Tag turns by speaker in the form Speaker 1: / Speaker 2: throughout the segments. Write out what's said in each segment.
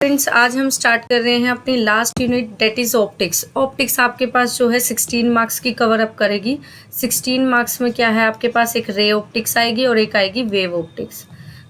Speaker 1: Friends, आज हम start कर रहे हैं अपनी last unit that is optics. Optics आपके पास जो है 16 मार्क्स की कवर अप करेगी। 16 मार्क्स में क्या है, आपके पास एक रे ऑप्टिक्स आएगी और एक आएगी वेव ऑप्टिक्स।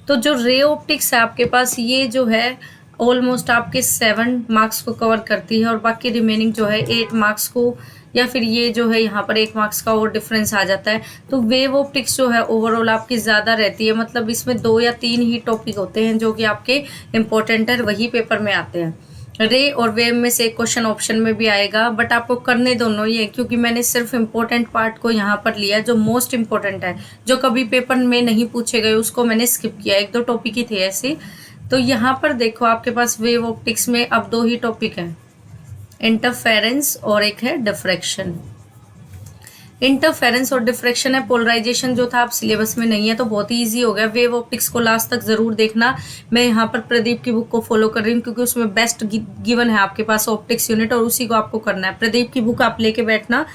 Speaker 1: तो जो रे ऑप्टिक्स है आपके पास, ये जो है ऑलमोस्ट आपके 7 मार्क्स को कवर करती है और बाकी रिमेनिंग जो है 8 मार्क्स को, या फिर ये जो है यहाँ पर 1 मार्क्स का और डिफरेंस आ जाता है। तो वेव ऑप्टिक्स जो है ओवरऑल आपकी ज़्यादा रहती है, मतलब इसमें 2 या 3 ही टॉपिक होते हैं जो कि आपके इम्पोर्टेंट है, वही पेपर में आते हैं। रे और वेव में से एक क्वेश्चन ऑप्शन में भी आएगा, बट आपको करने दोनों ही है, क्योंकि मैंने सिर्फ इम्पोर्टेंट पार्ट को यहाँ पर लिया, जो मोस्ट इम्पोर्टेंट है, जो कभी पेपर में नहीं पूछे गए उसको मैंने स्किप किया। 1-2 टॉपिक ही थे ऐसे। तो यहाँ पर देखो आपके पास वेव ऑप्टिक्स में अब 2 ही टॉपिक हैं, इंटरफेरेंस और एक है डिफ्रैक्शन। इंटरफेरेंस और डिफ्रैक्शन है। पोलराइजेशन जो था आप सिलेबस में नहीं है, तो बहुत ही ईजी हो गया। वेव ऑप्टिक्स को लास्ट तक जरूर देखना। मैं यहाँ पर प्रदीप की बुक को फॉलो कर रही हूँ, क्योंकि उसमें बेस्ट गिवन है आपके पास ऑप्टिक्स यूनिट, और उसी को आपको करना है। प्रदीप की बुक आप लेके बैठना।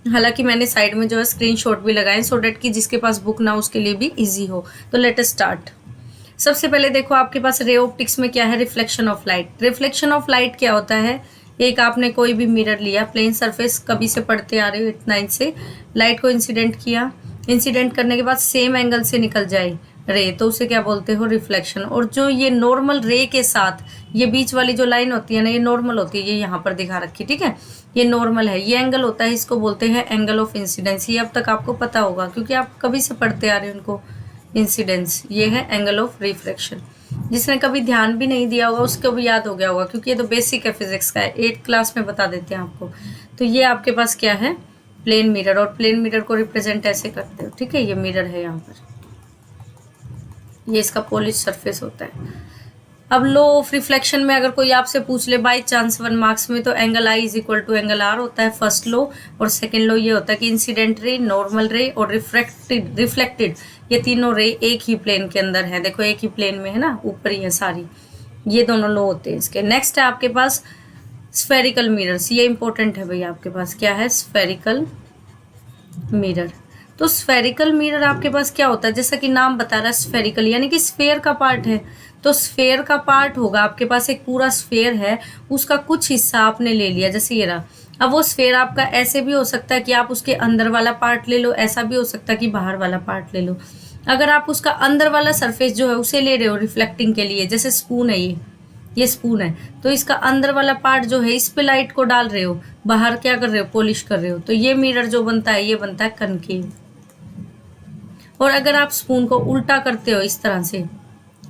Speaker 1: हालांकि मैंने साइड में जो है स्क्रीनशॉट भी लगाए, सो डेट कि जिसके पास बुक ना उसके लिए भी ईजी हो। तो लेट अस स्टार्ट। सबसे पहले देखो आपके पास रे ऑप्टिक्स में क्या है, reflection of light. Reflection of light क्या होता है, एक आपने कोई भी मिरर लिया, प्लेन सरफेस कभी से पढ़ते आ रहे हो 8th 9th से, लाइट को इंसिडेंट किया, इंसिडेंट करने के बाद सेम एंगल से निकल जाए रे, तो उसे क्या बोलते हो, रिफ्लेक्शन। और जो ये नॉर्मल रे के साथ ये बीच वाली जो लाइन होती है ना, ये नॉर्मल होती है, ये यहाँ पर दिखा रखी, ठीक है, ये नॉर्मल है, ये एंगल होता है, इसको बोलते हैं एंगल ऑफ इंसिडेंस। ये अब तक आपको पता होगा क्योंकि आप कभी से पढ़ते आ रहे हो उनको। इंसिडेंस ये है एंगल ऑफ रिफ्लेक्शन। जिसने कभी ध्यान भी नहीं दिया होगा उसको भी याद हो गया होगा, क्योंकि ये तो बेसिक है फिजिक्स का है, 8th क्लास में बता देते हैं आपको। तो ये आपके पास क्या है, प्लेन मिरर, और प्लेन मिरर को रिप्रेजेंट ऐसे करते हो, ठीक है। ये मिरर है, यहाँ पर ये इसका पॉलिश सरफेस होता है। अब लो ऑफ रिफ्लेक्शन में अगर कोई आपसे पूछ ले बाई चांस 1 मार्क्स में, तो angle I is equal to angle R होता है फर्स्ट लो, और सेकेंड लो ये होता है कि इंसिडेंट रे, नॉर्मल रे और रिफ्लेक्टेड, ये तीनों रे एक ही प्लेन के अंदर है। देखो एक ही प्लेन में है ना, ऊपर ही है सारी, ये दोनों लो होते हैं इसके। नेक्स्ट है आपके पास स्फेरिकल मिरर्स। ये इंपॉर्टेंट है भैया, आपके पास क्या है, स्फेरिकल मिरर। तो स्फेरिकल मिरर आपके पास क्या होता है, जैसा कि नाम बता रहा है स्फेरिकल, यानी कि स्फेयर का पार्ट है। तो स्फेयर का पार्ट होगा आपके पास, एक पूरा स्फेयर है, उसका कुछ हिस्सा आपने ले लिया, जैसे ये रहा। अब वो स्फेयर आपका ऐसे भी हो सकता है कि आप उसके अंदर वाला पार्ट ले लो, ऐसा भी हो सकता है कि बाहर वाला पार्ट ले लो। अगर आप उसका अंदर वाला सरफेस जो है उसे ले रहे हो रिफ्लेक्टिंग के लिए, जैसे स्पून है, ये स्पून है, तो इसका अंदर वाला पार्ट जो है इस पे लाइट को डाल रहे हो, बाहर क्या कर रहे हो, पॉलिश कर रहे हो, तो ये मिरर जो बनता है ये बनता है कनकेव। और अगर आप स्पून को उल्टा करते हो, इस तरह से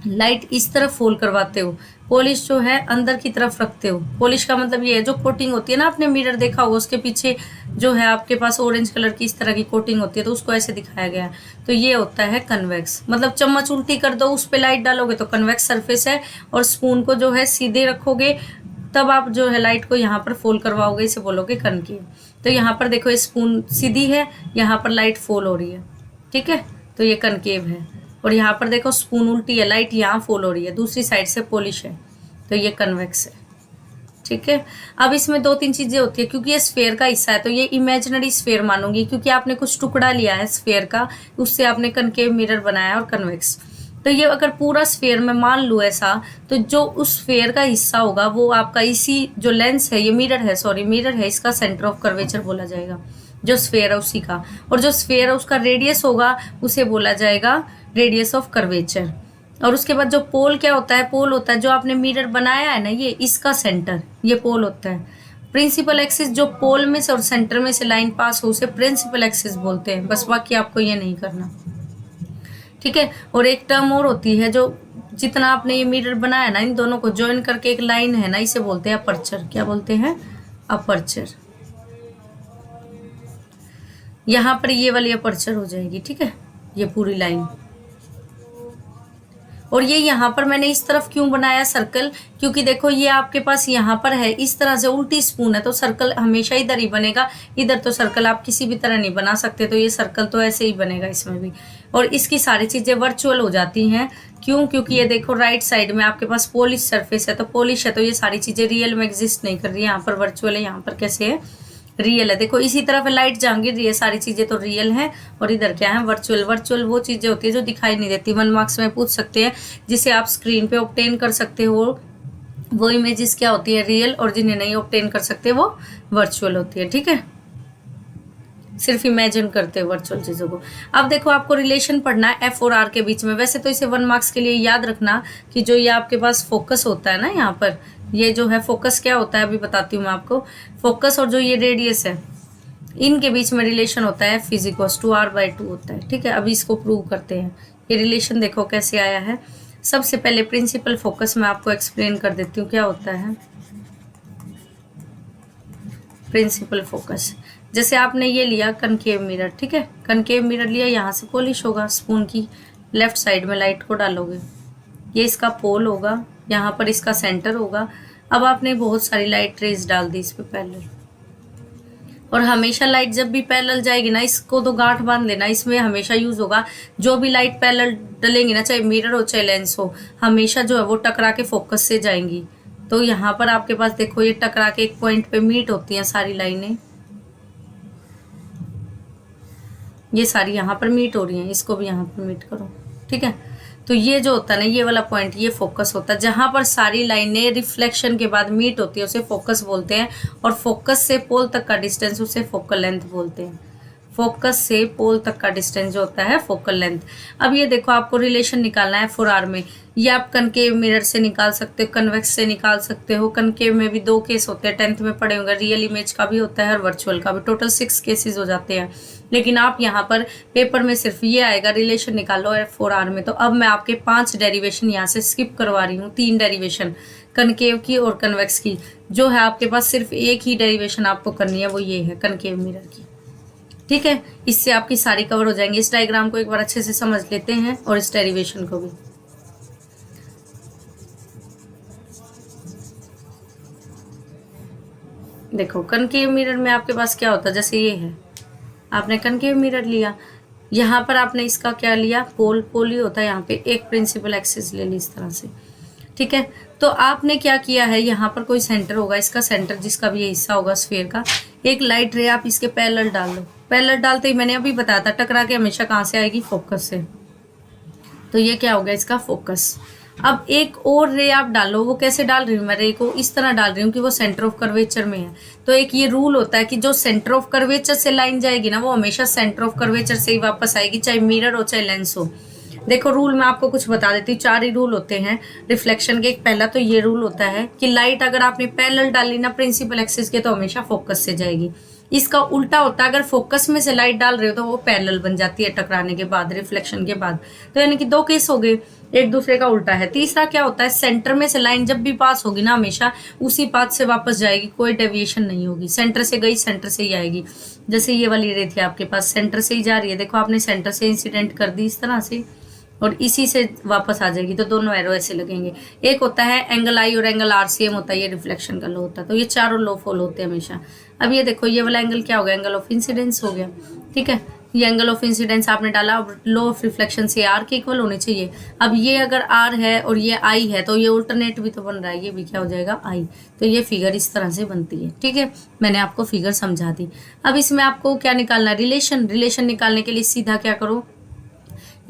Speaker 1: लाइट इस तरफ फोल्ड करवाते हो, पॉलिश जो है अंदर की तरफ रखते हो। पॉलिश का मतलब ये है, जो कोटिंग होती है ना, आपने मिरर देखा होगा उसके पीछे जो है आपके पास ऑरेंज कलर की इस तरह की कोटिंग होती है, तो उसको ऐसे दिखाया गया है। तो ये होता है कन्वेक्स, मतलब चम्मच उल्टी कर दो, उस पर लाइट डालोगे तो कन्वेक्स सरफेस है, और स्पून को जो है सीधे रखोगे तब आप जो है लाइट को यहाँ पर फोल्ड करवाओगे, इसे बोलोगे कनकेव। तो यहाँ पर देखो स्पून सीधी है, यहाँ पर लाइट फोल्ड हो रही है, ठीक है, तो ये कनकेव है। और यहाँ पर देखो स्पून उल्टी है, लाइट यहाँ फोल्ड हो रही है, दूसरी साइड से पॉलिश है, तो ये कन्वेक्स है, ठीक है। अब इसमें 2-3 चीजें होती है, क्योंकि ये स्फेयर का हिस्सा है तो ये इमेजिनरी स्फेयर मानूंगी, क्योंकि आपने कुछ टुकड़ा लिया है स्फेयर का, उससे आपने कनकेव मिरर बनाया और कन्वेक्स। तो ये अगर पूरा स्फेयर में मान लूँ ऐसा, तो जो उस स्फेयर का हिस्सा होगा वो आपका, इसी जो लेंस है, ये मिरर है, सॉरी मिरर है, इसका सेंटर ऑफ कर्वेचर बोला जाएगा, जो स्फेयर है उसी का। और जो स्फेयर है उसका रेडियस होगा, उसे बोला जाएगा रेडियस ऑफ कर्वेचर। और उसके बाद जो पोल क्या होता है, पोल होता है जो आपने मिरर बनाया है ना, ये इसका सेंटर, ये पोल होता है। प्रिंसिपल एक्सिस, जो पोल में से और सेंटर में से लाइन पास हो उसे प्रिंसिपल एक्सिस बोलते हैं, बस बाकी आपको ये नहीं करना, ठीक है। और एक टर्म और होती है, जो जितना आपने ये मिरर बनाया ना, इन दोनों को ज्वाइन करके एक लाइन है ना, इसे बोलते हैं अपर्चर। क्या बोलते हैं, अपर्चर। यहाँ पर ये वाली अपर्चर हो जाएगी, ठीक है, ये पूरी लाइन। और ये यहाँ पर मैंने इस तरफ क्यों बनाया सर्कल, क्योंकि देखो ये आपके पास यहाँ पर है, इस तरह से उल्टी स्पून है, तो सर्कल हमेशा इधर ही बनेगा, इधर तो सर्कल आप किसी भी तरह नहीं बना सकते, तो ये सर्कल तो ऐसे ही बनेगा इसमें भी। और इसकी सारी चीजें वर्चुअल हो जाती हैं, क्यों, क्योंकि ये देखो राइट साइड में आपके पास पॉलिश सरफेस है, तो पॉलिश है तो ये सारी चीजें रियल में एग्जिस्ट नहीं कर रही है, यहाँ पर वर्चुअल है, यहाँ पर कैसे है, रियल है। देखो इसी तरफ लाइट जहाँ गिर रही है, सारी चीजें तो रियल है, और इधर क्या है, वर्चुअल। वर्चुअल वो चीजें होती है जो दिखाई नहीं देती, 1 मार्क्स में पूछ सकते हैं, जिसे आप स्क्रीन पे ऑब्टेन कर सकते हो वो इमेजेस क्या होती है रियल, और जिन्हें नहीं ऑब्टेन कर सकते वो वर्चुअल होती है। ठीक है, सिर्फ इमेजिन करते हैं वर्चुअल चीज़ों को। अब देखो आपको रिलेशन पढ़ना है एफ और आर के बीच में। वैसे तो इसे 1 मार्क्स के लिए याद रखना कि जो ये आपके पास फोकस होता है ना, यहाँ पर ये जो है फोकस क्या होता है अभी बताती हूँ मैं आपको। फोकस और जो ये रेडियस है इनके बीच में रिलेशन होता है फिजिकस 2r/2 होता है। ठीक है, अभी इसको प्रूव करते हैं। ये रिलेशन देखो कैसे आया है। सबसे पहले प्रिंसिपल फोकस मैं आपको एक्सप्लेन कर देती हूँ क्या होता है। प्रिंसिपल फोकस, जैसे आपने ये लिया कनकेव मिरर। ठीक है, कनकेव मिरर लिया, यहाँ से पॉलिश होगा स्पून की लेफ्ट साइड में लाइट को डालोगे, ये इसका पोल होगा, यहाँ पर इसका सेंटर होगा। अब आपने बहुत सारी लाइट रेज डाल दी इस पे पैरेलल, और हमेशा लाइट जब भी पैरेलल जाएगी ना, इसको तो गांठ बांध लेना, इसमें हमेशा यूज होगा जो भी लाइट पैरेलल डलेंगी ना, चाहे मिरर हो चाहे लेंस हो, हमेशा जो है वो टकरा के फोकस से जाएंगी। तो यहाँ पर आपके पास देखो ये टकरा के एक पॉइंट पे मीट होती हैं सारी लाइनें, ये सारी यहाँ पर मीट हो रही हैं, इसको भी यहाँ पर मीट करो। ठीक है, तो ये जो होता है ना ये वाला पॉइंट, ये फोकस होता है। जहाँ पर सारी लाइनें रिफ्लेक्शन के बाद मीट होती है उसे फोकस बोलते हैं, और फोकस से पोल तक का डिस्टेंस उसे फोकल लेंथ बोलते हैं। फोकस से पोल तक का डिस्टेंस जो होता है फोकल लेंथ। अब ये देखो आपको रिलेशन निकालना है 4r में। ये आप कनकेव मिरर से निकाल सकते हो, कन्वेक्स से निकाल सकते हो। कनकेव में भी 2 केस होते हैं, 10th में पढ़े होंगे, रियल इमेज का भी होता है और वर्चुअल का भी। टोटल 6 केसेस हो जाते हैं, लेकिन आप यहाँ पर पेपर में सिर्फ ये आएगा रिलेशन निकालो 4r में। तो अब मैं आपके 5 डेरिवेशन यहाँ से स्किप करवा रही हूँ, 3 डेरिवेशन कनकेव की और कन्वेक्स की। जो है आपके पास सिर्फ एक ही डेरिवेशन आपको करनी है, वो ये है कनकेव मिरर की। ठीक है, इससे आपकी सारी कवर हो जाएंगी। इस डायग्राम को एक बार अच्छे से समझ लेते हैं और इस डेरिवेशन को भी। देखो कनकेव मिरर में आपके पास क्या होता है, जैसे ये है, आपने कनकेव मिरर लिया, यहाँ पर आपने इसका क्या लिया, पोल। पोल ही होता है यहाँ पे, एक प्रिंसिपल एक्सिस ले ली इस तरह से। ठीक है, तो आपने क्या किया है, यहाँ पर कोई सेंटर होगा, इसका सेंटर जिसका भी ये हिस्सा होगा स्फीयर का, एक लाइट रे आप इसके पैरेलल डाल लो। पैरेलल डालते ही मैंने अभी बताया था टकरा के हमेशा कहाँ से आएगी, फोकस से। तो ये क्या हो गया इसका फोकस। अब एक और रे आप डालो, वो कैसे डाल रही हूँ मैं, रे को इस तरह डाल रही हूँ कि वो सेंटर ऑफ कर्वेचर में है। तो एक ये रूल होता है कि जो सेंटर ऑफ कर्वेचर से लाइन जाएगी ना, वो हमेशा सेंटर ऑफ कर्वेचर से ही वापस आएगी, चाहे मिरर हो चाहे लेंस हो। देखो रूल मैं आपको कुछ बता देती हूँ, 4 ही रूल होते हैं रिफ्लेक्शन के। एक पहला तो ये रूल होता है कि लाइट अगर आपने पैरेलल डाली ना प्रिंसिपल एक्सिस के, तो हमेशा फोकस से जाएगी। इसका उल्टा होता है, अगर फोकस में से लाइट डाल रहे हो तो वो पैरेलल बन जाती है टकराने के बाद, रिफ्लेक्शन के बाद। तो यानी कि 2 केस हो गए, एक दूसरे का उल्टा है। तीसरा क्या होता है, सेंटर में से लाइन जब भी पास होगी ना, हमेशा उसी पाथ से वापस जाएगी, कोई डेविएशन नहीं होगी। सेंटर से गई सेंटर से ही आएगी। जैसे ये वाली रे थी आपके पास, सेंटर से ही जा रही है, देखो आपने सेंटर से इंसिडेंट कर दी इस तरह से, और इसी से वापस आ जाएगी। तो दोनों एरो ऐसे लगेंगे। एक होता है एंगल आई और एंगल आर सेम होता है, ये रिफ्लेक्शन का लो होता है। तो ये चारों लो फॉलो होते हैं हमेशा। अब ये देखो ये वाला एंगल क्या हो गया, एंगल ऑफ इंसिडेंस हो गया। ठीक है, ये एंगल ऑफ इंसिडेंस आपने डाला, अब लो ऑफ रिफ्लेक्शन से आर के इक्वल होने चाहिए। अब ये अगर आर है और ये आई है, तो ये अल्टरनेट भी तो बन रहा है, ये भी क्या हो जाएगा आई। तो ये फिगर इस तरह से बनती है। ठीक है, मैंने आपको फिगर समझा दी। अब इसमें आपको क्या निकालना है, रिलेशन। रिलेशन निकालने के लिए सीधा क्या करो,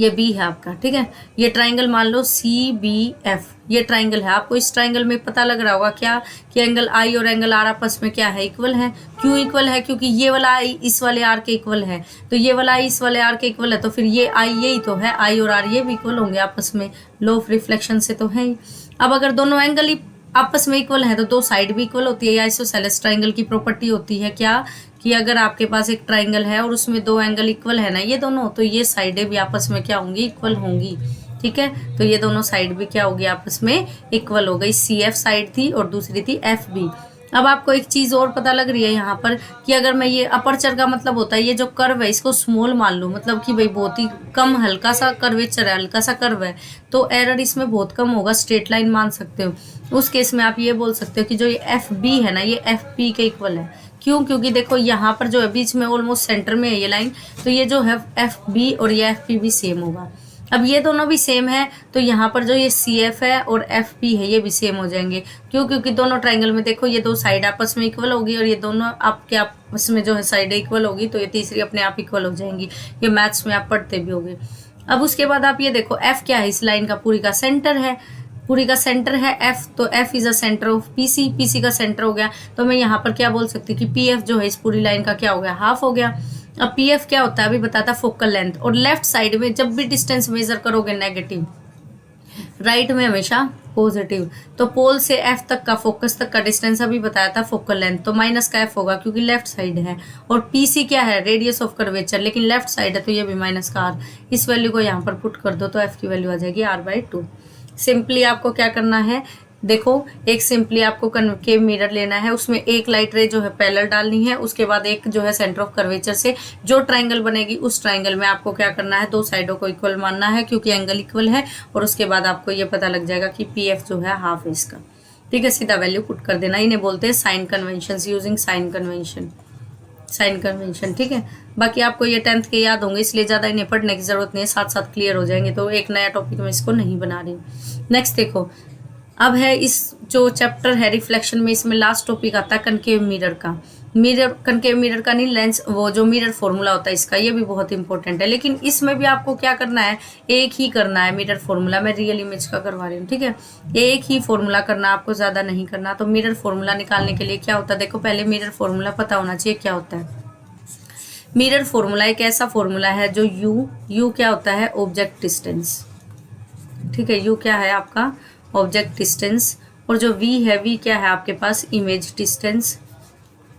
Speaker 1: ये बी है आपका। ठीक है, ये ट्राइंगल मान लो CBF, ये ट्राइंगल है। आपको इस ट्राइंगल में पता लग रहा होगा क्या कि एंगल आई और एंगल आर आपस में क्या है, इक्वल है। क्यों इक्वल है, क्योंकि ये वाला आई इस वाले आर के इक्वल है, तो ये वाला आई इस वाले आर के इक्वल है, तो फिर ये आई यही तो है, आई और आर ये भी इक्वल होंगे आपस में, लो ऑफ रिफ्लेक्शन से तो है ही। अब अगर दोनों एंगल ही आपस में इक्वल है तो 2 साइड भी इक्वल होती है। या आइसोसेलेस ट्राइंगल की प्रॉपर्टी होती है क्या कि अगर आपके पास एक ट्राइंगल है और उसमें 2 एंगल इक्वल है ना, ये दोनों, तो ये साइडें भी आपस में क्या होंगी, इक्वल होंगी। ठीक है, तो ये दोनों साइड भी क्या होगी, आपस में इक्वल हो गई। CF साइड थी और दूसरी थी FB। अब आपको एक चीज और पता लग रही है यहाँ पर कि अगर मैं ये अपर्चर का मतलब होता है, ये जो कर्व है इसको स्मॉल मान लूँ, मतलब कि भाई बहुत ही कम हल्का सा कर्वेचर है, हल्का सा कर्व है, तो एरर इसमें बहुत कम होगा, स्ट्रेट लाइन मान सकते हो। उस केस में आप ये बोल सकते हो कि जो ये FB है ना, ये FP के इक्वल है। क्यों, क्योंकि देखो यहाँ पर जो है बीच में ऑलमोस्ट सेंटर में है ये लाइन, तो ये जो है FB और ये FP भी सेम होगा। अब ये दोनों भी सेम है, तो यहाँ पर जो ये CF है और FP है ये भी सेम हो जाएंगे। क्यों, क्योंकि दोनों ट्राइंगल में देखो ये 2 साइड आपस में इक्वल होगी, और ये दोनों आपके आपस में जो है साइड इक्वल होगी, तो ये तीसरी अपने आप इक्वल हो जाएंगी। ये मैथ्स में आप पढ़ते भी होंगे। अब उसके बाद आप ये देखो F क्या है, इस लाइन का पूरी का सेंटर है। पूरी का सेंटर है एफ, तो F is a centre of PC, PC का सेंटर हो गया, तो मैं यहाँ पर क्या बोल सकती हूँ कि पी एफ जो है इस पूरी लाइन का क्या हो गया, हाफ हो गया। अब पी एफ क्या होता है अभी बताता, फोकल लेंथ। और लेफ्ट साइड में जब भी डिस्टेंस मेजर करोगे नेगेटिव, राइट में हमेशा पॉजिटिव। तो पोल से एफ तक का, फोकस तक का डिस्टेंस अभी बताया था फोकल लेंथ, तो माइनस का एफ होगा क्योंकि लेफ्ट साइड है। और पीसी क्या है, रेडियस ऑफ कर्वेचर, लेकिन लेफ्ट साइड है तो ये भी माइनस का आर। इस वैल्यू को यहाँ पर पुट कर दो तो एफ की वैल्यू आ जाएगी r/2। सिंपली आपको क्या करना है, देखो एक सिंपली आपको कनकेव मिरर लेना है, उसमें एक लाइट रे जो है पैरेलल डालनी है, उसके बाद एक जो है सेंटर ऑफ कर्वेचर से जो ट्राइंगल बनेगी उस ट्राइंगल में आपको क्या करना है, दो साइडों को इक्वल मानना है क्योंकि एंगल इक्वल है। और उसके बाद आपको ये पता लग जाएगा कि पी एफ जो है हाफ है इसका, ठीक है। सीधा वैल्यू पुट कर देना, इन्हें बोलते हैं sign convention, using sign convention, sign convention, ठीक है। बाकी आपको ये 10th के याद होंगे इसलिए ज़्यादा इन्हें पढ़ने की जरूरत नहीं है, साथ साथ क्लियर हो जाएंगे, तो एक नया टॉपिक मैं इसको नहीं बना रही हूँ। नेक्स्ट देखो, अब है इस जो चैप्टर है रिफ्लेक्शन में, इसमें लास्ट टॉपिक आता है कनकेव मिरर का। मिरर, कनकेव मिरर का नहीं, लेंस, वो जो मिरर फॉर्मूला होता है इसका, ये भी बहुत इंपॉर्टेंट है। लेकिन इसमें भी आपको क्या करना है, एक ही करना है मिरर फॉर्मूला, मैं रियल इमेज का करवा रही हूँ, ठीक है। एक ही फॉर्मूला करना, आपको ज़्यादा नहीं करना। तो मिरर फॉर्मूला निकालने के लिए क्या होता है, देखो पहले मिरर फॉर्मूला पता होना चाहिए क्या होता है। मिरर फॉर्मूला एक ऐसा फॉर्मूला है जो यू क्या होता है, ऑब्जेक्ट डिस्टेंस, ठीक है। यू क्या है आपका ऑब्जेक्ट डिस्टेंस, और जो v है, v क्या है आपके पास, इमेज डिस्टेंस,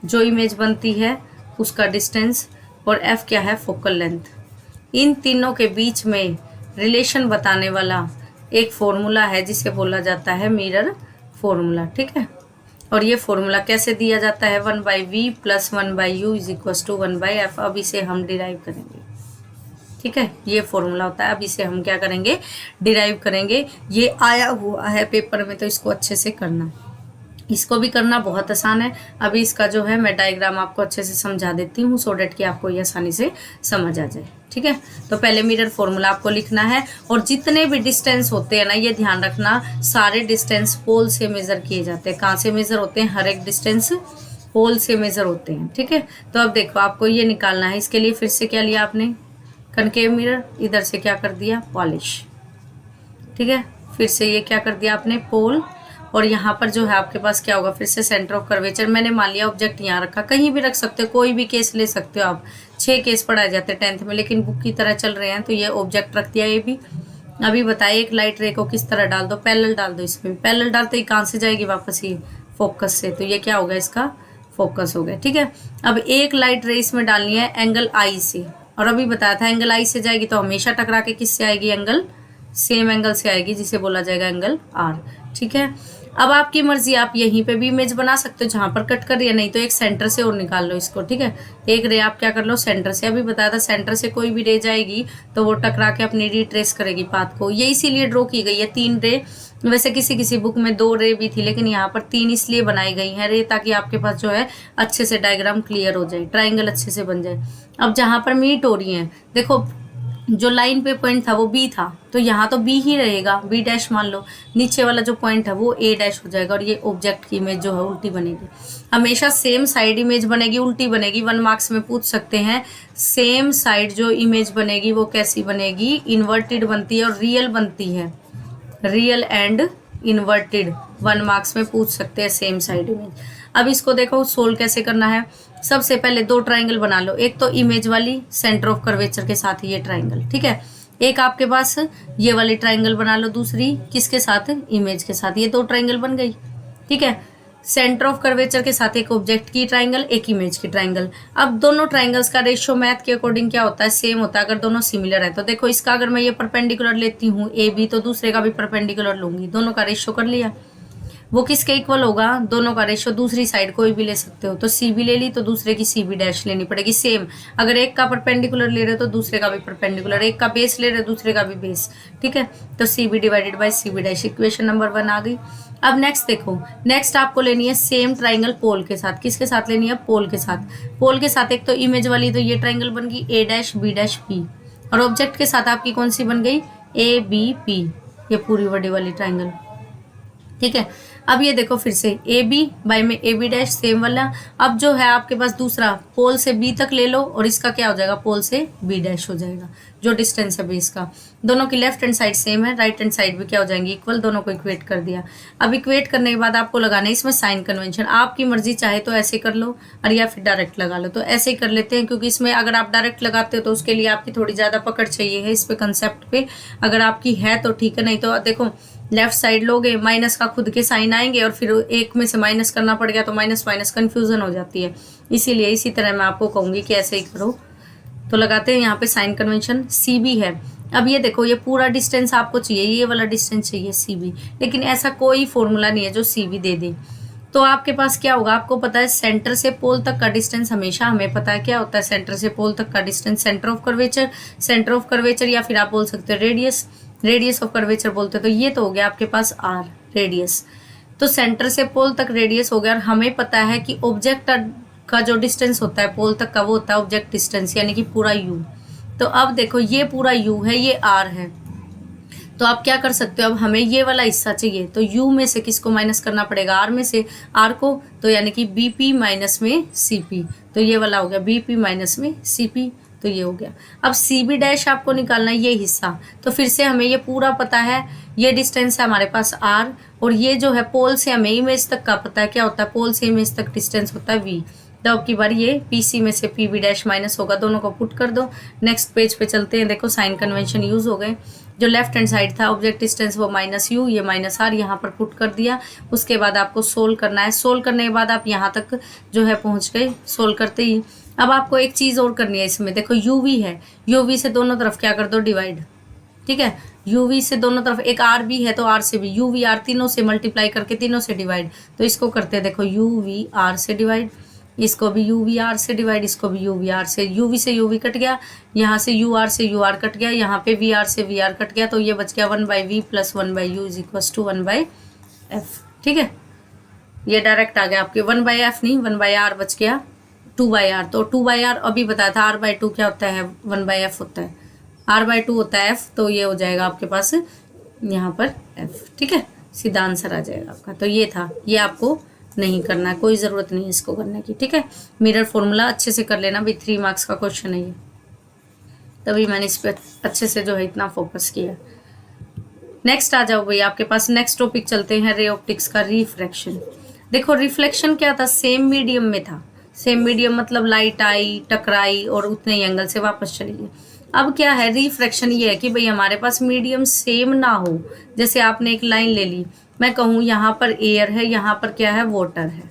Speaker 1: जो इमेज बनती है उसका डिस्टेंस, और f क्या है, फोकल लेंथ। इन तीनों के बीच में रिलेशन बताने वाला एक फॉर्मूला है जिसे बोला जाता है मिरर फॉर्मूला, ठीक है। और ये फॉर्मूला कैसे दिया जाता है, 1/v + 1/u = 1/f। अब इसे हम डिराइव करेंगे, ठीक है। ये फॉर्मूला होता है, अब इसे हम क्या करेंगे, डिराइव करेंगे। ये आया हुआ है पेपर में तो इसको अच्छे से करना, इसको भी करना बहुत आसान है। अभी इसका जो है मैं डायग्राम आपको अच्छे से समझा देती हूँ सो डेट कि आपको ये आसानी से समझ आ जाए, ठीक है। तो पहले मिरर फॉर्मूला आपको लिखना है, और जितने भी डिस्टेंस होते हैं ना, ये ध्यान रखना, सारे डिस्टेंस पोल से मेजर किए जाते हैं। कहाँ से मेजर होते हैं, हर एक डिस्टेंस पोल से मेजर होते हैं, ठीक है। तो अब देखो आपको ये निकालना है, इसके लिए फिर से क्या लिया आपने, कनकेव मिरर, इधर से क्या कर दिया, पॉलिश, ठीक है। फिर से ये क्या कर दिया आपने, पोल, और यहाँ पर जो है आपके पास क्या होगा, फिर से सेंटर ऑफ कर्वेचर। मैंने मान लिया ऑब्जेक्ट यहाँ रखा, कहीं भी रख सकते हो, कोई भी केस ले सकते हो आप। 6 केस पढ़ाए जाते हैं 10th में, लेकिन बुक की तरह चल रहे हैं तो ये ऑब्जेक्ट रख दिया। ये भी अभी बताइए, एक लाइट रे को किस तरह डाल दो, पैरेलल डाल दो। इसमें भी पैरेलल डालते ही कहाँ से जाएगी वापस, ये फोकस से, तो ये क्या होगा, इसका फोकस हो गया, ठीक है। अब एक लाइट रे इसमें डालनी है एंगल आई से, और अभी बताया था एंगल आई से जाएगी तो हमेशा टकरा के किससे आएगी, एंगल, सेम एंगल से आएगी जिसे बोला जाएगा एंगल आर, ठीक है। अब आपकी मर्जी, आप यहीं पे भी इमेज बना सकते हो जहां पर कट कर रही है, नहीं तो एक सेंटर से और निकाल लो इसको, ठीक है। एक रे आप क्या कर लो, सेंटर से, अभी बताया था सेंटर से कोई भी रे जाएगी तो वो टकरा के अपनी रिट्रेस करेगी पाथ को। ये इसीलिए ड्रॉ की गई है 3 रे, वैसे किसी किसी बुक में 2 रे भी थी, लेकिन यहाँ पर 3 इसलिए बनाई गई है रे, ताकि आपके पास जो है अच्छे से डायग्राम क्लियर हो जाए, ट्राइंगल अच्छे से बन जाए। अब जहाँ पर मीट हो रही है, देखो जो लाइन पे पॉइंट था वो बी था, तो यहाँ तो बी ही रहेगा, बी डैश मान लो। नीचे वाला जो पॉइंट है वो ए डैश हो जाएगा, और ये ऑब्जेक्ट की इमेज जो है उल्टी बनेगी। हमेशा सेम साइड इमेज बनेगी, उल्टी बनेगी। 1 मार्क्स में पूछ सकते हैं, सेम साइड जो इमेज बनेगी वो कैसी बनेगी, इन्वर्टेड बनती है और रियल बनती है, रियल एंड इन्वर्टेड। 1 मार्क्स में पूछ सकते हैं सेम साइड इमेज। अब इसको देखो सोल्व कैसे करना है। सबसे पहले 2 ट्राइंगल बना लो, एक तो इमेज वाली सेंटर ऑफ कर्वेचर के साथ ये ट्राइंगल, ठीक है। एक आपके पास ये वाली ट्राइंगल बना लो, दूसरी किसके साथ, इमेज के साथ। ये 2 ट्राइंगल बन गई, ठीक है। सेंटर ऑफ कर्वेचर के साथ एक ऑब्जेक्ट की ट्राइंगल, एक इमेज की ट्राइंगल। अब दोनों ट्राइंगल्स का रेशियो मैथ के अकॉर्डिंग क्या होता है, सेम होता है अगर दोनों सिमिलर है। तो देखो इसका अगर मैं ये परपेंडिकुलर लेती हूँ ए बी, तो दूसरे का भी परपेंडिकुलर लूंगी, दोनों का रेशियो कर लिया। वो किसके इक्वल होगा, दोनों का रेशियो। दूसरी साइड कोई भी ले सकते हो, तो सी भी ले ली तो दूसरे की सी भी डैश लेनी पड़ेगी सेम। अगर एक का परपेंडिकुलर ले रहे हो तो दूसरे का भी परपेंडिकुलर, एक का बेस ले रहे हो दूसरे का भी बेस, ठीक है। तो C B divided by C B dash, equation number 1 आ गई। अब नेक्स्ट देखो, नेक्स्ट आपको लेनी है सेम ट्राइंगल पोल के साथ। किसके साथ लेनी है, पोल के साथ। पोल के साथ एक तो इमेज वाली, तो ये ट्राइंगल बन गई ए डैश बी डैश पी, और ऑब्जेक्ट के साथ आपकी कौन सी बन गई, ए बी पी, ये पूरी बड़ी वाली ट्राइंगल, ठीक है। अब ये देखो फिर से ए बी बाई में ए बी डैश सेम वाला। अब जो है आपके पास दूसरा पोल से बी तक ले लो और इसका क्या हो जाएगा, पोल से बी डैश हो जाएगा, जो डिस्टेंस है बेस का। दोनों की लेफ्ट हैंड साइड सेम है, राइट हैंड साइड भी क्या हो जाएंगी, इक्वल। दोनों को इक्वेट कर दिया। अब इक्वेट करने के बाद आपको लगाना है इसमें साइन कन्वेंशन। आपकी मर्जी, चाहे तो ऐसे कर लो और या फिर डायरेक्ट लगा लो। तो ऐसे ही कर लेते हैं, क्योंकि इसमें अगर आप डायरेक्ट लगाते हो तो उसके लिए आपकी थोड़ी ज़्यादा पकड़ चाहिए है इस पे, कंसेप्ट पे। अगर आपकी है तो ठीक है, नहीं तो देखो लेफ्ट साइड लोगे, माइनस का खुद के साइन आएंगे और फिर एक में से माइनस करना पड़ गया तो माइनस माइनस कन्फ्यूजन हो जाती है। इसीलिए इसी तरह मैं आपको कहूँगी कि ऐसे ही करो। तो लगाते हैं यहाँ पे साइन कन्वेंशन। सी बी है। अब ये देखो, ये पूरा डिस्टेंस आपको चाहिए, ये वाला डिस्टेंस चाहिए सी बी, लेकिन ऐसा कोई फॉर्मूला नहीं है जो सी बी दे दे। तो आपके पास क्या होगा, आपको पता है सेंटर से पोल तक का डिस्टेंस, हमेशा हमें पता है क्या होता है सेंटर से पोल तक का distance, centre of curvature. Centre of curvature या फिर आप बोल सकते हो रेडियस, रेडियस ऑफ कर्वेचर बोलते हो। तो ये तो हो गया आपके पास आर, रेडियस। तो सेंटर से पोल तक रेडियस हो गया। और हमें पता है कि ऑब्जेक्ट का जो डिस्टेंस होता है पोल तक का, वो होता है ऑब्जेक्ट डिस्टेंस, यानी कि पूरा यू। तो अब देखो ये पूरा यू है, ये आर है। तो आप क्या कर सकते हो, अब हमें ये वाला हिस्सा चाहिए, तो u में से किसको माइनस करना पड़ेगा, r में से r को। तो यानी कि bp माइनस में cp, तो ये वाला हो गया bp माइनस में cp, तो ये हो गया। अब cb डैश आपको निकालना है, ये हिस्सा। तो फिर से हमें ये पूरा पता है, ये डिस्टेंस है हमारे पास r, और ये जो है पोल से हमें इमेज तक का पता है क्या होता है, पोल से इमेज तक डिस्टेंस होता है v। तो अब की बार ये PC में से PB डैश माइनस होगा, दोनों को पुट कर दो। नेक्स्ट पेज पे चलते हैं। देखो साइन कन्वेंशन यूज हो गए। जो लेफ्ट हैंड साइड था ऑब्जेक्ट डिस्टेंस वो माइनस यू, ये माइनस आर, यहाँ पर पुट कर दिया। उसके बाद आपको सोल्व करना है। सोल्व करने के बाद आप यहाँ तक जो है पहुँच गए सोल्व करते ही। अब आपको एक चीज़ और करनी है इसमें, देखो UV है, UV से दोनों तरफ क्या कर दो, डिवाइड। ठीक है, UV से दोनों तरफ, एक R भी है तो R से भी, UV R तीनों से मल्टीप्लाई करके तीनों से डिवाइड। तो इसको करते हैं, देखो UV R से डिवाइड, इसको भी UV R से डिवाइड, इसको भी UV R से। UV से UV कट गया, यहाँ से UR से UR कट गया, यहाँ पे VR से VR कट गया, तो ये बच गया 1/v plus 1/u is equal to 1/f। ठीक है, ये डायरेक्ट आ गया आपके 1/f नहीं, 1/r बच गया 2/r। तो 2/r अभी बताया था, r/2 क्या होता है, 1/f होता है, r/2 होता है f, तो ये हो जाएगा आपके पास यहाँ पर f। ठीक है, सीधा आंसर आ जाएगा आपका। तो ये था, ये आपको नहीं करना है, कोई ज़रूरत नहीं है इसको करने की। ठीक है, मिरर फॉर्मूला अच्छे से कर लेना भाई, 3 मार्क्स का क्वेश्चन है ये, तभी मैंने इस पर अच्छे से जो है इतना फोकस किया। नेक्स्ट आ जाओ भाई, आपके पास नेक्स्ट टॉपिक चलते हैं, रे ऑप्टिक्स का रिफ्रैक्शन। देखो रिफ्लेक्शन क्या था, सेम मीडियम में था। सेम मीडियम मतलब लाइट आई, टकराई और उतने ही एंगल से वापस चली गई। अब क्या है रिफ्रैक्शन, ये है कि भाई हमारे पास मीडियम सेम ना हो। जैसे आपने एक लाइन ले ली, मैं कहूँ यहाँ पर एयर है, यहाँ पर क्या है, वाटर है।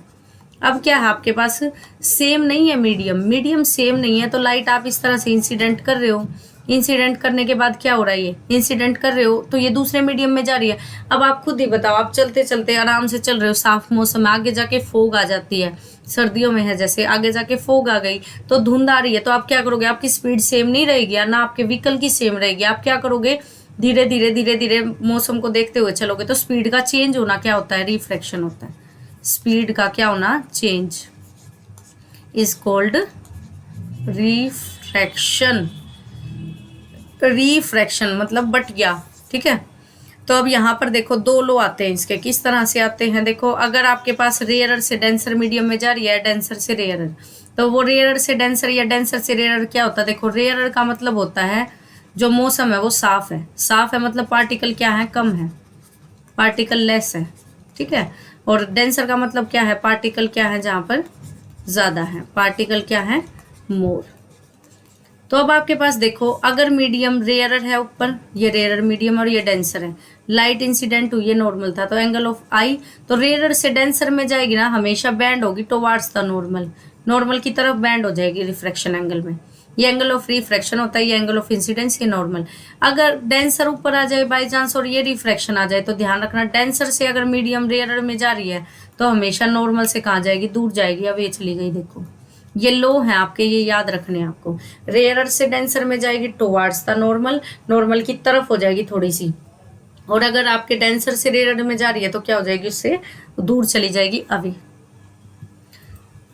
Speaker 1: अब क्या है आपके पास सेम नहीं है मीडियम, मीडियम सेम नहीं है, तो लाइट आप इस तरह से इंसिडेंट कर रहे हो। इंसिडेंट करने के बाद क्या हो रहा है, ये इंसिडेंट कर रहे हो तो ये दूसरे मीडियम में जा रही है। अब आप खुद ही बताओ, आप चलते चलते आराम से चल रहे हो, साफ मौसम, आगे जाके फोग आ जाती है, सर्दियों में है जैसे, आगे जाके फोग आ गई तो धुंध आ रही है, तो आप क्या करोगे, आपकी स्पीड सेम नहीं रहेगी, ना आपके व्हीकल की सेम रहेगी। आप क्या करोगे, धीरे धीरे धीरे धीरे मौसम को देखते हुए चलोगे। तो स्पीड का चेंज होना क्या होता है, रिफ्रैक्शन होता है। स्पीड का क्या होना, change is called refraction. Refraction मतलब बट गया। ठीक है, तो अब यहाँ पर देखो दो लो आते हैं इसके, किस तरह से आते हैं। देखो अगर आपके पास रेयरर से डेंसर मीडियम में जा रही है, डेंसर से रेयरर, तो वो रेयरर से डेंसर या डेंसर से रेयरर क्या होता है। देखो रेयरर का मतलब होता है जो मौसम है वो साफ है, साफ है मतलब पार्टिकल क्या है, कम है, पार्टिकल लेस है। ठीक है, और डेंसर का मतलब क्या है, पार्टिकल क्या है जहाँ पर ज़्यादा है, पार्टिकल क्या है, मोर। तो अब आपके पास देखो अगर मीडियम रेयरर है ऊपर, ये रेयरर मीडियम और ये डेंसर है, लाइट इंसिडेंट हुई, ये नॉर्मल था, तो एंगल ऑफ आई तो रेयरर से डेंसर में जाएगी ना, हमेशा बैंड होगी टुवार्ड्स द नॉर्मल, नॉर्मल की तरफ बैंड हो जाएगी रिफ्रैक्शन एंगल में। ये एंगल ऑफ रिफ्रैक्शन होता है, ये एंगल ऑफ इंसिडेंस, ये नॉर्मल। अगर डेंसर ऊपर आ जाए बाई चांस और ये रिफ्रैक्शन आ जाए, तो ध्यान रखना डेंसर से अगर मीडियम रेयरर में जा रही है तो हमेशा नॉर्मल से कहाँ जाएगी, दूर जाएगी। अब ये चली गई, देखो ये लो है आपके, ये याद रखने हैं आपको। रेयरर से डेंसर में जाएगी टुवार्ड्स द नॉर्मल, नॉर्मल की तरफ हो जाएगी थोड़ी सी, और अगर आपके डेंसर से रेयरर में जा रही है तो क्या हो जाएगी, उससे दूर चली जाएगी अभी।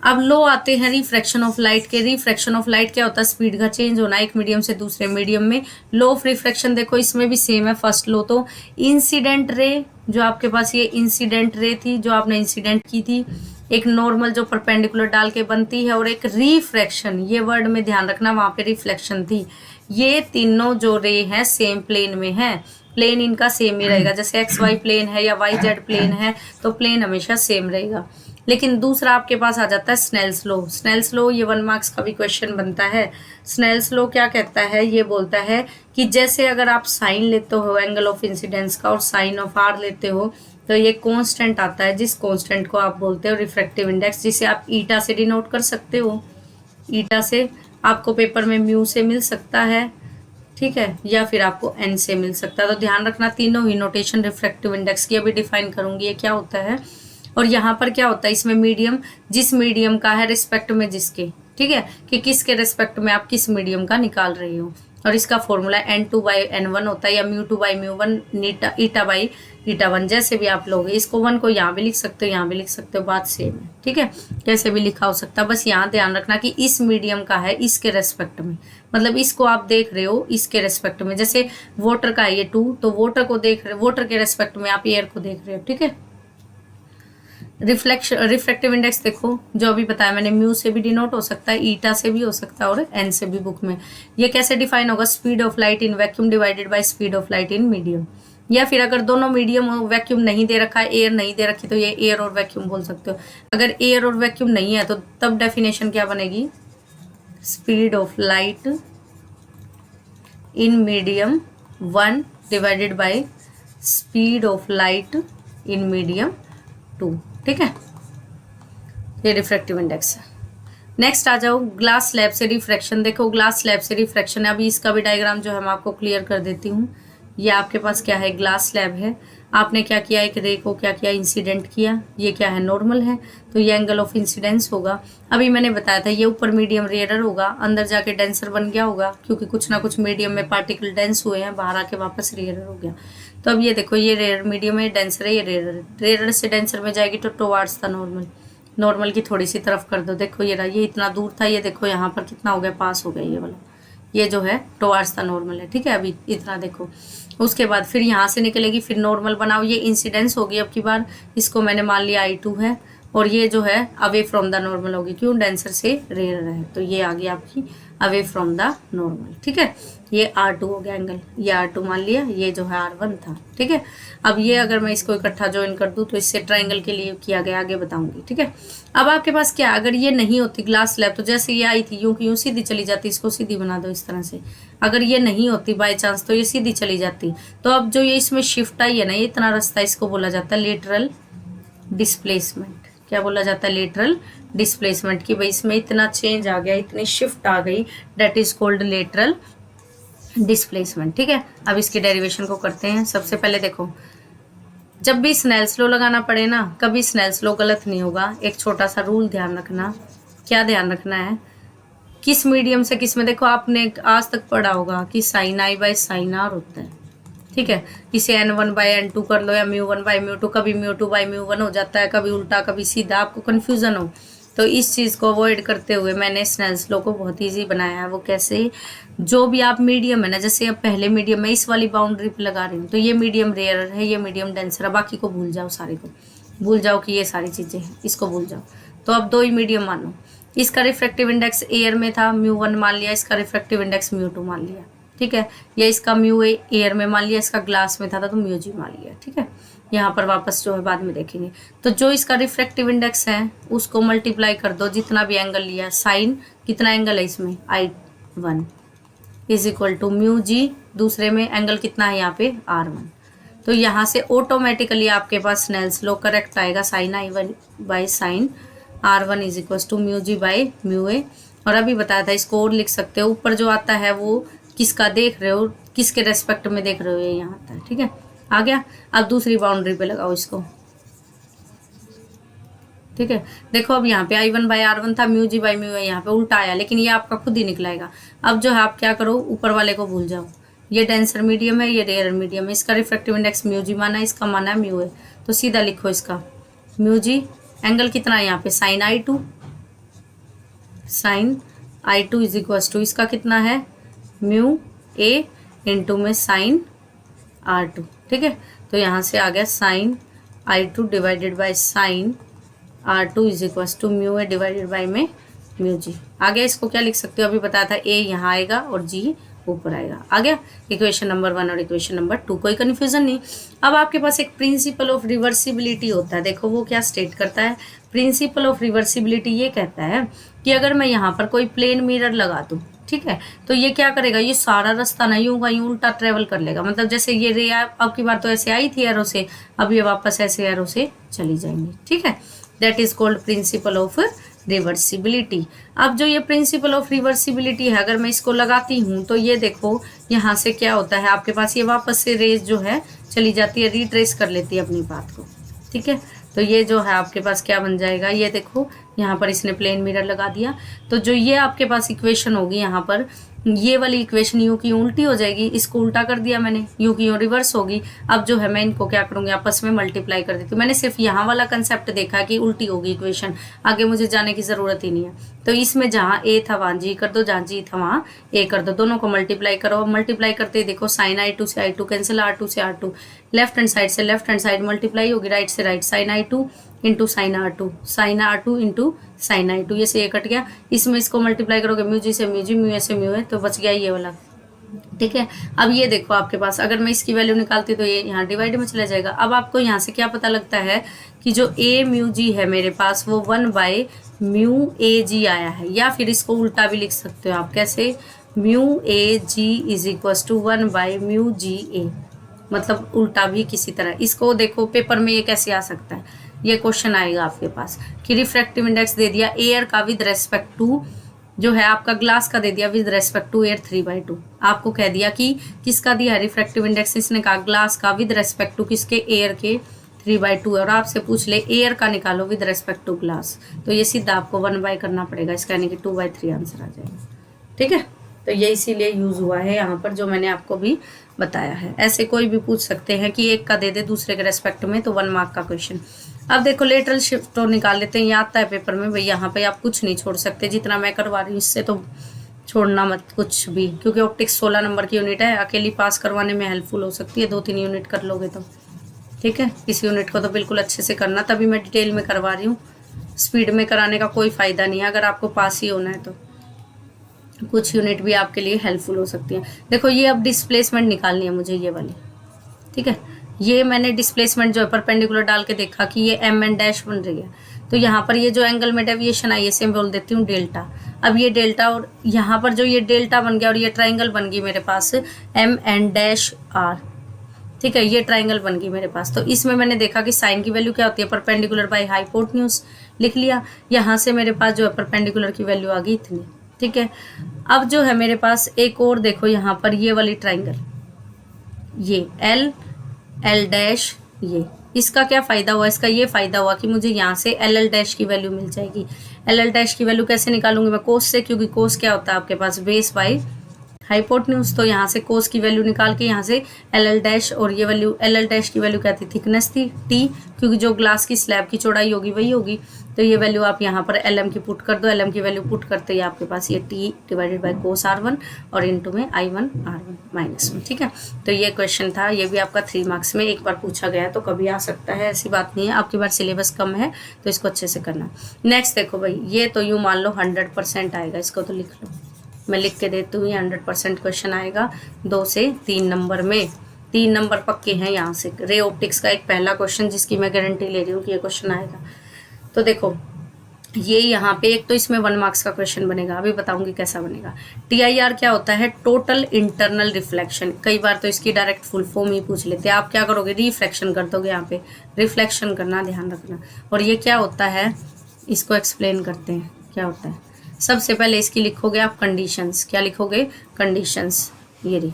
Speaker 1: अब लो आते हैं रिफ्रैक्शन ऑफ लाइट के। रिफ्रैक्शन ऑफ लाइट क्या होता है? स्पीड का चेंज होना एक मीडियम से दूसरे मीडियम में। लो ऑफ रिफ्रैक्शन देखो इसमें भी सेम है। फर्स्ट लो तो इंसिडेंट रे, जो आपके पास ये इंसिडेंट रे थी जो आपने इंसिडेंट की थी, एक नॉर्मल जो परपेंडिकुलर डाल के बनती है, और एक रिफ्रैक्शन, ये वर्ड में ध्यान रखना वहां पे रिफ्लेक्शन थी। ये तीनों जो रे हैं सेम प्लेन में है, प्लेन इनका सेम ही रहेगा। जैसे एक्स वाई प्लेन है या वाई जेड प्लेन है तो प्लेन हमेशा सेम रहेगा। लेकिन दूसरा आपके पास आ जाता है स्नेल्स लो। स्नेल्स लो ये 1 मार्क्स का भी क्वेश्चन बनता है। स्नेल्स लो क्या कहता है? ये बोलता है कि जैसे अगर आप साइन लेते हो एंगल ऑफ इंसिडेंस का और साइन ऑफ आर लेते हो तो ये कांस्टेंट आता है, जिस कांस्टेंट को आप बोलते हो रिफ्रैक्टिव इंडेक्स, जिसे आप ईटा से डिनोट कर सकते हो। ईटा से आपको पेपर में म्यू से मिल सकता है, ठीक है, या फिर आपको एन से मिल सकता है। तो ध्यान रखना तीनों ही नोटेशन रिफ्रैक्टिव इंडेक्स की अभी डिफाइन करूंगी ये क्या होता है। और यहाँ पर क्या होता है? इसमें मीडियम, जिस मीडियम का है रिस्पेक्ट में जिसके, ठीक है, कि किसके रिस्पेक्ट में आप किस मीडियम का निकाल रहे हो। और इसका फॉर्मूला n2/n1 होता है, या μ2/μ1 ईटा/ईटा1, जैसे भी आप लोगे। इसको 1 को यहाँ भी लिख सकते हो, यहाँ भी लिख सकते हो, बात सेम है, ठीक है, कैसे भी लिखा हो सकता है। बस यहाँ ध्यान रखना कि इस मीडियम का है इसके रेस्पेक्ट में, मतलब इसको आप देख रहे हो इसके रेस्पेक्ट में। जैसे वाटर का है ये 2, तो वाटर को देख रहे हो, वाटर के रेस्पेक्ट में आप एयर को देख रहे हो, ठीक है। रिफ्रैक्टिव इंडेक्स देखो जो अभी बताया मैंने, म्यू से भी डिनोट हो सकता है, ईटा से भी हो सकता है, और एन से भी बुक में। ये कैसे डिफाइन होगा? Speed of light in vacuum divided by speed of light in medium. या फिर अगर दोनों मीडियम हो, वैक्यूम नहीं दे रखा है, एयर नहीं दे रखी, तो ये एयर और वैक्यूम बोल सकते हो। अगर एयर और वैक्यूम नहीं है तो तब डेफिनेशन क्या बनेगी? Speed of light in medium 1 divided by speed of light in medium 2, ठीक है। ये रिफ्रैक्टिव इंडेक्स है। नेक्स्ट आ जाओ ग्लास स्लैब से रिफ्रैक्शन। देखो ग्लास स्लैब से रिफ्रैक्शन है, अभी इसका भी डायग्राम जो है मैं आपको क्लियर कर देती हूँ। ये आपके पास क्या है? ग्लास स्लैब है। आपने क्या किया? एक रे को क्या किया? इंसिडेंट किया। ये क्या है? नॉर्मल है, तो ये एंगल ऑफ इंसिडेंस होगा। अभी मैंने बताया था ये ऊपर मीडियम रेयर होगा, अंदर जाके डेंसर बन गया होगा, क्योंकि कुछ ना कुछ मीडियम में पार्टिकल डेंस हुए हैं, बाहर आके वापस रेयर हो गया। तो अब ये देखो ये रेयर मीडियम है, डेंसर है, ये रेयर, रेयर से डेंसर में जाएगी तो टुवार्ड्स द नॉर्मल, नॉर्मल की थोड़ी सी तरफ कर दो। देखो ये रहा, ये इतना दूर था, ये देखो यहाँ पर कितना हो गया? पास हो गया ये वाला, ये जो है टुवार्ड्स द नॉर्मल है, ठीक है। अभी इतना देखो, उसके बाद फिर यहाँ से निकलेगी, फिर नॉर्मल बनाओ, ये इंसिडेंस होगी। अब की बार इसको मैंने मान लिया I2 है, और ये जो है अवे फ्रॉम द नॉर्मल होगी, क्यों? डेंसर से रेयर है, तो ये आ गई आपकी अवे फ्रॉम द नॉर्मल, ठीक है। ये R2 हो गया एंगल, ये R2 मान लिया, ये जो है R1 था, ठीक है। अब ये अगर मैं इसको इकट्ठा ज्वाइन कर दूं तो इससे ट्राइंगल के लिए किया गया, आगे बताऊंगी, ठीक है। अब आपके पास क्या, अगर ये नहीं होती ग्लास स्लैब, तो जैसे ये आई थी यूं की यूं सीधी चली जाती, इसको सीधी बना दो इस तरह से। अगर ये नहीं होती बाय चांस तो ये सीधी चली जाती। तो अब जो ये इसमें शिफ्ट आई है ना, ये इतना रास्ता, इसको बोला जाता है लेटरल डिस्प्लेसमेंट। क्या बोला जाता है? लेटरल डिस्प्लेसमेंट, की भाई इसमें इतना चेंज आ गया, इतनी शिफ्ट आ गई, that is called lateral displacement, ठीक है। अब इसके डेरिवेशन को करते हैं। सबसे पहले देखो, जब भी स्नेल्स लॉ लगाना पड़े ना, कभी स्नेल्स लॉ गलत नहीं होगा। एक छोटा सा रूल ध्यान रखना। क्या ध्यान रखना है? किस मीडियम से किस में, देखो आपने आज तक पढ़ा होगा कि sine I by sine R होता है, ठीक है। इसे n1/n2 कर लो, या μ1/μ2, कभी μ2/μ1 हो जाता है, कभी उल्टा कभी सीधा, आपको कन्फ्यूजन हो तो इस चीज़ को अवॉइड करते हुए मैंने स्नेल्स लॉ को बहुत ईजी बनाया है। वो कैसे? जो भी आप मीडियम है ना, जैसे अब पहले मीडियम में इस वाली बाउंड्री पे लगा रही हूँ, तो ये मीडियम रेयर है, ये मीडियम डेंसर है, बाकी को भूल जाओ, सारे को भूल जाओ कि ये सारी चीज़ें हैं, इसको भूल जाओ। तो अब 2 ही मीडियम मानो। इसका रिफ्रैक्टिव इंडेक्स एयर में था, μ1 मान लिया, इसका रिफ्रैक्टिव इंडेक्स μ2 मान लिया, ठीक है। या इसका म्यू एयर में मान लिया, इसका ग्लास में था तो μg मान लिया, ठीक है। यहाँ पर वापस जो है बाद में देखेंगे। तो जो इसका रिफ्रैक्टिव इंडेक्स है उसको मल्टीप्लाई कर दो, जितना भी एंगल लिया, साइन कितना एंगल है इसमें I1 is equal to μg, दूसरे में एंगल कितना है यहाँ पे R1। तो यहाँ से ऑटोमेटिकली आपके पास स्नेल्स लॉ करेक्ट आएगा, sine I1 by sine R1 is equal to μg by μa। और अभी बताया था, इसको और लिख सकते हो, ऊपर जो आता है वो किसका देख रहे हो, किसके रेस्पेक्ट में देख रहे हो, ये यहाँ आता है, ठीक है। आ गया। अब दूसरी बाउंड्री पे लगाओ इसको, ठीक है। देखो अब यहाँ पे I1/R1 था, μg/μa, यहाँ पे उल्टा आया, लेकिन ये आपका खुद ही निकलाएगा। अब जो है आप क्या करो, ऊपर वाले को भूल जाओ, ये डेंसर मीडियम है, ये रेयर मीडियम है, इसका रिफ्रैक्टिव इंडेक्स μg माना है, इसका माना है μa, तो सीधा लिखो इसका μg, एंगल कितना है यहाँ पे sine I2, sine I2 is equal to इसका कितना है म्यू ए इंटू में साइन R2, ठीक है। तो यहाँ से आ गया sine I2 divided by sine R2 is equal to mu A divided by में म्यू जी। आगे इसको क्या लिख सकते हो, अभी बताया था ए यहाँ आएगा और जी ऊपर आएगा। आ गया इक्वेशन नंबर 1 और इक्वेशन नंबर 2, कोई कन्फ्यूजन नहीं। अब आपके पास एक प्रिंसिपल ऑफ रिवर्सिबिलिटी होता है, देखो वो क्या स्टेट करता है। प्रिंसिपल ऑफ रिवर्सिबिलिटी ये कहता है कि अगर मैं यहाँ पर कोई प्लेन मिरर लगा दूँ, ठीक है, तो ये क्या करेगा, ये सारा रास्ता ना यूं का यूं उल्टा ट्रेवल कर लेगा। मतलब जैसे ये रे अब की बार तो ऐसे आई थी एरो से, अब ये वापस ऐसे एरो से चली जाएंगी, ठीक है। That is called principle of reversibility. अब जो ये प्रिंसिपल ऑफ रिवर्सिबिलिटी है, अगर मैं इसको लगाती हूँ तो ये देखो यहाँ से क्या होता है, आपके पास ये वापस से रेज जो है चली जाती है, रिट्रेस कर लेती है अपनी बात को, ठीक है। तो ये जो है आपके पास क्या बन जाएगा, ये देखो यहाँ पर इसने प्लेन मिरर लगा दिया, तो जो ये आपके पास इक्वेशन होगी यहाँ पर, ये वाली इक्वेशन यूं की उल्टी हो जाएगी, इसको उल्टा कर दिया मैंने, यूं की यूं रिवर्स होगी। अब जो है मैं इनको क्या करूँगी, आपस में मल्टीप्लाई कर देती हूँ। मैंने सिर्फ यहाँ वाला कंसेप्ट देखा कि उल्टी होगी इक्वेशन, आगे मुझे जाने की ज़रूरत ही नहीं है। तो इसमें जहाँ ए था वहाँ जी कर दो, जहाँ जी था वहाँ ए कर दो, दोनों को मल्टीप्लाई करो। अब मल्टीप्लाई करते ही देखो साइन I2 से I2 कैंसिल, R2 से R2, लेफ्ट हैंड साइड से लेफ्ट हैंड साइड मल्टीप्लाई होगी, राइट से right, sine I2 into sine R2, sine R2 into sine I2, ये से ये कट गया। इसमें इसको मल्टीप्लाई करोगे म्यू जी से म्यू जी, म्यू ए से म्यू ए, तो बच गया ये वाला, ठीक है। अब ये देखो आपके पास अगर मैं इसकी वैल्यू निकालती तो ये यहाँ डिवाइड में चला जाएगा। अब आपको यहाँ से क्या पता लगता है कि जो ए म्यू जी है मेरे पास वो 1 बाय म्यू ए जी आया है, या फिर इसको उल्टा भी लिख सकते हो आप, कैसे, mu A G is equal to 1 by mu G A, मतलब उल्टा भी किसी तरह। इसको देखो पेपर में ये कैसे आ सकता है, ये क्वेश्चन आएगा आपके पास कि रिफ्रैक्टिव इंडेक्स दे दिया एयर का विद रेस्पेक्ट टू, जो है आपका ग्लास का दे दिया विद रेस्पेक्ट टू एयर 3/2। आपको कह दिया कि किसका दिया रिफ्रैक्टिव इंडेक्स, इसने कहा ग्लास का विद रेस्पेक्ट टू किसके, एयर के 3/2, और आपसे पूछ ले एयर का निकालो विद रेस्पेक्ट टू ग्लास, तो ये सीधा आपको 1/, करना पड़ेगा, इसका यानी कि 2/3 आंसर आ जाएगा, ठीक है। तो ये इसीलिए यूज हुआ है यहाँ पर, जो मैंने आपको भी बताया है। ऐसे कोई भी पूछ सकते हैं कि एक का दे दे दूसरे के रेस्पेक्ट में, तो 1 मार्क का क्वेश्चन। अब देखो लेटरल शिफ्ट तो निकाल लेते हैं, ये आता है पेपर में भाई, यहाँ पे आप कुछ नहीं छोड़ सकते, जितना मैं करवा रही हूँ इससे तो छोड़ना मत कुछ भी, क्योंकि ऑप्टिक्स 16 नंबर की यूनिट है, अकेली पास करवाने में हेल्पफुल हो सकती है, 2-3 यूनिट कर लोगे तो, ठीक है। इस यूनिट को तो बिल्कुल अच्छे से करना, तभी मैं डिटेल में करवा रही हूँ, स्पीड में कराने का कोई फ़ायदा नहीं है। अगर आपको पास ही होना है तो कुछ यूनिट भी आपके लिए हेल्पफुल हो सकती है। देखो ये अब डिस्प्लेसमेंट निकालनी है मुझे, ये वाली, ठीक है। ये मैंने डिस्प्लेसमेंट जो है परपेंडिकुलर डाल के देखा कि ये M डैश बन रही है, तो यहाँ पर ये जो एंगल में डेविएशन आई है इसे बोल देती हूँ डेल्टा। अब ये डेल्टा, और यहाँ पर जो ये डेल्टा बन गया और ये ट्राइंगल बन गई मेरे पास MN-R, ठीक है, ये ट्राइंगल बन गई मेरे पास। तो इसमें मैंने देखा कि साइन की वैल्यू क्या होती है, परपेंडिकुलर बाय हाइपोटेन्यूज, लिख लिया। यहाँ से मेरे पास जो है परपेंडिकुलर की वैल्यू आ गई इतनी, ठीक है। अब जो है मेरे पास एक और देखो यहाँ पर ये वाली ट्राइंगल, ये L डैश, ये इसका क्या फ़ायदा हुआ, इसका ये फ़ायदा हुआ कि मुझे यहाँ से LL डैश की वैल्यू मिल जाएगी। LL डैश की वैल्यू कैसे निकालूंगी मैं, कोस से, क्योंकि कोस क्या होता है आपके पास बेस बाय हाइपोटेन्यूज, तो यहाँ से कोस की वैल्यू निकाल के यहाँ से LL डैश, और ये वैल्यू LL डैश की वैल्यू क्या थी, थिकनेस थी T, क्योंकि जो ग्लास की स्लैब की चौड़ाई होगी वही होगी, तो ये वैल्यू आप यहाँ पर LM की पुट कर दो। LM की वैल्यू पुट करते ही आपके पास ये T divided by cos R1 और इनटू में I1 R1 माइनस में, ठीक है। तो ये क्वेश्चन था, ये भी आपका 3 मार्क्स में एक बार पूछा गया है, तो कभी आ सकता है, ऐसी बात नहीं है। आपकी बार सिलेबस कम है तो इसको अच्छे से करना। नेक्स्ट देखो भाई, ये तो यूँ मान लो 100% आएगा, इसको तो लिख लो, मैं लिख के देती हूँ, ये 100% क्वेश्चन आएगा 2 से 3 नंबर में। 3 नंबर पक्के हैं यहाँ से। रे ऑप्टिक्स का एक पहला क्वेश्चन जिसकी मैं गारंटी ले रही हूँ कि ये क्वेश्चन आएगा। तो देखो ये यहाँ पे एक तो इसमें 1 मार्क्स का क्वेश्चन बनेगा, अभी बताऊंगी कैसा बनेगा। TIR क्या होता है, टोटल इंटरनल रिफ्लेक्शन। कई बार तो इसकी डायरेक्ट फुल फॉर्म ही पूछ लेते हैं। आप क्या करोगे, रिफ्लेक्शन कर दोगे, यहाँ पे रिफ्लेक्शन करना ध्यान रखना। और ये क्या होता है, इसको एक्सप्लेन करते हैं क्या होता है। सबसे पहले इसकी लिखोगे आप कंडीशंस, क्या लिखोगे, कंडीशंस। ये रही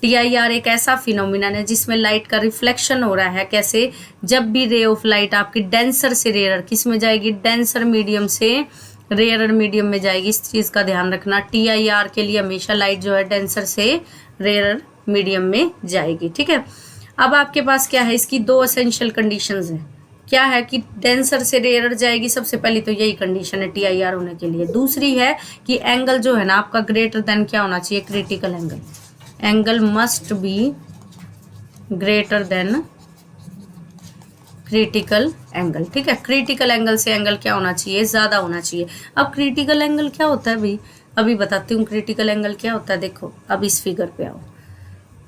Speaker 1: TIR एक ऐसा फिनोमिनन है जिसमें लाइट का रिफ्लेक्शन हो रहा है। कैसे, जब भी रे ऑफ लाइट आपकी डेंसर से रेयर किस में जाएगी, डेंसर मीडियम से रेयर मीडियम में जाएगी। इस चीज़ का ध्यान रखना। TIR के लिए हमेशा लाइट जो है डेंसर से रेयर मीडियम में जाएगी, ठीक है। अब आपके पास क्या है, इसकी 2 एसेंशियल कंडीशंस हैं। क्या है कि डेंसर से रेयर जाएगी, सबसे पहली तो यही कंडीशन है TIR होने के लिए। दूसरी है कि एंगल जो है ना आपका ग्रेटर देन क्या होना चाहिए, critical angle. Angle must be greater than critical angle, ठीक है। क्रिटिकल एंगल से एंगल क्या होना चाहिए, ज्यादा होना चाहिए। अब क्रिटिकल एंगल क्या होता है भाई, अभी बताती हूँ क्रिटिकल एंगल क्या होता है। देखो अब इस फिगर पे आओ,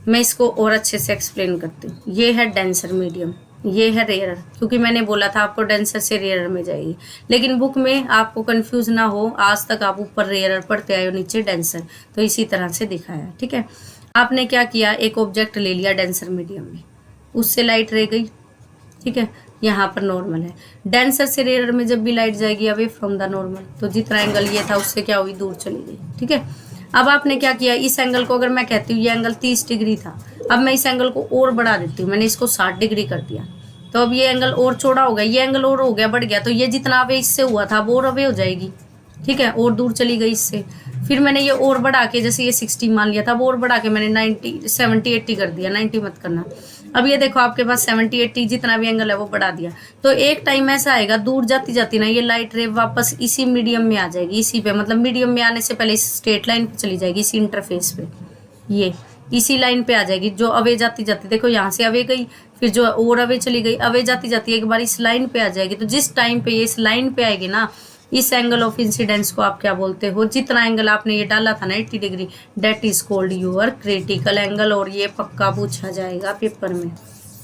Speaker 1: मैं इसको और अच्छे से एक्सप्लेन करती हूँ। ये है डेंसर मीडियम, ये है रेयर, क्योंकि मैंने बोला था आपको डेंसर से रेयर में जाएगी, लेकिन बुक में आपको कंफ्यूज ना हो, आज तक आप ऊपर रेयर पढ़ते आए हो, नीचे डेंसर, तो इसी तरह से दिखाया, ठीक है। आपने क्या किया, एक ऑब्जेक्ट ले लिया डेंसर मीडियम में, उससे लाइट रह गई, ठीक है, यहाँ पर नॉर्मल है। डेंसर से रेयर में जब भी लाइट जाएगी अवे फ्रॉम द नॉर्मल, तो जितना एंगल ये था उससे क्या हुई, दूर चली गई, ठीक है। अब आपने क्या किया, इस एंगल को अगर मैं कहती हूँ ये एंगल 30 डिग्री था, अब मैं इस एंगल को और बढ़ा देती हूँ, मैंने इसको 60 डिग्री कर दिया, तो अब ये एंगल और चौड़ा हो गया, ये एंगल और हो गया, बढ़ गया, तो ये जितना अवे इससे हुआ था वो और अवे हो जाएगी, ठीक है, और दूर चली गई इससे। फिर मैंने ये और बढ़ा के, जैसे ये 60 मान लिया था, वो और बढ़ा के मैंने 90 70 80 कर दिया, 90 मत करना। अब ये देखो आपके पास 70 80 जितना भी एंगल है वो बढ़ा दिया, तो एक टाइम ऐसा आएगा दूर जाती जाती ना ये लाइट रे वापस इसी मीडियम में आ जाएगी, इसी पे, मतलब मीडियम में आने से पहले इस स्ट्रेट लाइन पे चली जाएगी, इसी इंटरफेस पे, ये इसी लाइन पे आ जाएगी, जो अवे जाती जाती, देखो यहाँ से अवे गई, फिर जो और अवे चली गई, अवे जाती जाती एक बार इस लाइन पे आ जाएगी। तो जिस टाइम पे ये इस लाइन पे आएगी ना, इस एंगल ऑफ इंसिडेंस को आप क्या बोलते हो, जितना एंगल आपने ये डाला था ना 80 degree, that is called your critical angle, और ये पक्का पूछा जाएगा पेपर में,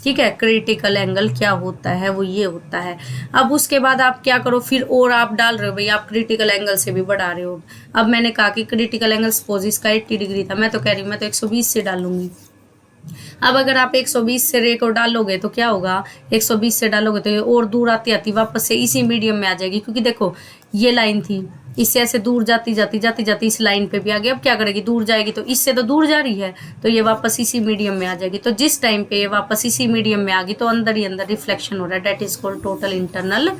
Speaker 1: ठीक है। क्रिटिकल एंगल क्या होता है, वो ये होता है। अब उसके बाद आप क्या करो, फिर और आप डाल रहे हो भाई, आप क्रिटिकल एंगल से भी बढ़ा रहे हो। अब मैंने कहा कि क्रिटिकल एंगल सपोज इसका 80 डिग्री था, मैं तो कह रही हूँ मैं तो 120 से डालूंगी। अब अगर आप 120 से रे को डालोगे तो क्या होगा, 120 से डालोगे तो ये और दूर आती आती वापस से इसी मीडियम में आ जाएगी, क्योंकि देखो ये लाइन थी, इससे ऐसे दूर जाती जाती इस लाइन पे भी आ गई। अब क्या करेगी, दूर जाएगी, तो इससे तो दूर जा रही है, तो ये वापस इसी मीडियम में आ जाएगी। तो जिस टाइम पे ये वापस इसी मीडियम में आ गई, तो अंदर ही अंदर रिफ्लेक्शन हो रहा है, that is called total internal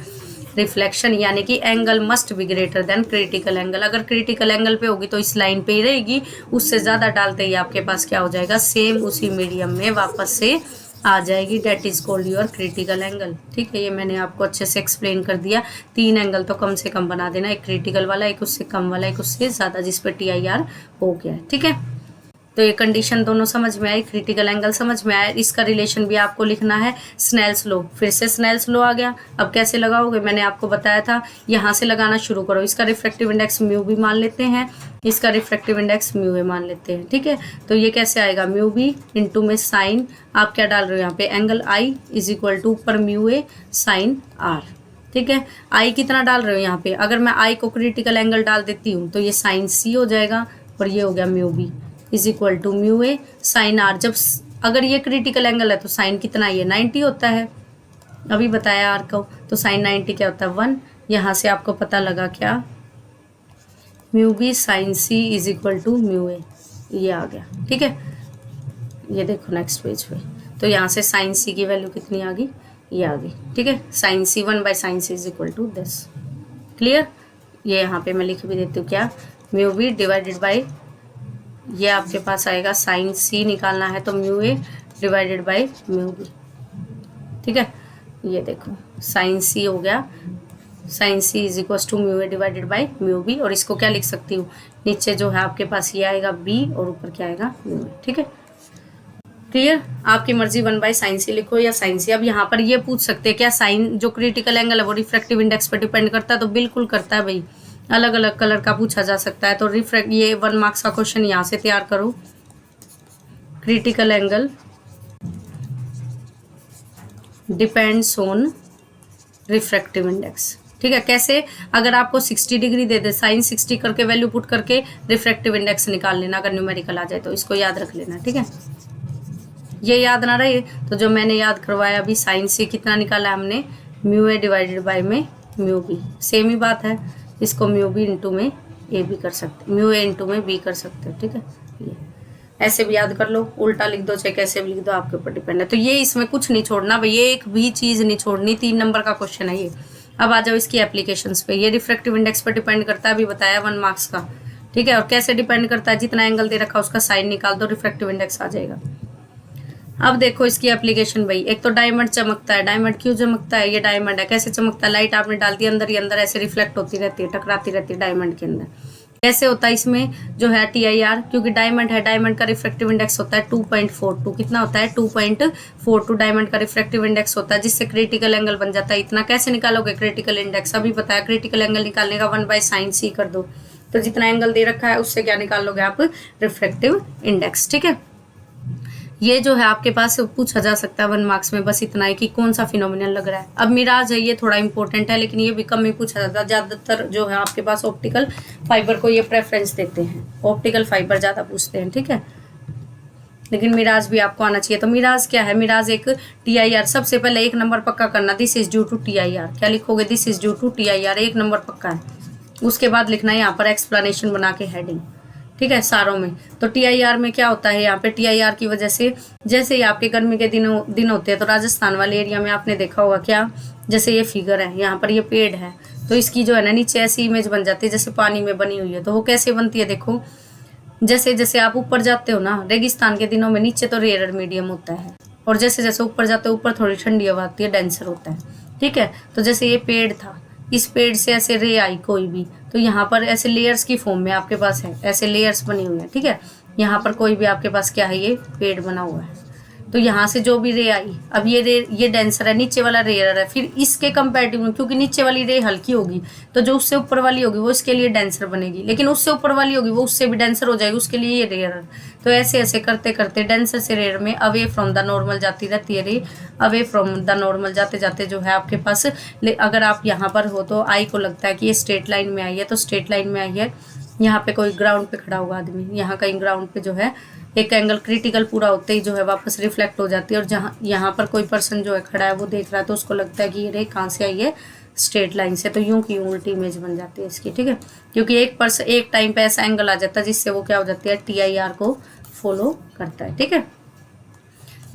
Speaker 1: reflection, यानी कि angle must be greater than critical angle. अगर क्रिटिकल एंगल पे होगी तो इस लाइन पे ही रहेगी, उससे ज़्यादा डालते ही आपके पास क्या हो जाएगा, सेम उसी मीडियम में वापस से आ जाएगी, that is called your critical angle, ठीक है। ये मैंने आपको अच्छे से एक्सप्लेन कर दिया। 3 एंगल तो कम से कम बना देना, एक क्रिटिकल वाला, एक उससे कम वाला, एक उससे ज़्यादा, जिस पे TIR हो गया है, ठीक है। तो ये कंडीशन दोनों समझ में आई, क्रिटिकल एंगल समझ में आया। इसका रिलेशन भी आपको लिखना है स्नेल्स लॉ, फिर से स्नेल्स लॉ आ गया। अब कैसे लगाओगे, मैंने आपको बताया था, यहाँ से लगाना शुरू करो। इसका रिफ्रैक्टिव इंडेक्स म्यू भी मान लेते हैं, इसका रिफ्रैक्टिव इंडेक्स म्यू ए मान लेते हैं, ठीक है। तो ये कैसे आएगा, म्यू बी इंटू में साइन, आप क्या डाल रहे हो यहाँ पे, angle I is equal to ऊपर म्यू ए साइन आर, ठीक है। आई कितना डाल रहे हो यहाँ पे, अगर मैं आई को क्रिटिकल एंगल डाल देती हूँ तो ये साइन सी हो जाएगा, और ये हो गया mu B is equal to mu A sine R. जब अगर ये क्रिटिकल एंगल है तो साइन कितना, ये 90 होता है, अभी बताया आर को, तो साइन 90 क्या होता है 1। यहाँ से आपको पता लगा क्या, mu B sine C is equal to mu A, ये आ गया, ठीक है। ये देखो नेक्स्ट पेज पे, तो यहाँ से साइन सी की वैल्यू कितनी आ गई, ये आ गई, ठीक है। Sine C 1 by sine C is equal to this, clear. ये यहाँ पे मैं लिख भी देती हूँ क्या, म्यू बी डिवाइडेड बाई, ये आपके पास आएगा साइन सी निकालना है तो mu A divided by mu B, ठीक है। ये देखो साइन सी हो गया, sine C is equal to mu A divided by mu B, और इसको क्या लिख सकती हूँ, नीचे जो है आपके पास ये आएगा बी और ऊपर क्या आएगा म्यू ए, ठीक है। क्लियर, आपकी मर्जी 1 बाई साइन सी लिखो या साइन सी। अब यहाँ पर ये पूछ सकते हैं क्या साइन जो क्रिटिकल एंगल है वो रिफ्रैक्टिव इंडेक्स पर डिपेंड करता है, तो बिल्कुल करता है भाई, अलग अलग कलर का पूछा जा सकता है। तो रिफ्रैक्ट, ये 1 मार्क्स का क्वेश्चन यहाँ से तैयार करो, critical angle depends on refractive index, ठीक है। कैसे, अगर आपको 60 डिग्री दे दे, साइन 60 करके वैल्यू पुट करके रिफ्रैक्टिव इंडेक्स निकाल लेना, अगर न्यूमेरिकल आ जाए तो इसको याद रख लेना, ठीक है। ये याद ना रहे तो जो मैंने याद करवाया अभी, साइन से कितना निकाला हमने, म्यू ए डिवाइडेड बाई में म्यू बी, सेम ही बात है, इसको म्यू बी इंटू में ए भी कर सकते, म्यू ए इंटू में बी कर सकते हो, ठीक है। ये ऐसे भी याद कर लो, उल्टा लिख दो चाहे कैसे भी लिख दो, आपके ऊपर डिपेंड है। तो ये इसमें कुछ नहीं छोड़ना भाई, ये एक भी चीज़ नहीं छोड़नी, 3 नंबर का क्वेश्चन है ये। अब आ जाओ इसकी एप्लीकेशंस पे। ये रिफ्रैक्टिव इंडेक्स पर डिपेंड करता है, अभी बताया 1 मार्क्स का, ठीक है। और कैसे डिपेंड करता है, जितना एंगल दे रखा है उसका साइन निकाल दो, रिफ्रैक्टिव इंडेक्स आ जाएगा। अब देखो इसकी एप्लीकेशन भाई, एक तो डायमंड चमकता है। डायमंड क्यों चमकता है? ये डायमंड है, कैसे चमकता है? लाइट आपने डाल दी अंदर ही अंदर ऐसे रिफ्लेक्ट होती रहती है, टकराती रहती है डायमंड के अंदर। कैसे होता है इसमें जो है TIR? क्योंकि डायमंड है, डायमंड का रिफ्रैक्टिव इंडेक्स होता है 2.42। कितना होता है? 2.42 डायमंड का रिफ्रैक्टिव इंडेक्स होता है, जिससे क्रिटिकल एंगल बन जाता है इतना। कैसे निकालोगे क्रिटिकल इंडेक्स? अभी पता है, क्रिटिकल एंगल निकालने का 1/sin c कर दो, तो जितना एंगल दे रखा है उससे क्या निकाल लोगे आप? Refractive index. ठीक है, ये जो है आपके पास पूछा जा सकता है 1 मार्क्स में, बस इतना है कि कौन सा फिनोमिनल लग रहा है। अब मिराज है, ये थोड़ा इंपॉर्टेंट है, लेकिन ये भी कम ही पूछा जाता है। ज्यादातर जो है आपके पास ऑप्टिकल फाइबर को ये प्रेफरेंस देते हैं, ऑप्टिकल फाइबर ज्यादा पूछते हैं। ठीक है, लेकिन मिराज भी आपको आना चाहिए। तो मिराज क्या है? मिराज एक TIR, सबसे पहले 1 नंबर पक्का करना, this is due to TIR। क्या लिखोगे? This is due to TIR, 1 number पक्का है। उसके बाद लिखना है यहाँ पर एक्सप्लेनेशन बना के हेडिंग। ठीक है, सारों में। तो TIR में क्या होता है? यहाँ पे TIR की वजह से, जैसे ही आपके गर्मी के दिन होते हैं, तो राजस्थान वाले एरिया में आपने देखा होगा क्या, जैसे ये फिगर है, यहाँ पर ये पेड़ है, तो इसकी जो है ना नीचे ऐसी इमेज बन जाती है जैसे पानी में बनी हुई है। तो वो कैसे बनती है? देखो, जैसे जैसे आप ऊपर जाते हो ना, रेगिस्तान के दिनों में नीचे तो रेयर मीडियम होता है, और जैसे जैसे ऊपर जाते हो ऊपर थोड़ी ठंडी हवा आती है, डेंसर होता है। ठीक है, तो जैसे ये पेड़ था, इस पेड़ से ऐसे रे आई कोई भी, तो यहाँ पर ऐसे लेयर्स की फॉर्म में आपके पास है, ऐसे लेयर्स बनी हुई है। ठीक है, यहाँ पर कोई भी आपके पास क्या है? ये पेड़ बना हुआ है, तो यहाँ से जो भी रे आई, अब ये रे, ये डेंसर है, नीचे वाला रेयर है। फिर इसके कंपैरेटिव में, क्योंकि नीचे वाली रे हल्की होगी, तो जो उससे ऊपर वाली होगी वो इसके लिए डेंसर बनेगी, लेकिन उससे ऊपर वाली होगी वो उससे भी डेंसर हो जाएगी, उसके लिए ये रेयर है। तो ऐसे ऐसे करते करते डेंसर से रेयर में अवे फ्रॉम द नॉर्मल जाती रहती है रे। अवे फ्रॉम द नॉर्मल जाते जाते जो है आपके पास, अगर आप यहाँ पर हो तो आई को लगता है कि ये स्ट्रेट लाइन में आई है, तो स्ट्रेट लाइन में आई है। यहाँ पे कोई ग्राउंड पे खड़ा हुआ आदमी, यहाँ कहीं ग्राउंड पे जो है एक एंगल क्रिटिकल पूरा होते ही जो है वापस रिफ्लेक्ट हो जाती है, और जहाँ यहाँ पर कोई पर्सन जो है खड़ा है वो देख रहा है, तो उसको लगता है कि ये रे कहाँ से आई है? स्ट्रेट लाइन से। तो यूं की उल्टी इमेज बन जाती है इसकी। ठीक है, क्योंकि एक टाइम पे ऐसा एंगल आ जाता है जिससे वो क्या हो जाती है? TIR को फॉलो करता है। ठीक है,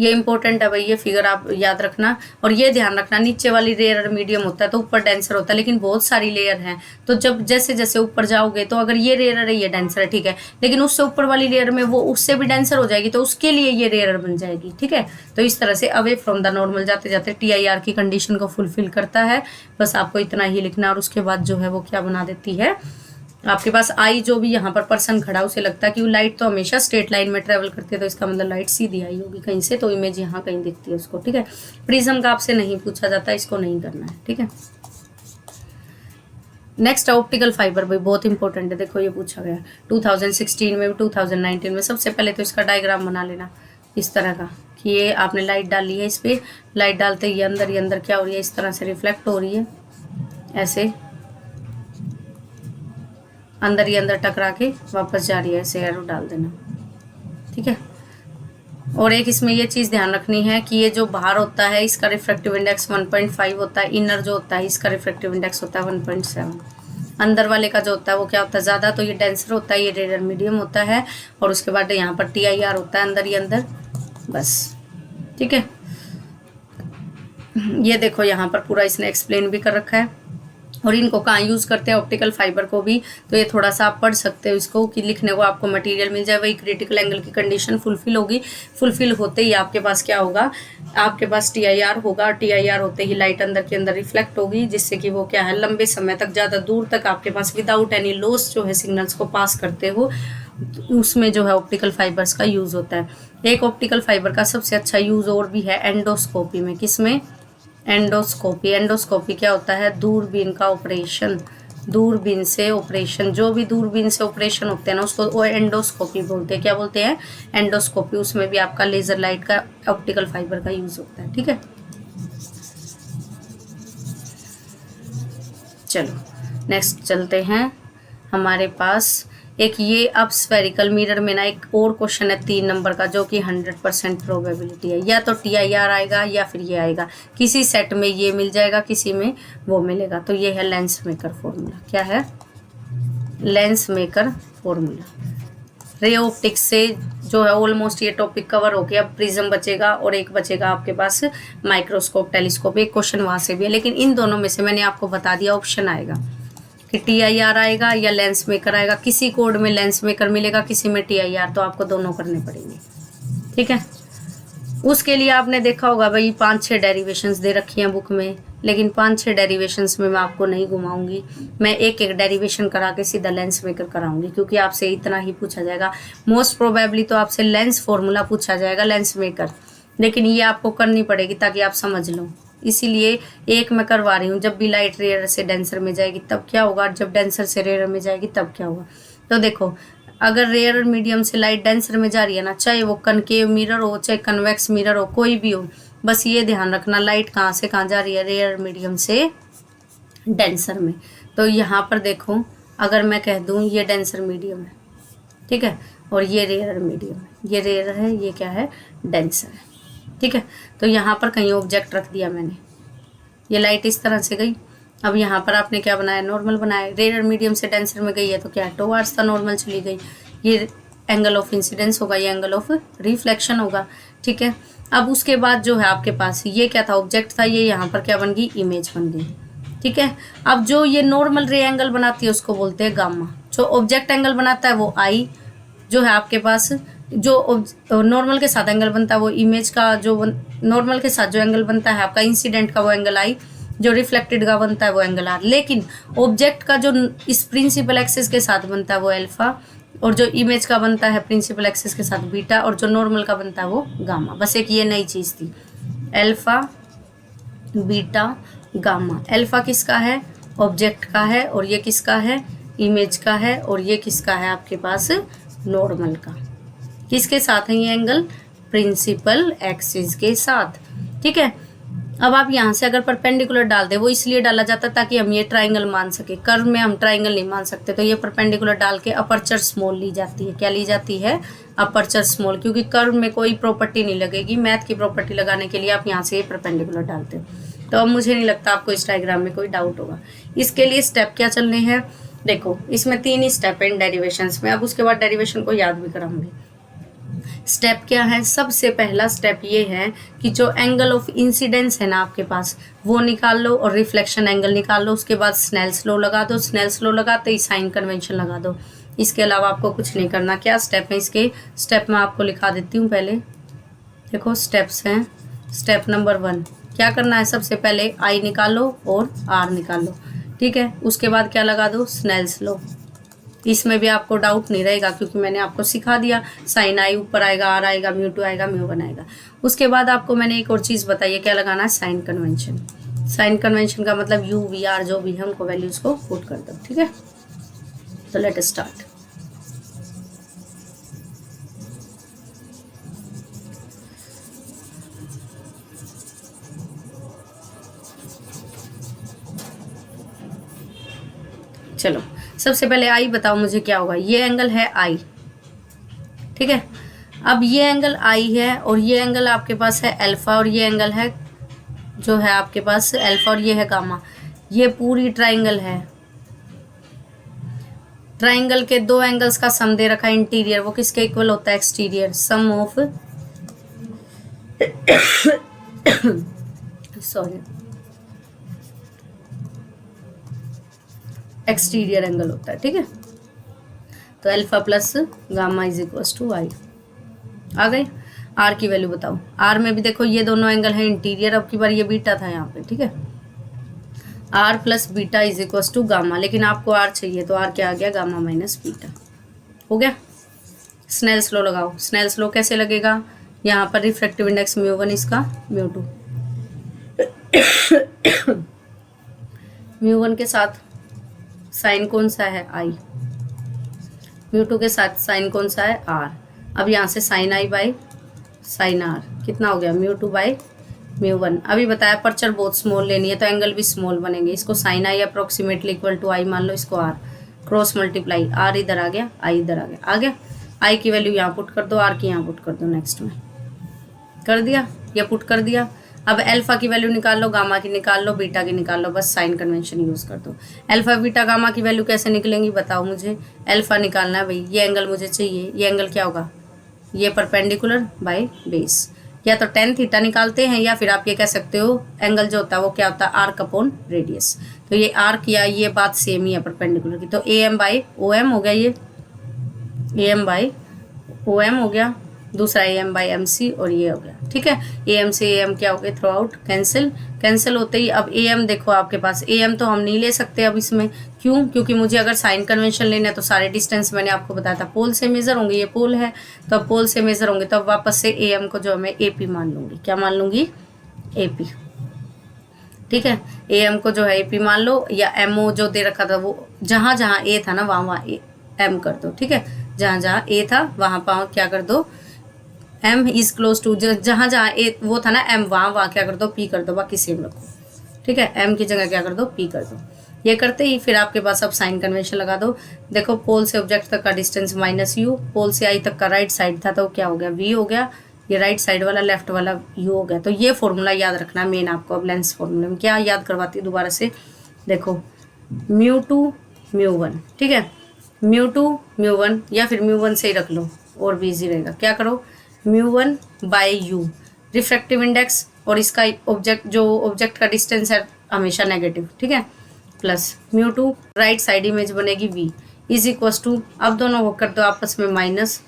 Speaker 1: ये इंपॉर्टेंट है भाई, ये फिगर आप याद रखना। और ये ध्यान रखना, नीचे वाली लेयर मीडियम होता है तो ऊपर डेंसर होता है, लेकिन बहुत सारी लेयर हैं, तो जब जैसे जैसे ऊपर जाओगे, तो अगर ये लेयर है ये डेंसर है, ठीक है, लेकिन उससे ऊपर वाली लेयर में वो उससे भी डेंसर हो जाएगी, तो उसके लिए ये लेयर बन जाएगी। ठीक है, तो इस तरह से अवे फ्रॉम द नॉर्मल जाते जाते TIR की कंडीशन को फुलफिल करता है। बस आपको इतना ही लिखना, और उसके बाद जो है वो क्या बना देती है आपके पास? आई जो भी यहाँ पर पर्सन खड़ा, उसे लगता है कि वो लाइट तो हमेशा स्ट्रेट लाइन में ट्रेवल करती है, तो इसका मतलब लाइट सीधी आई होगी कहीं से, तो इमेज यहाँ कहीं दिखती है उसको। ठीक है, प्रिज्म का आपसे नहीं पूछा जाता, इसको नहीं करना है। ठीक है, नेक्स्ट ऑप्टिकल फाइबर भाई बहुत इंपॉर्टेंट है। देखो ये पूछा गया 2016 में, 2019 में। सबसे पहले तो इसका डायग्राम बना लेना इस तरह का, कि ये आपने लाइट डाली है, इस पर लाइट डालते ही अंदर क्या हो रही है? इस तरह से रिफ्लेक्ट हो रही है, ऐसे अंदर ही अंदर टकरा के वापस जा रही है, ऐसे एरो डाल देना। ठीक है, और एक इसमें ये चीज़ ध्यान रखनी है कि ये जो बाहर होता है इसका रिफ्रैक्टिव इंडेक्स 1.5 होता है, इनर जो होता है इसका रिफ्रैक्टिव इंडेक्स होता है 1.7। अंदर वाले का जो होता है वो क्या होता है? ज़्यादा, तो ये डेंसर होता है, ये रेयर मीडियम होता है, और उसके बाद यहाँ पर TIR होता है अंदर ही अंदर, बस। ठीक है, ये देखो यहाँ पर पूरा इसने एक्सप्लेन भी कर रखा है, और इनको कहाँ यूज़ करते हैं ऑप्टिकल फाइबर को भी, तो ये थोड़ा सा आप पढ़ सकते हो इसको, कि लिखने को आपको मटेरियल मिल जाए। वही क्रिटिकल एंगल की कंडीशन फुलफिल होगी, फुलफिल होते ही आपके पास क्या होगा? आपके पास TIR होगा, TIR होते ही लाइट अंदर के अंदर रिफ्लेक्ट होगी, जिससे कि वो क्या है? लंबे समय तक, ज़्यादा दूर तक आपके पास विदाउट एनी लॉस जो है सिग्नल्स को पास करते हो, उसमें जो है ऑप्टिकल फाइबर्स का यूज़ होता है। एक ऑप्टिकल फाइबर का सबसे अच्छा यूज़ और भी है एंडोस्कोपी में। किसमें? एंडोस्कोपी। एंडोस्कोपी क्या होता है? दूरबीन का ऑपरेशन। दूरबीन से ऑपरेशन, जो भी दूरबीन से ऑपरेशन होते हैं ना उसको वो एंडोस्कोपी बोलते हैं। क्या बोलते हैं? एंडोस्कोपी। उसमें भी आपका लेजर लाइट का ऑप्टिकल फाइबर का यूज होता है। ठीक है, चलो नेक्स्ट चलते हैं। हमारे पास एक ये अब स्फेरिकल मिरर में ना एक और क्वेश्चन है 3 नंबर का, जो कि 100% प्रोबेबिलिटी है। या तो TIR आएगा या फिर ये आएगा, किसी सेट में ये मिल जाएगा, किसी में वो मिलेगा। तो ये है लेंस मेकर फॉर्मूला। क्या है? Lens maker formula. Ray optics से जो है ऑलमोस्ट ये टॉपिक कवर हो गया। अब प्रिज्म बचेगा और एक बचेगा आपके पास माइक्रोस्कोप, टेलीस्कोप। एक क्वेश्चन वहाँ से भी है, लेकिन इन दोनों में से मैंने आपको बता दिया ऑप्शन आएगा कि TIR आएगा या लेंस मेकर आएगा। किसी कोड में लेंस मेकर मिलेगा, किसी में TIR, तो आपको दोनों करने पड़ेंगे। ठीक है, उसके लिए आपने देखा होगा भाई 5-6 डेरिवेशंस दे रखी हैं बुक में, लेकिन 5-6 डेरिवेशंस में मैं आपको नहीं घुमाऊंगी, मैं एक एक डेरिवेशन करा के सीधा लेंस मेकर कराऊंगी, क्योंकि आपसे इतना ही पूछा जाएगा। मोस्ट प्रोबेबली तो आपसे लेंस फॉर्मूला पूछा जाएगा, लेंस मेकर, लेकिन ये आपको करनी पड़ेगी ताकि आप समझ लो। इसीलिए एक मैं करवा रही हूँ। जब भी लाइट रेयर से डेंसर में जाएगी तब क्या होगा, जब डेंसर से रेयर में जाएगी तब क्या होगा। तो देखो, अगर रेयर और मीडियम से लाइट डेंसर में जा रही है ना, चाहे वो कनकेव मिरर हो चाहे कन्वेक्स मिरर हो, कोई भी हो, बस ये ध्यान रखना लाइट कहाँ से कहाँ जा रही है, रेयर मीडियम से डेंसर में। तो यहाँ पर देखो, अगर मैं कह दूँ ये डेंसर मीडियम है, ठीक है, और ये रेयर मीडियम है, ये रेयर है, ये क्या है, डेंसर है, ठीक है। तो यहाँ पर कहीं ऑब्जेक्ट रख दिया मैंने, ये लाइट इस तरह से गई। अब यहाँ पर आपने क्या बनाया, नॉर्मल बनाया। रेयर मीडियम से डेंसर में गई है तो क्या, टुवर्ड्स द नॉर्मल चली गई। ये एंगल ऑफ इंसिडेंस होगा, ये एंगल ऑफ रिफ्लेक्शन होगा, ठीक है। अब उसके बाद जो है आपके पास ये क्या था, ऑब्जेक्ट था, ये यहाँ पर क्या बन गई, इमेज बन गई, ठीक है। अब जो ये नॉर्मल रे एंगल बनाती है उसको बोलते हैं गामा, जो ऑब्जेक्ट एंगल बनाता है वो आई, जो है आपके पास जो नॉर्मल के साथ एंगल बनता है वो इमेज का, जो नॉर्मल के साथ जो एंगल बनता है आपका इंसिडेंट का वो एंगल आई, जो रिफ्लेक्टेड का बनता है वो एंगल आर। लेकिन ऑब्जेक्ट का जो इस प्रिंसिपल एक्सिस के साथ बनता है वो अल्फा, और जो इमेज का बनता है प्रिंसिपल एक्सिस के साथ बीटा, और जो नॉर्मल का बनता है वो गामा। बस एक ये नई चीज़ थी, अल्फा बीटा गामा। अल्फा किसका है, ऑब्जेक्ट का है, और ये किसका है, इमेज का है, और ये किसका है आपके पास, नॉर्मल का। किसके साथ है ये एंगल, प्रिंसिपल एक्सिस के साथ, ठीक है। अब आप यहाँ से अगर परपेंडिकुलर डाल दे, वो इसलिए डाला जाता है ताकि हम ये ट्राइंगल मान सके। कर्व में हम ट्राइंगल नहीं मान सकते, तो ये परपेंडिकुलर डाल के अपर्चर स्मॉल ली जाती है। क्या ली जाती है, अपर्चर स्मॉल, क्योंकि कर्व में कोई प्रॉपर्टी नहीं लगेगी। मैथ की प्रॉपर्टी लगाने के लिए आप यहाँ से ये परपेंडिकुलर डालते हो। तो अब मुझे नहीं लगता आपको इस डायग्राम में कोई डाउट होगा। इसके लिए स्टेप क्या चलने हैं, देखो इसमें 3 ही स्टेप है इन डेरिवेशंस में। अब उसके बाद डेरिवेशन को याद भी कराऊंगी। स्टेप क्या है, सबसे पहला स्टेप ये है कि जो एंगल ऑफ इंसिडेंस है ना आपके पास वो निकाल लो, और रिफ्लेक्शन एंगल निकाल लो। उसके बाद स्नेल्स लॉ लगा दो, स्नेल्स लॉ लगाते ही साइन कन्वेंशन लगा दो। इसके अलावा आपको कुछ नहीं करना। क्या स्टेप है इसके, स्टेप मैं आपको लिखा देती हूँ पहले। देखो स्टेप्स हैं। स्टेप नंबर 1 क्या करना है, सबसे पहले आई निकालो और आर निकालो, ठीक है। उसके बाद क्या लगा दो, स्नेल्स लॉ। इसमें भी आपको डाउट नहीं रहेगा क्योंकि मैंने आपको सिखा दिया। साइन आई ऊपर आएगा, आर आएगा, म्यू 2 आएगा, म्यू 1 आएगा। उसके बाद आपको मैंने एक और चीज़ बताई है, क्या लगाना है, साइन कन्वेंशन। साइन कन्वेंशन का मतलब यू वी आर जो भी है उनको वैल्यूज को पुट कर दो, ठीक है। तो लेट अस स्टार्ट। चलो सबसे पहले आई बताओ मुझे क्या होगा। ये एंगल है आई, ठीक है। अब ये एंगल आई है और ये एंगल आपके पास है अल्फा, और ये एंगल है जो है आपके पास अल्फा, और ये है गामा। ये पूरी ट्राइंगल है। ट्राइंगल के 2 एंगल्स का सम दे रखा है इंटीरियर, वो किसके इक्वल होता है, exterior. Sum of sorry exterior angle होता है, ठीक है। तो alpha plus gamma is equal to I. आ गए। आर की वैल्यू बताओ। आर में भी देखो ये दोनों एंगल है इंटीरियर, अब की बार ये बीटा था यहाँ पे, ठीक है। R plus beta is equal to gamma, लेकिन आपको आर चाहिए तो आर क्या आ गया, गामा माइनस बीटा। हो गया। स्नेल्स लॉ लगाओ। स्नेल्स लॉ कैसे लगेगा, यहाँ पर रिफ्रैक्टिव इंडेक्स म्यू 1 इसका म्यू 2 म्यू 1 के साथ साइन कौन सा है, आई। म्यू 2 के साथ साइन कौन सा है, आर। अब यहाँ से sine I by sine R कितना हो गया, म्यू 2 बाय म्यू 1। अभी बताया पर्चर बहुत स्मॉल लेनी है तो एंगल भी स्मॉल बनेंगे। इसको sine I approximately equal to I मान लो, इसको आर। क्रॉस मल्टीप्लाई, आर इधर आ गया, आई इधर आ गया। आ गया। आई की वैल्यू यहाँ पुट कर दो, आर की यहाँ पुट कर दो। नेक्स्ट में कर दिया, या पुट कर दिया। अब अल्फा की वैल्यू निकाल लो, गामा की निकाल लो, बीटा की निकाल लो, बस साइन कन्वेंशन यूज कर दो। अल्फा बीटा गामा की वैल्यू कैसे निकलेंगी बताओ मुझे। अल्फा निकालना है भाई, ये एंगल मुझे चाहिए। ये एंगल क्या होगा, ये परपेंडिकुलर बाय बेस। या तो tan थीटा निकालते हैं, या फिर आप ये कह सकते हो एंगल जो होता है वो क्या होता है, आर्क अपॉन रेडियस। तो ये आर्क या ये बात सेम ही है परपेंडिकुलर की। तो AM बाई OM हो गया, ये AM बाई OM हो गया, दूसरा AM बाई MC, और ये हो गया, ठीक है। ए एम से ए एम क्या हो गया, थ्रो आउट, कैंसिल। कैंसिल होते ही अब ए एम देखो आपके पास, ए एम तो हम नहीं ले सकते अब इसमें, क्यों, क्योंकि मुझे अगर साइन कन्वेंशन लेना है तो सारे डिस्टेंस मैंने आपको बताया था पोल से मेजर होंगे, ये पोल है तो अब पोल से मेजर होंगे, तो अब वापस से ए एम को जो मैं ए पी मान लूंगी, क्या मान लूंगी, ए पी। ठीक है, ए एम को जो है ए पी मान लो, या एम ओ जो दे रखा था वो जहां जहां ए था ना वहां एम कर दो। ठीक है, जहां जहां ए था वहां पर क्या कर दो, एम इज क्लोज टू, जहां जहां ए वो था ना एम, वहां क्या कर दो, पी कर दो, बाकी सेम रखो। ठीक है, एम की जगह क्या कर दो, पी कर दो। ये करते ही फिर आपके पास अब साइन कन्वेंशन लगा दो। देखो पोल से ऑब्जेक्ट तक का डिस्टेंस माइनस यू, पोल से आई तक का राइट साइड था तो क्या हो गया, वी हो गया, ये राइट साइड वाला लेफ्ट वाला यू हो गया। तो ये फॉर्मूला याद रखना मेन आपको। अब लेंस फॉर्मूले में क्या याद करवाती है दोबारा से, देखो म्यू टू म्यू वन, ठीक है, म्यू टू म्यू वन, या फिर म्यू वन से ही रख लो और भी इजी रहेगा। क्या करो, mu one by you, refractive index और इसका ऑब्जेक्ट जो ऑब्जेक्ट का डिस्टेंस है हमेशा नेगेटिव, ठीक है, plus mu to right side image बनेगी वी इज इक्वस टू, अब दोनों को कर दो आपस में minus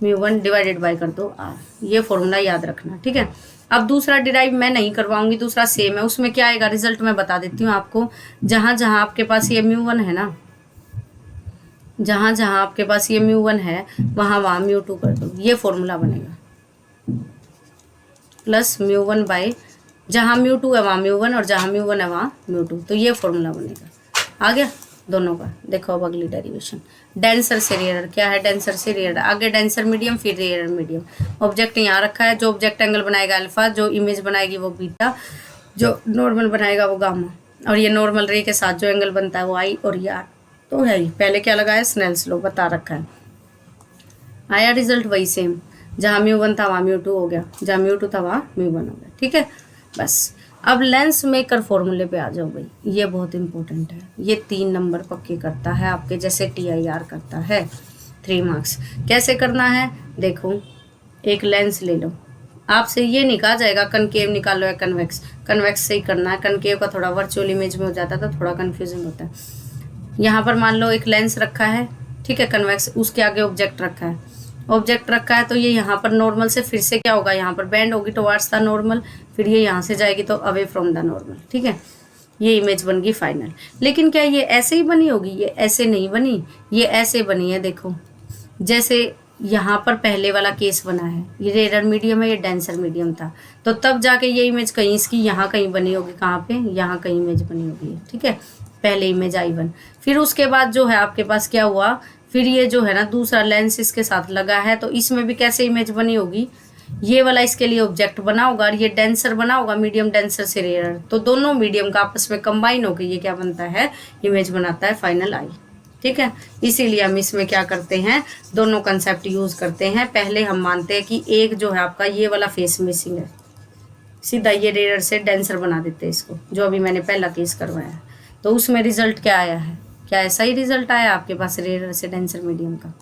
Speaker 1: mu one divided by कर दो आर। ये फॉर्मूला याद रखना, ठीक है। अब दूसरा डिराइव मैं नहीं करवाऊंगी, दूसरा सेम है, उसमें क्या आएगा रिजल्ट मैं बता देती हूँ आपको। जहां जहां आपके पास ये म्यू वन है ना, जहां जहां आपके पास ये म्यू वन है वहां वहां म्यू टू कर दो, ये फॉर्मूला बनेगा, प्लस म्यू वन बाई जहां म्यू टू है वहां म्यू वन और जहां म्यू वन है वहां म्यू टू, तो ये फॉर्मूला बनेगा। आ गया दोनों का। देखो अब अगली डेरिवेशन, डेंसर से रेयर, क्या है डेंसर से रेयर, आगे डेंसर मीडियम फिर रेयर मीडियम। ऑब्जेक्ट यहाँ रखा है, जो ऑब्जेक्ट एंगल बनाएगा अल्फा, जो इमेज बनाएगी वो बीटा, जो नॉर्मल बनाएगा वो गामा, और ये नॉर्मल रे के साथ जो एंगल बनता है वो आई, और ये आर तो है ही। पहले क्या लगाया, स्नेल्स लॉ बता रखा है। आया रिजल्ट वही सेम, जहाँ म्यू वन था वहाँ म्यू टू हो गया, जहाँ म्यू टू था वहाँ म्यू वन हो गया। ठीक है, बस अब लेंस मेकर फॉर्मूले पे आ जाओ भाई, ये बहुत इंपॉर्टेंट है, ये 3 नंबर पक्के करता है आपके, जैसे TIR करता है 3 मार्क्स। कैसे करना है, देखो एक लेंस ले लो, आपसे ये नहीं कहा जाएगा कनकेव निकालो या कन्वेक्स, कन्वेक्स से ही करना है, कनकेव का थोड़ा वर्चुअल इमेज में हो जाता था, थोड़ा कन्फ्यूजिंग होता है। यहाँ पर मान लो एक लेंस रखा है, ठीक है, कन्वेक्स, उसके आगे ऑब्जेक्ट रखा है, ऑब्जेक्ट रखा है तो ये यहाँ पर नॉर्मल से फिर से क्या होगा, यहाँ पर बेंड होगी टुवार्ड्स द नॉर्मल, फिर ये यहाँ से जाएगी तो अवे फ्रॉम द नॉर्मल। ठीक है, ये इमेज बन गई फाइनल। लेकिन क्या ये ऐसे ही बनी होगी, ये ऐसे नहीं बनी, ये ऐसे बनी है। देखो जैसे यहाँ पर पहले वाला केस बना है, ये रेयर मीडियम है, ये डेंसर मीडियम था, तो तब जाके ये इमेज कहीं इसकी यहाँ कहीं बनी होगी, कहाँ पे, यहाँ कहीं इमेज बनी होगी। ठीक है, पहले इमेज I1, फिर उसके बाद जो है आपके पास क्या हुआ, फिर ये जो है ना दूसरा लेंस इसके साथ लगा है, तो इसमें भी कैसे इमेज बनी होगी, ये वाला इसके लिए ऑब्जेक्ट बना होगा और ये डेंसर बना होगा, मीडियम डेंसर से रेयर, तो दोनों मीडियम का आपस में कंबाइन होकर ये क्या बनता है, इमेज बनाता है फाइनल आई। ठीक है, इसीलिए हम इसमें क्या करते हैं, दोनों कंसेप्ट यूज करते हैं। पहले हम मानते हैं कि एक जो है आपका ये वाला फेस मिसिंग है, सीधा ये रेयर से डेंसर बना देते हैं इसको, जो अभी मैंने पहला केस करवाया है। तो उसमें रिजल्ट क्या आया है, क्या ऐसा ही रिजल्ट आया आपके पास रेयर से डेंसर मीडियम का,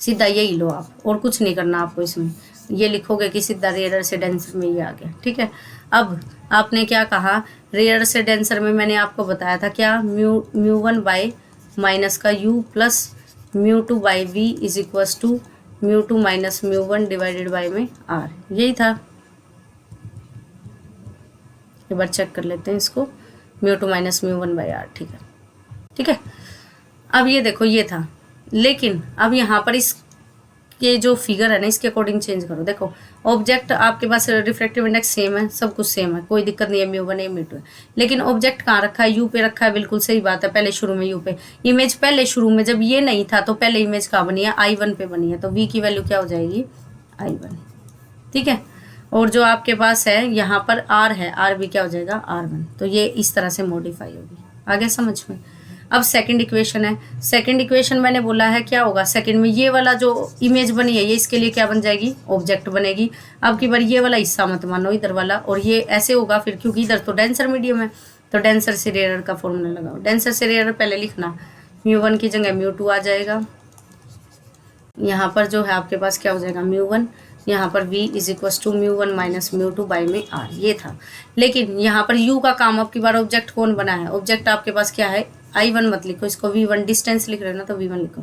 Speaker 1: सीधा यही लो आप, और कुछ नहीं करना आपको इसमें, ये लिखोगे कि सीधा रेयर से डेंसर में ये आ गया। ठीक है, अब आपने क्या कहा, रेयर से डेंसर में मैंने आपको बताया था क्या, म्यू वन बाई माइनस का U plus mu two by V is equals to mu two minus mu one divided by में आर, यही था। एक बार चेक कर लेते हैं इसको, mu two minus mu one by R. ठीक है, ठीक है, अब ये देखो ये था, लेकिन अब यहाँ पर इसके जो फिगर है ना इसके अकॉर्डिंग चेंज करो। देखो ऑब्जेक्ट आपके पास रिफ्रैक्टिव इंडेक्स सेम है, सब कुछ सेम है, कोई दिक्कत नहीं है, म्यू वन है म्यू टू है, लेकिन ऑब्जेक्ट कहाँ रखा है, यू पे रखा है, बिल्कुल सही बात है, पहले शुरू में यू पे, इमेज पहले शुरू में जब ये नहीं था तो पहले इमेज कहाँ बनी है, I1 पे बनी है, तो वी की वैल्यू क्या हो जाएगी, I1। ठीक है, और जो आपके पास है यहाँ पर R है, R भी क्या हो जाएगा, R1, तो ये इस तरह से मॉडिफाई होगी। आगे समझ में। अब सेकंड इक्वेशन है, सेकंड इक्वेशन मैंने बोला है क्या होगा, सेकंड में ये वाला जो इमेज बनी है ये इसके लिए क्या बन जाएगी, ऑब्जेक्ट बनेगी। अब की बार ये वाला हिस्सा मत मानो इधर वाला, और ये ऐसे होगा फिर, क्योंकि इधर तो डेंसर मीडियम है, तो डेंसर से रेयर का फॉर्मूला लगाओ। डेंसर से रेयर पहले लिखना, म्यू वन की जगह म्यू टू आ जाएगा, यहाँ पर जो है आपके पास क्या हो जाएगा, म्यू वन, यहाँ पर v is equals to mu one minus mu two by में r, ये था। लेकिन यहाँ पर u का काम, अब की बार ऑब्जेक्ट कौन बना है, ऑब्जेक्ट आपके पास क्या है, I1 मत लिखो, इसको V1 डिस्टेंस लिख रहे हो ना, तो V1 लिखो,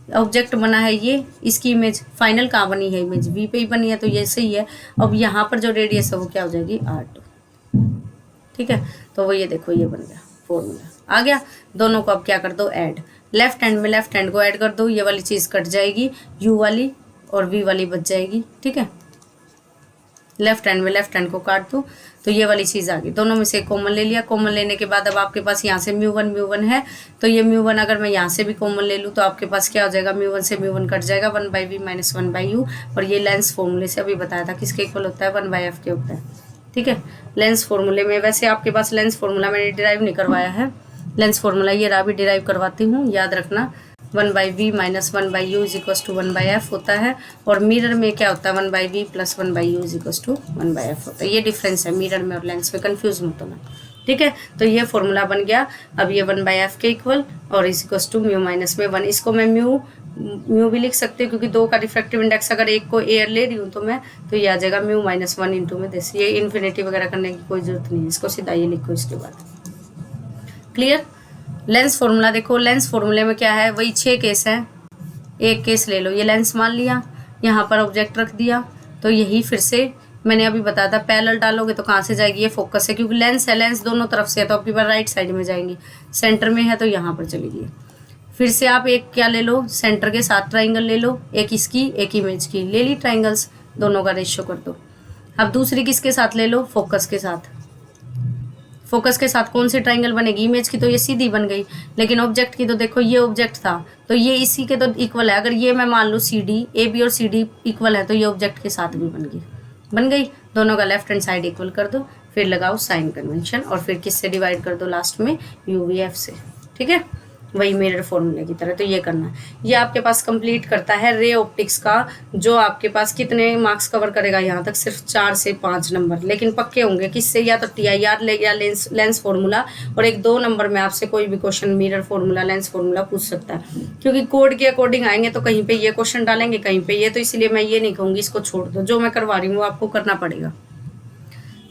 Speaker 1: ऑब्जेक्ट बना है ये, इसकी इमेज फाइनल कहाँ बनी है, इमेज वी पे ही बनी है, तो ये सही है। अब यहाँ पर जो रेडियस है वो क्या हो जाएगी R2, ठीक है। तो वो ये देखो ये बन गया फॉर्मूला आ गया। दोनों को अब क्या कर दो ऐड, लेफ्ट हैंड में लेफ्ट हैंड को ऐड कर दो, ये वाली चीज़ कट जाएगी, u वाली और v वाली बच जाएगी, ठीक है। लेफ्ट हैंड में लेफ्ट हैंड को काट दो तो ये वाली चीज़ आ गई। दोनों में से कॉमन ले लिया, कॉमन लेने के बाद अब आपके पास यहाँ से म्यू वन है, तो ये म्यू1 अगर मैं यहाँ से भी कॉमन ले लूँ तो आपके पास क्या हो जाएगा, म्यू1 से म्यू1 कट जाएगा, 1/v माइनस 1/u। और ये लेंस फॉर्मूले से अभी बताया था किसके इक्वल होता है, 1/f के होता है, ठीक है। लेंस फॉर्मूले में वैसे आपके पास लेंस फॉर्मूला मैंने डिराइव नहीं करवाया है, लेंस फॉर्मूला ये रहा भी डिराइव करवाती हूँ, याद रखना 1/v minus 1/u is equal to 1/f होता है। और मिरर में क्या होता है, 1/v plus 1/u is equal to 1/f होता है। ये डिफरेंस है मिरर में और लेंस में, कंफ्यूज मत होना, ठीक है। तो ये फॉर्मूला बन गया। अब ये 1/f के इक्वल और is equal to mu minus में 1, इसको मैं म्यू भी लिख सकती हूँ क्योंकि 2 का रिफ्रैक्टिव इंडेक्स अगर एक को एयर ले रही हूँ तो मैं, तो ये आ जाएगा म्यू माइनस 1 इंटू में दिस। ये इन्फिनिटी वगैरह करने की कोई जरूरत नहीं है, इसको सीधा ये लिखो इसके बाद, क्लियर। लेंस फॉर्मूला देखो, लेंस फॉर्मूले में क्या है, वही 6 केस है, एक केस ले लो, ये लेंस मान लिया, यहाँ पर ऑब्जेक्ट रख दिया, तो यही फिर से मैंने अभी बताया था पैरेलल डालोगे तो कहाँ से जाएगी, ये फोकस है क्योंकि लेंस है, लेंस दोनों तरफ से है तो आपकी बार राइट साइड में जाएंगी, सेंटर में है तो यहाँ पर चलेगी। फिर से आप एक क्या ले लो, सेंटर के साथ ट्राइंगल ले लो, एक इसकी एक इमेज की ले ली ट्राइंगल्स, दोनों का रेशियो कर दो। अब दूसरी किसके साथ ले लो, फोकस के साथ। फोकस के साथ कौन सी ट्राइंगल बनेगी, इमेज की तो ये सीधी बन गई, लेकिन ऑब्जेक्ट की तो देखो ये ऑब्जेक्ट था तो ये इसी के तो इक्वल है। अगर ये मैं मान लूँ CD, AB और CD इक्वल है तो ये ऑब्जेक्ट के साथ भी बन गई। दोनों का लेफ्ट हैंड साइड इक्वल कर दो, फिर लगाओ साइन कन्वेंशन और फिर किससे डिवाइड कर दो लास्ट में, UVF से, ठीक है, वही मिरर फॉर्मूले की तरह। तो ये करना है, ये आपके पास कंप्लीट करता है रे ऑप्टिक्स का, जो आपके पास कितने मार्क्स कवर करेगा यहाँ तक, सिर्फ 4 से 5 नंबर, लेकिन पक्के होंगे किससे, या तो TIR ले या लेंस फॉर्मूला, और 1-2 नंबर में आपसे कोई भी question mirror formula lens formula पूछ सकता है, क्योंकि कोड के अकॉर्डिंग आएंगे तो कहीं पे ये क्वेश्चन डालेंगे कहीं पे ये, तो इसलिए मैं ये नहीं कहूँगी इसको छोड़ दो, जो मैं करवा रही हूँ वो आपको करना पड़ेगा।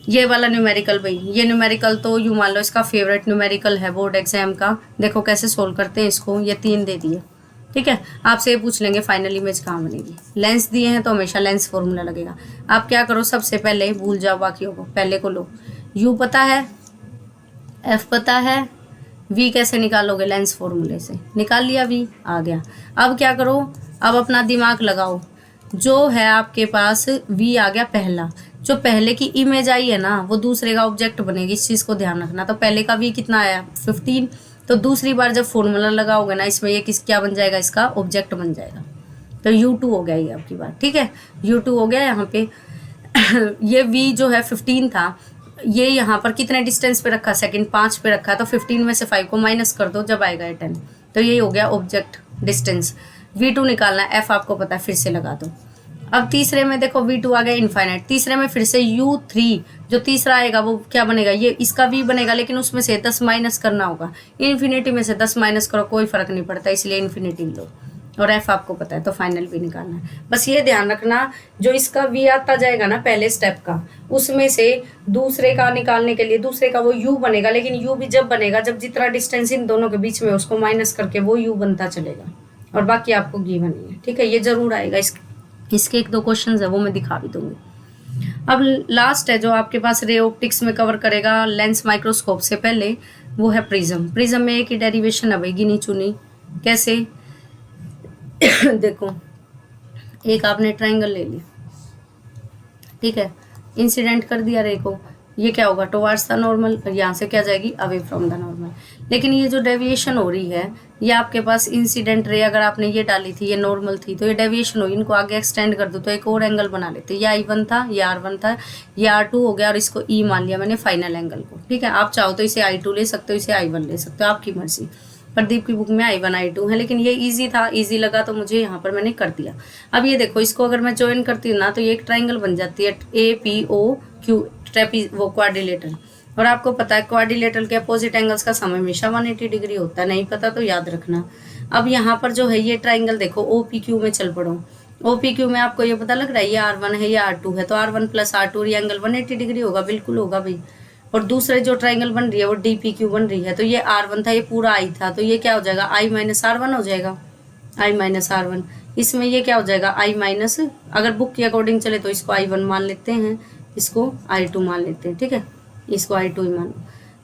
Speaker 1: ये वाला न्यूमेरिकल भाई, ये न्यूमेरिकल तो यूँ मान लो इसका फेवरेट न्यूमेरिकल है बोर्ड एग्जाम का। देखो कैसे सोल्व करते हैं इसको, ये 3 दे दिए, ठीक है। आपसे ये पूछ लेंगे फाइनल इमेज कहाँ बनेगी, लेंस दिए हैं तो हमेशा लेंस फॉर्मूला लगेगा। आप क्या करो, सबसे पहले भूल जाओ बाकियों को, पहले को लो, U पता है, F पता है, V कैसे निकालोगे, लेंस फॉर्मूले से निकाल लिया, V आ गया। अब क्या करो, अब अपना दिमाग लगाओ, जो है आपके पास V आ गया पहला, जो पहले की इमेज आई है ना वो दूसरे का ऑब्जेक्ट बनेगी, इस चीज़ को ध्यान रखना। तो पहले का V कितना आया 15, तो दूसरी बार जब फॉर्मूला लगाओगे ना इसमें ये क्या बन जाएगा, इसका ऑब्जेक्ट बन जाएगा। तो U2 हो गया ये आपकी बात, ठीक है, U2 हो गया यहाँ पे। ये V जो है 15 था, ये यहाँ पर कितने डिस्टेंस पे रखा, सेकंड 5 पे रखा, तो 15 में से 5 को माइनस कर दो जब आएगा 10, तो यही हो गया ऑब्जेक्ट डिस्टेंस। V2 निकालना है, F आपको पता है, फिर से लगा दो। अब तीसरे में देखो V2 आ गया इनफाइनाइट, तीसरे में फिर से U3 जो तीसरा आएगा वो क्या बनेगा, ये इसका V बनेगा, लेकिन उसमें से 10 माइनस करना होगा। इन्फिनिटी में से 10 माइनस करो कोई फर्क नहीं पड़ता, इसलिए इन्फिनिटी लो, और F आपको पता है तो फाइनल भी निकालना है। बस ये ध्यान रखना, जो इसका V आता जाएगा ना पहले स्टेप का, उसमें से दूसरे का निकालने के लिए दूसरे का वो U बनेगा, लेकिन U भी जब बनेगा जब जितना डिस्टेंस इन दोनों के बीच में उसको माइनस करके वो U बनता चलेगा, और बाकी आपको गिवन नहीं है, ठीक है। ये जरूर आएगा, इसके 1-2 क्वेश्चन है वो मैं दिखा भी दूंगी। अब लास्ट है जो आपके पास रे ऑप्टिक्स में कवर करेगा लेंस माइक्रोस्कोप से पहले, वो है प्रिज्म। प्रिज्म में एक ही डेरिवेशन है भाई, गिनी चुनी। कैसे देखो, एक आपने ट्राइंगल ले लिया, ठीक है, इंसिडेंट कर दिया रे को, ये क्या होगा, टुवर्ड्स द नॉर्मल, यहाँ से क्या जाएगी, अवे फ्रॉम द नॉर्मल। लेकिन ये जो डेविएशन हो रही है, ये आपके पास इंसिडेंट रे अगर आपने ये डाली थी, ये नॉर्मल थी, तो ये डेविएशन हुई, इनको आगे एक्सटेंड कर दो तो एक और एंगल बना लेते। ये I1 था, ये R1 था, ये R2 हो गया, और इसको E मान लिया मैंने फाइनल एंगल को, ठीक है। आप चाहो तो इसे I2 ले सकते हो, इसे I1 ले सकते हो, आपकी मर्जी। प्रदीप की बुक में I1 I2 है, लेकिन ये इजी था, इजी लगा तो मुझे यहाँ पर मैंने कर दिया। अब ये देखो, इसको अगर मैं ज्वाइन करती हूँ ना तो ये एक ट्राइंगल बन जाती है, APOQ वो क्वाड्रिलेटरल। और आपको पता है क्वाड्रिलेटरल के अपोजिट एंगल्स का सम हमेशा 180 डिग्री होता है, नहीं पता तो याद रखना। अब यहाँ पर जो है ये ट्राइंगल देखो, OPQ में चल पड़ो, OPQ में आपको ये पता लग रहा है ये R1 है, ये R2 है, तो R1 प्लस R2 ये एंगल 180 डिग्री होगा, बिल्कुल होगा भाई। और दूसरे जो ट्राइंगल बन रही है वो DPQ बन रही है, तो ये R1 था, ये पूरा I था, तो ये क्या हो जाएगा, I माइनस R1 हो जाएगा, आई माइनस आर वन। इसमें ये क्या हो जाएगा, आई माइनस, अगर बुक के अकॉर्डिंग चले तो इसको आई वन मान लेते हैं, इसको आई टू मान लेते हैं, ठीक है, इसको आई टू ही मानो।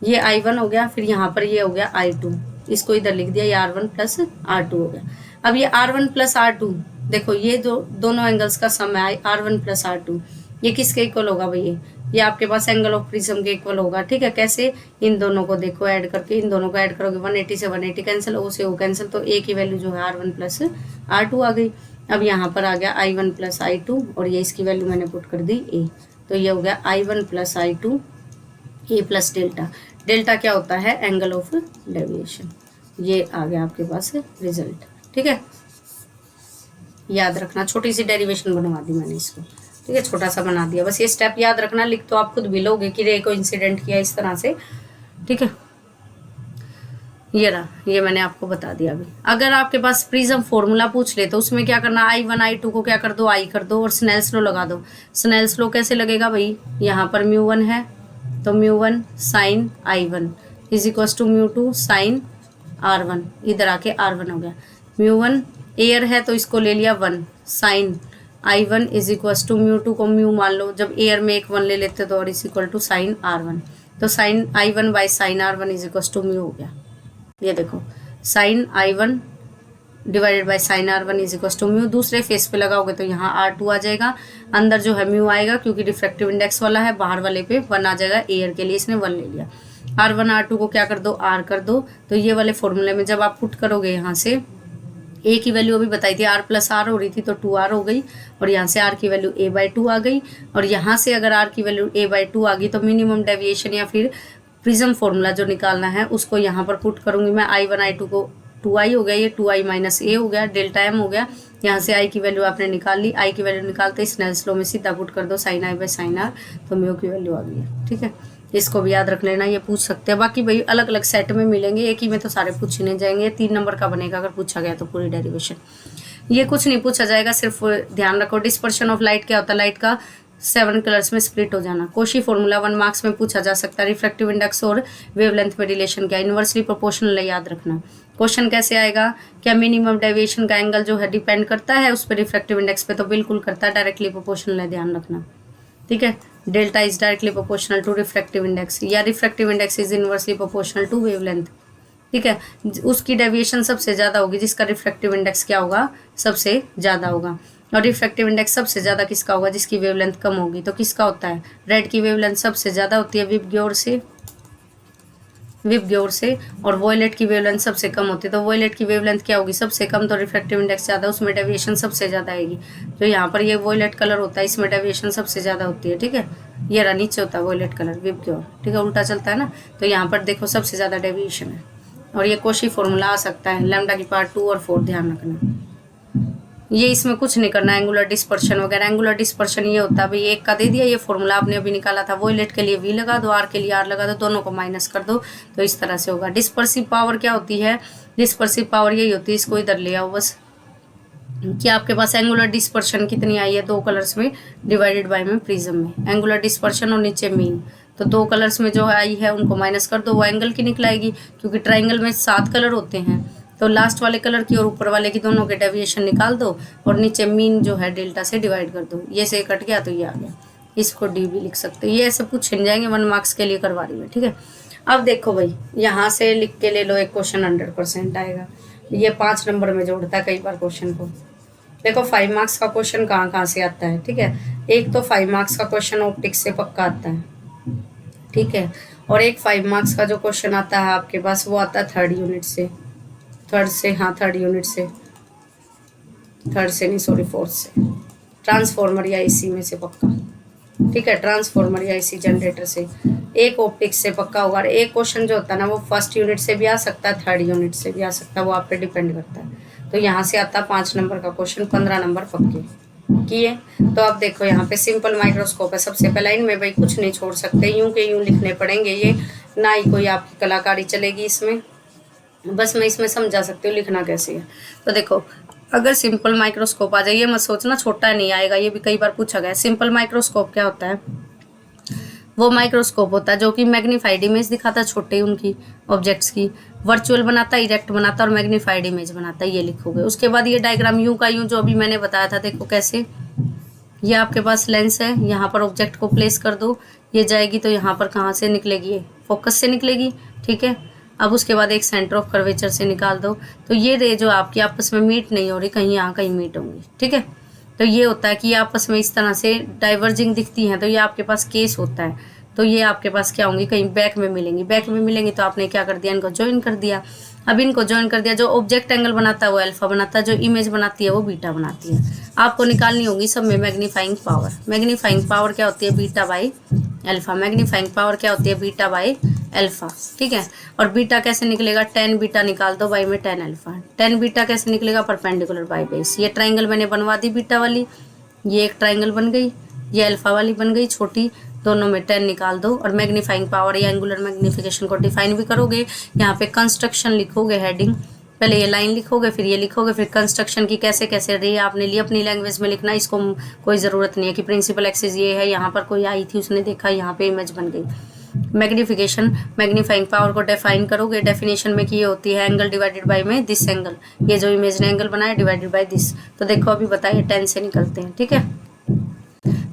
Speaker 1: ये आई वन हो गया, फिर यहाँ पर ये हो गया आई टू, इसको इधर लिख दिया, ये R one plus R two हो गया। अब ये R one plus R two, देखो ये जो दोनों एंगल्स का सम है R one plus R two, ये किसके इक्वल होगा भैया, ये आपके पास एंगल ऑफ प्रिज्म के इक्वल होगा, ठीक है। कैसे, इन दोनों को देखो ऐड करके, इन दोनों को ऐड करोगे 180 से 180 कैंसिल, ओ से ओ कैंसिल, तो ए की वैल्यू जो है R one plus R two आ गई। अब यहाँ पर आ गया I one plus I two, और ये इसकी वैल्यू मैंने पुट कर दी ए, तो ये हो गया I one plus I two A plus delta. Delta क्या होता है, एंगल ऑफ डेविएशन। ये आ गया आपके पास रिजल्ट, ठीक है। याद रखना, छोटी सी डेरिवेशन बनवा दी मैंने इसको, ठीक है, छोटा सा बना दिया, बस ये स्टेप याद रखना, लिख तो आप खुद भी लोगे कि रे को इंसिडेंट किया इस तरह से, ठीक है। ये रहा, ये मैंने आपको बता दिया अभी। अगर आपके पास प्रिज्म फॉर्मूला पूछ ले तो उसमें क्या करना, आई वन आई टू को क्या कर दो, आई कर दो, और स्नेल्स लॉ लगा दो। स्नेल्स लॉ कैसे लगेगा भाई, यहाँ पर म्यू वन है तो mu one sine I one is equal to mu two sine R one, इधर आके आर वन हो गया। म्यू वन एयर है तो इसको ले लिया one, sine I one is equal to mu two को म्यू मान लो, जब एयर में एक वन ले लेते तो और is equal to sine R one, तो sine I one by sine R one is equal to mu हो गया। ये देखो sine I one divided by sine R one is equal to mu, दूसरे फेस पे लगाओगे तो यहाँ आर टू आ जाएगा, अंदर जो है म्यू आएगा क्योंकि रिफ्रैक्टिव इंडेक्स वाला है, बाहर वाले पे वन आ जाएगा, एयर के लिए इसने वन ले लिया। आर वन आर टू को क्या कर दो, आर कर दो, तो ये वाले फॉर्मूले में जब आप पुट करोगे यहाँ से, ए की वैल्यू अभी बताई थी आर प्लस आर हो रही थी तो 2r हो गई, और यहाँ से आर की वैल्यू ए बाई टू आ गई, और यहाँ से अगर आर की वैल्यू ए बाई टू आ गई तो मिनिमम डेविएशन या फिर प्रिज्म फॉर्मूला जो निकालना है उसको यहाँ पर पुट करूँगी मैं। आई वन आई टू को 2i हो गया, ये 2i माइनस ए हो गया, डेल्टा एम हो गया। यहाँ से आई की वैल्यू आपने निकाल ली, आई की वैल्यू निकालते स्नेल्स लॉ में सीधा पुट कर दो sine I by sine R, तो म्यू की वैल्यू आ गई है, ठीक है। इसको भी याद रख लेना, ये पूछ सकते हैं, बाकी भाई अलग अलग सेट में मिलेंगे, एक ही में तो सारे पूछे नहीं जाएंगे। 3 नंबर का बनेगा अगर पूछा गया तो पूरी डेरिवेशन। ये कुछ नहीं पूछा जाएगा, सिर्फ ध्यान रखो डिस्पर्शन ऑफ लाइट क्या होता है, लाइट का 7 कलर्स में स्प्लिट हो जाना। कोशी फॉर्मूला 1 मार्क्स में पूछा जा सकता है। रिफ्रैक्टिव इंडेक्स और वेवलेंथ में रिलेशन क्या, इन्वर्सली प्रोपोर्शनल है, याद रखना। क्वेश्चन कैसे आएगा, क्या मिनिमम डेविएशन का एंगल जो है डिपेंड करता है उस पर रिफ्रैक्टिव इंडेक्स पे, तो बिल्कुल करता है, डायरेक्टली प्रोपोर्शनल है, ध्यान रखना, ठीक है। Delta is directly proportional to refractive index, या refractive index is inversely proportional to wavelength, ठीक है। उसकी डेविएशन सबसे ज़्यादा होगी जिसका रिफ्रैक्टिव इंडेक्स क्या होगा, सबसे ज़्यादा होगा। और रिफ्रैक्टिव इंडेक्स सबसे ज़्यादा किसका होगा, जिसकी वेवलेंथ कम होगी, तो किसका होता है, रेड की वेवलेंथ सबसे ज़्यादा होती है विबग्योर से, और वॉयलेट की वेवलेंथ सबसे कम होती है, तो वॉयलेट की वेवलेंथ क्या होगी, सबसे कम, तो रिफ्रैक्टिव इंडेक्स ज़्यादा, उसमें डेविएशन सबसे ज़्यादा आएगी। जो यहाँ पर ये वॉयलेट कलर होता है इसमें डेविएशन सबसे ज़्यादा होती है, ठीक है। ये रहा नीचे होता है वॉयलेट कलर विबग्योर, ठीक है, उल्टा चलता है ना, तो यहाँ पर देखो सबसे ज़्यादा डेविएशन है। और ये कोशी फॉर्मूला आ सकता है, लैम्डा की पावर 2 और 4 ध्यान रखना। ये इसमें कुछ नहीं करना, एंगुलर डिस्पर्शन वगैरह। एंगुलर डिस्पर्शन ये होता है भाई, एक का दे दिया, ये फॉर्मूला आपने अभी निकाला था, वॉयलेट के लिए वी लगा दो, आर के लिए आर लगा दो, दोनों को माइनस कर दो, तो इस तरह से होगा। डिस्पर्सिव पावर क्या होती है, डिस्पर्सिव पावर यही होती है, इसको इधर ले आओ बस, कि आपके पास एंगुलर डिस्पर्शन कितनी आई है, 2 कलर्स में डिवाइडेड बाय में प्रिज्म में, एंगुलर डिस्पर्शन और नीचे मीन, तो 2 कलर्स में जो आई है उनको माइनस कर दो, वो एंगल की निकलाएगी, क्योंकि ट्राइंगल में 7 कलर होते हैं, तो लास्ट वाले कलर की और ऊपर वाले की दोनों के डेविएशन निकाल दो, और नीचे मीन जो है डेल्टा से डिवाइड कर दो, ये से कट गया तो ये आ गया, इसको डी भी लिख सकते हो। ये ऐसे पूछ जाएंगे, 1 मार्क्स के लिए करवा रही हूँ, ठीक है। अब देखो भाई, यहाँ से लिख के ले लो, एक क्वेश्चन 100% आएगा, ये 5 नंबर में जोड़ता है कई बार क्वेश्चन को। देखो 5 मार्क्स का क्वेश्चन कहाँ से आता है, ठीक है। एक तो 5 मार्क्स का क्वेश्चन ऑप्टिक्स से पक्का आता है, ठीक है, और एक 5 मार्क्स का जो क्वेश्चन आता है आपके पास वो आता है थर्ड यूनिट से, फोर्थ से, ट्रांसफॉर्मर या एसी में से पक्का, ठीक है, ट्रांसफॉर्मर या एसी जनरेटर से। एक ऑप्टिक्स से पक्का होगा, एक क्वेश्चन जो होता है ना वो फर्स्ट यूनिट से भी आ सकता है, थर्ड यूनिट से भी आ सकता है, वो आप पे डिपेंड करता है। तो यहाँ से आता है 5 नंबर का क्वेश्चन, 15 नंबर पक्के किए। तो अब देखो यहाँ पे सिंपल माइक्रोस्कोप है, सबसे पहला इनमें भाई कुछ नहीं छोड़ सकते, यूं के यूं लिखने पड़ेंगे, ये ना ही कोई आपकी कलाकारी चलेगी इसमें, बस मैं इसमें समझा सकती हूँ लिखना कैसे है। तो देखो अगर सिंपल माइक्रोस्कोप आ जाए, ये मत सोचना छोटा नहीं आएगा, ये भी कई बार पूछा गया है। सिंपल माइक्रोस्कोप क्या होता है, वो माइक्रोस्कोप होता है जो कि मैग्नीफाइड इमेज दिखाता है छोटे उनकी ऑब्जेक्ट्स की, वर्चुअल बनाता है, इरेक्ट बनाता है और मैग्नीफाइड इमेज बनाता है, ये लिखोगे। उसके बाद ये डायग्राम यूं का यूं जो अभी मैंने बताया था, देखो कैसे, ये आपके पास लेंस है, यहाँ पर ऑब्जेक्ट को प्लेस कर दो, ये जाएगी तो यहाँ पर कहाँ से निकलेगी, ये फोकस से निकलेगी, ठीक है। अब उसके बाद एक सेंटर ऑफ कर्वेचर से निकाल दो, तो ये रे जो आपकी आपस में मीट नहीं हो रही, कहीं यहाँ कहीं मीट होंगी, ठीक है। तो ये होता है कि ये आपस में इस तरह से डाइवर्जिंग दिखती हैं, तो ये आपके पास केस होता है। तो ये आपके पास क्या होंगी, कहीं बैक में मिलेंगी, बैक में मिलेंगी तो आपने क्या कर दिया, इनको ज्वाइन कर दिया। अब इनको ज्वाइन कर दिया, जो ऑब्जेक्ट एंगल बनाता है वो अल्फा बनाता है, जो इमेज बनाती है वो बीटा बनाती है। आपको निकालनी होगी सब में मैग्नीफाइंग पावर। मैग्नीफाइंग पावर क्या होती है, beta by alpha. Magnifying power क्या होती है, बीटा बाई अल्फा, ठीक है। और बीटा कैसे निकलेगा, 10 बीटा निकाल दो बाई में 10 अल्फा। 10 बीटा कैसे निकलेगा, परपेंडिकुलर बाई बेस। ये ट्राइंगल मैंने बनवा दी बीटा वाली, ये एक ट्राइंगल बन गई, ये अल्फा वाली बन गई छोटी, दोनों में 10 निकाल दो। और मैग्नीफाइंग पावर या एंगुलर मैग्निफिकेशन को डिफाइन भी करोगे, यहाँ पे कंस्ट्रक्शन लिखोगे, हेडिंग, पहले ये लाइन लिखोगे, फिर ये लिखोगे, फिर कंस्ट्रक्शन की कैसे कैसे रे आपने ली अपनी लैंग्वेज में लिखना। इसको कोई ज़रूरत नहीं है कि प्रिंसिपल एक्सिस ये है, यहाँ पर कोई आई थी उसने देखा, यहाँ पे इमेज बन गई। मैग्निफिकेशन, मैग्नीफाइंग पावर को डिफाइन करोगे, डेफिनेशन में कि ये होती है एंगल डिवाइडेड बाय में दिस एंगल, ये जो इमेज ने एंगल बनाया डिवाइडेड बाय दिस। तो देखो अभी बताइए 10 से निकलते हैं, ठीक है।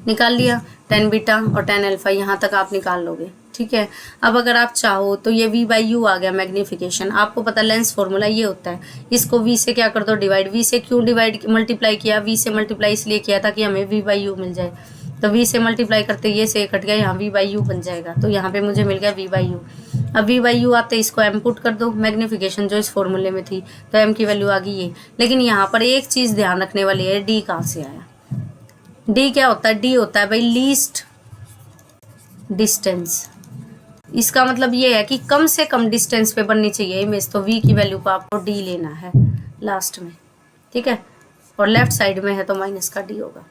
Speaker 1: निकाल लिया 10 बीटा और 10 अल्फा, यहाँ तक आप निकाल लोगे, ठीक है। अब अगर आप चाहो तो ये v बाई यू आ गया मैग्नीफिकेशन। आपको पता लेंस फॉर्मूला ये होता है, इसको v से क्या कर दो, डिवाइड। v से क्यों डिवाइड मल्टीप्लाई किया, v से मल्टीप्लाई इसलिए किया था कि हमें v बाई यू मिल जाए। तो v से मल्टीप्लाई करते ये से कट गया, यहाँ v बाई यू बन जाएगा, तो यहाँ पे मुझे मिल गया v बाई यू। अब v बाई यू आते इसको m पुट कर दो, मैग्नीफिकेशन जो इस फॉर्मूले में थी, तो m की वैल्यू आ गई ये। लेकिन यहाँ पर एक चीज़ ध्यान रखने वाली है, d कहाँ से आया। d क्या होता है, d होता है भाई लीस्ट डिस्टेंस। इसका मतलब ये है कि कम से कम डिस्टेंस पे बननी चाहिए इमेज, तो v की वैल्यू को आपको d लेना है लास्ट में, ठीक है। और लेफ्ट साइड में है तो माइनस का d होगा।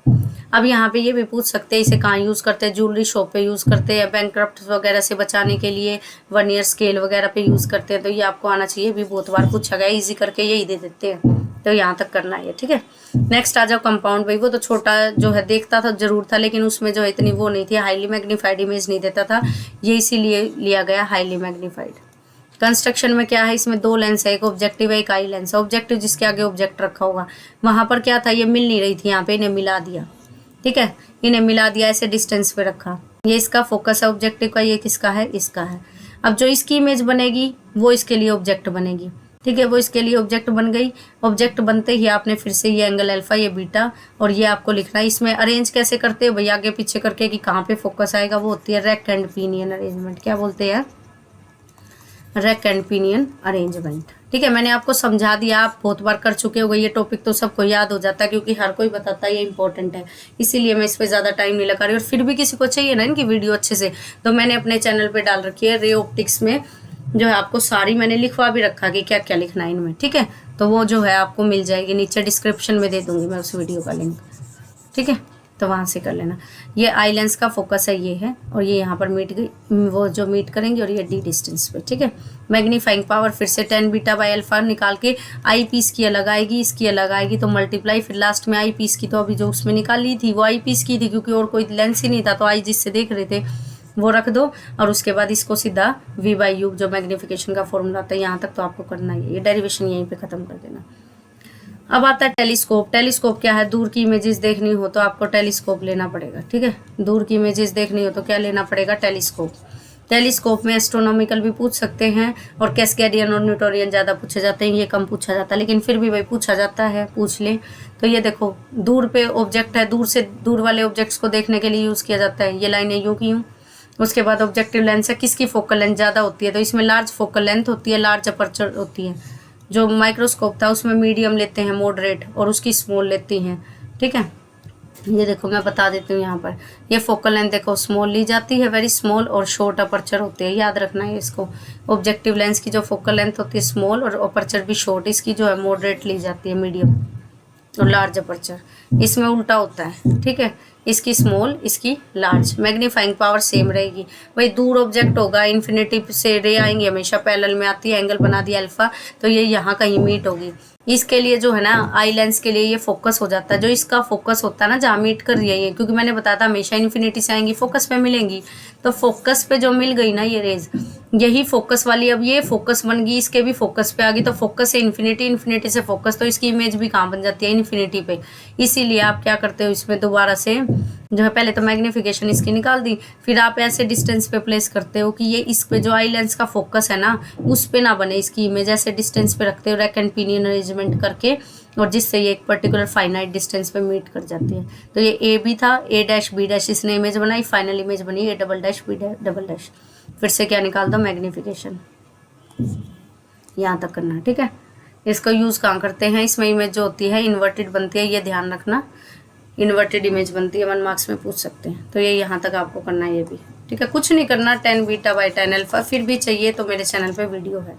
Speaker 1: अब यहाँ पे ये भी पूछ सकते हैं इसे कहाँ यूज़ करते हैं, ज्वेलरी शॉप पे यूज़ करते हैं, बैंकक्रप्ट वगैरह से बचाने के लिए वर्नियर स्केल वगैरह पे यूज़ करते हैं। तो ये आपको आना चाहिए, भी बहुत बार पूछा गया, इजी करके यही दे देते हैं, तो यहाँ तक करना है, ठीक है। नेक्स्ट आ जाओ कंपाउंड। भाई वो तो छोटा जो है देखता था जरूर था, लेकिन उसमें जो है इतनी वो नहीं थी, हाईली मैग्नीफाइड इमेज नहीं देता था, ये इसीलिए लिया गया हाईली मैग्नीफाइड। कंस्ट्रक्शन में क्या है, इसमें 2 लेंस है, एक ऑब्जेक्टिव है एक आई लेंस है। ऑब्जेक्टिव जिसके आगे ऑब्जेक्ट रखा होगा, वहाँ पर क्या था, ये मिल नहीं रही थी, यहाँ पे इन्हें मिला दिया, ठीक है, इन्हें मिला दिया, ऐसे डिस्टेंस पे रखा। ये इसका फोकस है ऑब्जेक्टिव का, ये किसका है, इसका है। अब जो इसकी इमेज बनेगी वो इसके लिए ऑब्जेक्ट बनेगी, ठीक है, वो इसके लिए ऑब्जेक्ट बन गई। ऑब्जेक्ट बनते ही आपने फिर से ये एंगल अल्फा, ये बीटा, और ये आपको लिखना है। इसमें अरेंज कैसे करते हैं भैया, आगे पीछे करके कि कहाँ पे फोकस आएगा, वो होती है रैक एंड पिनियन अरेंजमेंट। क्या बोलते हैं, रैक एंड पिनियन अरेंजमेंट, ठीक है। मैंने आपको समझा दिया, आप बहुत बार कर चुके हो, ये टॉपिक तो सबको याद हो जाता है क्योंकि हर कोई बताता है ये इंपॉर्टेंट है, इसीलिए मैं इस पर ज़्यादा टाइम नहीं लगा रही। और फिर भी किसी को चाहिए ना इनकी वीडियो अच्छे से, तो मैंने अपने चैनल पे डाल रखी है रे ऑप्टिक्स में, जो है आपको सारी मैंने लिखवा भी रखा कि क्या क्या लिखना है इनमें, ठीक है। तो वो जो है आपको मिल जाएगी, नीचे डिस्क्रिप्शन में दे दूंगी मैं उस वीडियो का लिंक, ठीक है, तो वहाँ से कर लेना। ये आई लेंस का फोकस है, ये है, और ये यहाँ पर मीट गई, वो जो मीट करेंगे, और ये डी डिस्टेंस पे, ठीक है। मैग्नीफाइंग पावर फिर से 10 बीटा बाई अल्फा निकाल के, आई पीस की अलग आएगी, इसकी अलग आएगी, तो मल्टीप्लाई, फिर लास्ट में आई पीस की, तो अभी जो उसमें निकाली थी वो आई पीस की थी, क्योंकि और कोई लेंस ही नहीं था, तो आई जिससे देख रहे थे वो रख दो। और उसके बाद इसको सीधा v बाई यू जो मैग्नीफिकेशन का फॉर्मूला होता है, यहाँ तक तो आपको करना ही है, ये डेरिवेशन यहीं पे ख़त्म कर देना। अब आता है टेलीस्कोप। टेलीस्कोप क्या है, दूर की इमेजेस देखनी हो तो आपको टेलीस्कोप लेना पड़ेगा, ठीक है। दूर की इमेजेस देखनी हो तो क्या लेना पड़ेगा, टेलीस्कोप। टेलीस्कोप में एस्ट्रोनॉमिकल भी पूछ सकते हैं, और कैस्केडियन और न्यूटोरियन ज़्यादा पूछे जाते हैं, ये कम पूछा जाता है, लेकिन फिर भी भाई पूछा जाता है, पूछ ले। तो ये देखो दूर पे ऑब्जेक्ट है, दूर से दूर वाले ऑब्जेक्ट्स को देखने के लिए यूज़ किया जाता है, ये लाइनें यूँ की यूँ। उसके बाद ऑब्जेक्टिव लेंस है, किसकी फोकल लेंथ ज़्यादा होती है, तो इसमें लार्ज फोकल लेंथ होती है, लार्ज अपर्चर होती है। जो माइक्रोस्कोप था उसमें मीडियम लेते हैं, मॉडरेट, और उसकी स्मॉल लेती हैं, ठीक है। ये देखो मैं बता देती हूँ, यहाँ पर ये फोकल लेंथ देखो स्मॉल ली जाती है, वेरी स्मॉल, और शॉर्ट अपर्चर होते हैं, याद रखना है इसको। ऑब्जेक्टिव लेंस की जो फोकल लेंथ होती है स्मॉल, और अपर्चर भी शॉर्ट, इसकी जो है मॉडरेट ली जाती है, मीडियम और लार्ज अपर्चर। इसमें उल्टा होता है, ठीक है, इसकी स्मॉल, इसकी लार्ज। मैग्नीफाइंग पावर सेम रहेगी। वही दूर ऑब्जेक्ट होगा, इन्फिनिटी से रे आएंगी, हमेशा पैरेलल में आती है, एंगल बना दिया अल्फा, तो ये यहाँ कहीं मीट होगी। इसके लिए जो है ना आई लेंस के लिए ये फोकस हो जाता है, जो इसका फोकस होता है ना जहाँ मीट कर रही है ये, क्योंकि मैंने बताया था हमेशा इन्फिनिटी से आएंगी फोकस पे मिलेंगी, तो फोकस पे जो मिल गई ना ये रेज, यही फोकस वाली, अब ये फोकस बन गई, इसके भी फोकस पे आ गई, तो फोकस से इन्फिनिटी, इन्फिनिटी से फोकस, तो इसकी इमेज भी कहाँ बन जाती है, इन्फिनिटी पे। इसीलिए आप क्या करते हो, इसमें दोबारा से जो है पहले तो मैग्नीफिकेशन इसकी निकाल दी, फिर आप ऐसे डिस्टेंस पे प्लेस करते हो कि ये इस पे जो आई लेंस का फोकस है ना उस पे ना बने इसकी इमेज, ऐसे डिस्टेंस पे रखते हो रैक एंड पिनियन अरेंजमेंट करके, और जिससे ये एक पर्टिकुलर फाइनाइट डिस्टेंस पे मीट कर जाती है। तो ये ए भी था, ए डैश बी डैश इसने इमेज बनाई, फाइनल इमेज बनी A double dash B double dash. फिर से क्या निकाल दो, मैग्नीफिकेशन, यहाँ तक करना है, ठीक है। इसका यूज़ कहाँ करते हैं, इसमें इमेज जो होती है इन्वर्टेड बनती है, ये ध्यान रखना, इन्वर्टेड इमेज बनती है, 1 मार्क्स में पूछ सकते हैं। तो ये यहाँ तक आपको करना है, ये भी ठीक है, कुछ नहीं करना, 10 बीटा बाई 10 अल्फा। फिर भी चाहिए तो मेरे चैनल पे वीडियो है।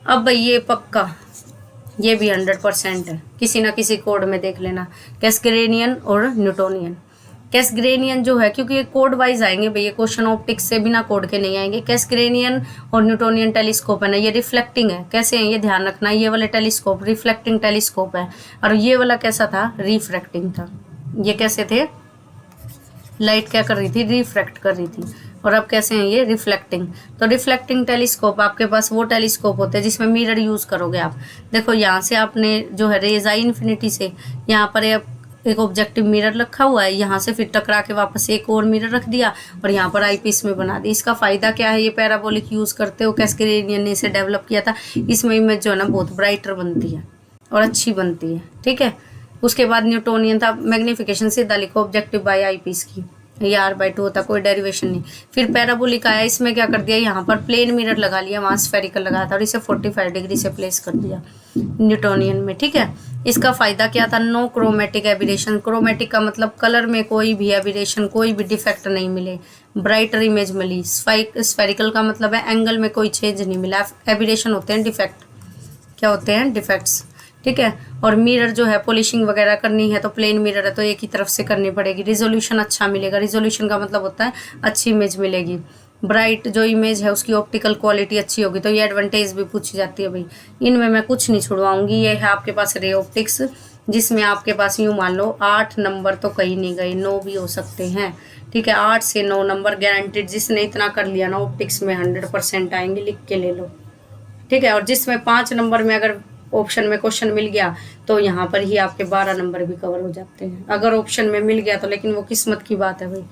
Speaker 1: अब भाई ये पक्का, ये भी 100% है, किसी ना किसी कोड में देख लेना, कैसग्रेनियन और न्यूटोनियन। कैसग्रेनियन जो है, क्योंकि ये कोड वाइज आएंगे भैया क्वेश्चन, ऑप्टिक्स से बिना कोड के नहीं आएंगे। कैसग्रेनियन और न्यूटोनियन टेलीस्कोप है ना, ये रिफ्लेक्टिंग है। कैसे है ये ध्यान रखना, ये वाले टेलीस्कोप रिफ्लेक्टिंग टेलीस्कोप है, और ये वाला कैसा था, रिफ्रैक्टिंग था। ये कैसे थे, लाइट क्या कर रही थी, रिफ्रैक्ट कर रही थी, और अब कैसे हैं ये, रिफ्लेक्टिंग। तो रिफ्लेक्टिंग टेलीस्कोप आपके पास वो टेलीस्कोप होते हैं जिसमें मिरर यूज़ करोगे आप। देखो यहाँ से आपने जो है रेज आई इन्फिनिटी से, यहाँ पर एक ऑब्जेक्टिव मिरर रखा हुआ है, यहाँ से फिर टकरा के वापस एक और मिरर रख दिया, और यहाँ पर आई पीस में बना दी। इसका फ़ायदा क्या है, ये पैराबोलिक यूज़ करते हो, कैसग्रेनियन ने इसे डेवलप किया था। इसमें इमेज जो है ना बहुत ब्राइटर बनती है और अच्छी बनती है, ठीक है। उसके बाद न्यूटोनियन था, मैग्नीफिकेशन सीधा लिखो, ऑब्जेक्टिव बाय आई पीस की, ये r/2 होता, कोई डेरिवेशन नहीं। फिर पैराबोलिक आया, इसमें क्या कर दिया, यहाँ पर प्लेन मिरर लगा लिया, वहाँ स्फेरिकल लगाया था, और इसे 45 डिग्री से प्लेस कर दिया न्यूटोनियन में, ठीक है। इसका फ़ायदा क्या था, नो क्रोमेटिक एबिरेशन। क्रोमेटिक का मतलब कलर में कोई भी एबिरेशन, कोई भी डिफेक्ट नहीं मिले, ब्राइटर इमेज मिली। स्फेरिकल का मतलब है एंगल में कोई चेंज नहीं मिला। एबिरेशन होते हैं डिफेक्ट, क्या होते हैं, डिफेक्ट्स, ठीक है। और मिरर जो है पॉलिशिंग वगैरह करनी है तो प्लेन मिरर है तो एक ही तरफ से करनी पड़ेगी। रिजोल्यूशन अच्छा मिलेगा, रिजोल्यूशन का मतलब होता है अच्छी इमेज मिलेगी। ब्राइट जो इमेज है उसकी ऑप्टिकल क्वालिटी अच्छी होगी, तो ये एडवांटेज भी पूछी जाती है भाई। इनमें मैं कुछ नहीं छुड़वाऊंगी। ये है आपके पास रे ऑप्टिक्स, जिसमें आपके पास यूँ मान लो 8 नंबर तो कहीं नहीं गए, 9 भी हो सकते हैं, ठीक है। 8 से 9 नंबर गारंटेड। जिसने इतना कर लिया ना ऑप्टिक्स में 100% आएंगे, लिख के ले लो, ठीक है। और जिसमें 5 नंबर में अगर ऑप्शन में क्वेश्चन मिल गया तो यहाँ पर ही आपके 12 नंबर भी कवर हो जाते हैं, अगर ऑप्शन में मिल गया तो। लेकिन वो किस्मत की बात है भाई,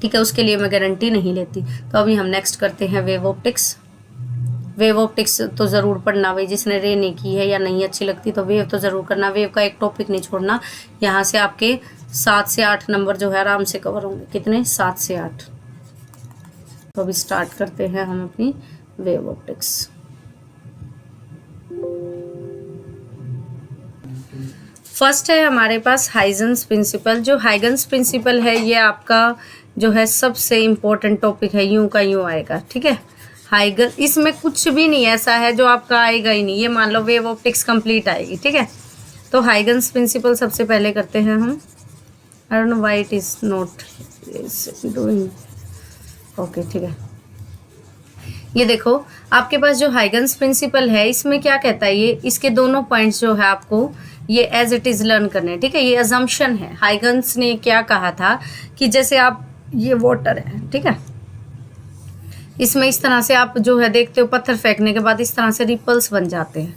Speaker 1: ठीक है, उसके लिए मैं गारंटी नहीं लेती। तो अभी हम नेक्स्ट करते हैं वेव ऑप्टिक्स। वेव ऑप्टिक्स तो ज़रूर पढ़ना भाई, जिसने रे नहीं की है या नहीं अच्छी लगती तो वेव तो ज़रूर करना। वेव का एक टॉपिक नहीं छोड़ना, यहाँ से आपके 7 से 8 नंबर जो है आराम से कवर होंगे। कितने, 7 से 8। तो अभी स्टार्ट करते हैं हम अपनी वेव ऑप्टिक्स। फर्स्ट है हमारे पास हाइगन्स प्रिंसिपल। जो हाइगन्स प्रिंसिपल है ये आपका जो है सबसे इम्पोर्टेंट टॉपिक है, यूं का यूं आएगा, ठीक है। हाइगन, इसमें कुछ भी नहीं ऐसा है जो आपका आएगा ही नहीं। ये मान लो वेव ऑप्टिक्स कंप्लीट आएगी, ठीक है। तो हाइगन्स प्रिंसिपल सबसे पहले करते हैं हम। I don't know why it is not doing, okay, ठीक है। ये देखो आपके पास जो हाइगन्स प्रिंसिपल है इसमें क्या कहता है, ये इसके दोनों पॉइंट्स जो है आपको ये एज इट इज़ लर्न करने, ठीक है। ये अजम्पशन है। हाइगन्स ने क्या कहा था कि जैसे आप, ये वाटर है, ठीक है, इसमें इस तरह से आप जो है देखते हो पत्थर फेंकने के बाद इस तरह से रिपल्स बन जाते हैं,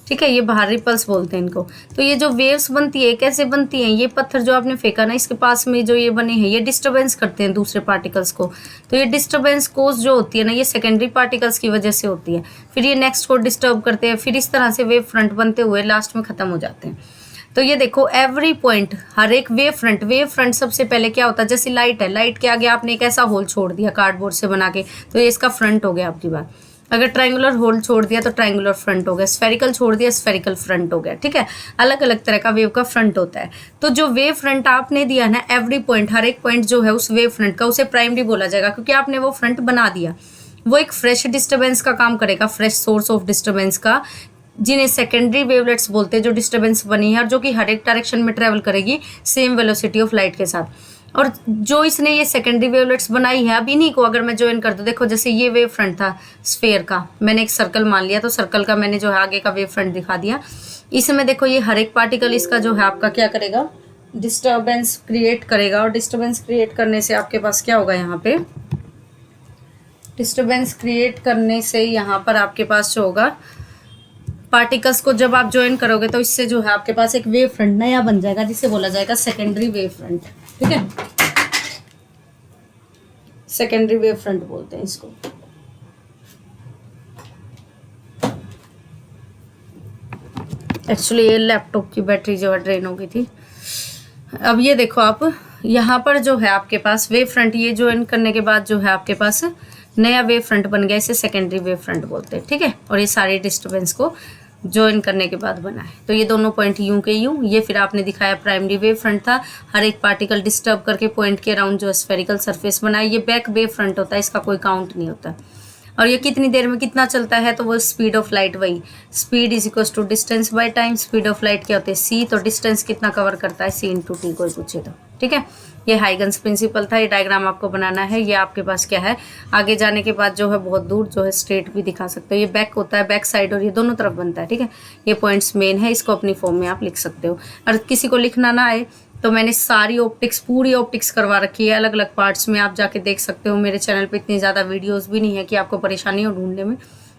Speaker 1: ठीक है। ये बाहर रिपल्स बोलते हैं इनको। तो ये जो वेव्स बनती है कैसे बनती हैं, ये पत्थर जो आपने फेंका ना इसके पास में जो ये बने हैं ये डिस्टर्बेंस करते हैं दूसरे पार्टिकल्स को। तो ये डिस्टर्बेंस कोज जो होती है ना ये सेकेंडरी पार्टिकल्स की वजह से होती है। फिर ये नेक्स्ट को डिस्टर्ब करते हैं, फिर इस तरह से वेव फ्रंट बनते हुए लास्ट में ख़त्म हो जाते हैं। तो ये देखो एवरी पॉइंट, हर एक वेव फ्रंट सबसे पहले क्या होता है, जैसे लाइट है, लाइट के आगे आपने एक ऐसा होल छोड़ दिया कार्डबोर्ड से बना के, तो ये इसका फ्रंट हो गया आपकी बात। अगर ट्रायंगुलर होल छोड़ दिया तो ट्रायंगुलर फ्रंट हो गया, स्फेरिकल छोड़ दिया स्फेरिकल फ्रंट हो गया, ठीक है। अलग अलग तरह का वेव का फ्रंट होता है। तो जो वेव फ्रंट आपने दिया ना, एवरी पॉइंट, हर एक पॉइंट जो है उस वेव फ्रंट का, उसे प्राइमरी बोला जाएगा, क्योंकि आपने वो फ्रंट बना दिया। वो एक फ्रेश डिस्टर्बेंस का काम करेगा, फ्रेश सोर्स ऑफ डिस्टर्बेंस का, जिन्हें सेकेंडरी वेवलेट्स बोलते हैं, जो डिस्टर्बेंस बनी है और जो कि हर एक डायरेक्शन में ट्रेवल करेगी सेम वेलोसिटी ऑफ लाइट के साथ। और जो इसने ये सेकेंडरी वेवलेट्स बनाई है, अब इन्हीं को अगर मैं ज्वाइन कर दूँ, देखो जैसे ये वेव फ्रंट था स्फेयर का, मैंने एक सर्कल मान लिया, तो सर्कल का मैंने जो है आगे का वेव फ्रंट दिखा दिया। इसमें देखो ये हर एक पार्टिकल इसका जो है आपका क्या करेगा, डिस्टर्बेंस क्रिएट करेगा। और डिस्टर्बेंस क्रिएट करने से आपके पास क्या होगा, यहाँ पे डिस्टर्बेंस क्रिएट करने से यहाँ पर आपके पास जो होगा, पार्टिकल्स को जब आप ज्वाइन करोगे तो इससे जो है आपके पास एक वेव फ्रंट नया बन जाएगा, जिसे बोला जाएगा सेकेंडरी वेव फ्रंट। ठीक है, सेकेंडरी वेव फ्रंट बोलते हैं इसको। एक्चुअली ये लैपटॉप की बैटरी जो है ड्रेन हो गई थी। अब ये देखो आप यहाँ पर जो है आपके पास वेव फ्रंट, ये ज्वाइन करने के बाद जो है आपके पास नया वेव फ्रंट बन गया, इसे सेकेंडरी वेव फ्रंट बोलते हैं। ठीक है, और ये सारे डिस्टर्बेंस को ज्वाइन करने के बाद बना है। तो ये दोनों पॉइंट यूं के यूं, ये फिर आपने दिखाया प्राइमरी वेव फ्रंट था, हर एक पार्टिकल डिस्टर्ब करके पॉइंट के अराउंड जो स्फेरिकल सरफेस बनाए। ये बैक वेव फ्रंट होता है, इसका कोई काउंट नहीं होता। और ये कितनी देर में कितना चलता है, तो वो स्पीड ऑफ लाइट, वही speed is equal to distance by time. Speed of light क्या होती है, सी, तो डिस्टेंस कितना कवर करता है, सी इंटू टी, कोई पूछे तो। ठीक है, ये हाइगन्स प्रिंसिपल था। ये डायग्राम आपको बनाना है। ये आपके पास क्या है, आगे जाने के बाद जो है बहुत दूर जो है स्ट्रेट भी दिखा सकते हो। ये बैक होता है, बैक साइड, और ये दोनों तरफ बनता है। ठीक है, ये पॉइंट्स मेन है, इसको अपनी फॉर्म में आप लिख सकते हो। और किसी को लिखना ना आए तो मैंने सारी ऑप्टिक्स, पूरी ऑप्टिक्स करवा रखी है अलग अलग पार्ट्स में, आप जाके देख सकते हो। मेरे चैनल पे इतनी ज़्यादा वीडियोस भी नहीं है कि आपको परेशानी हो ढूंढने में,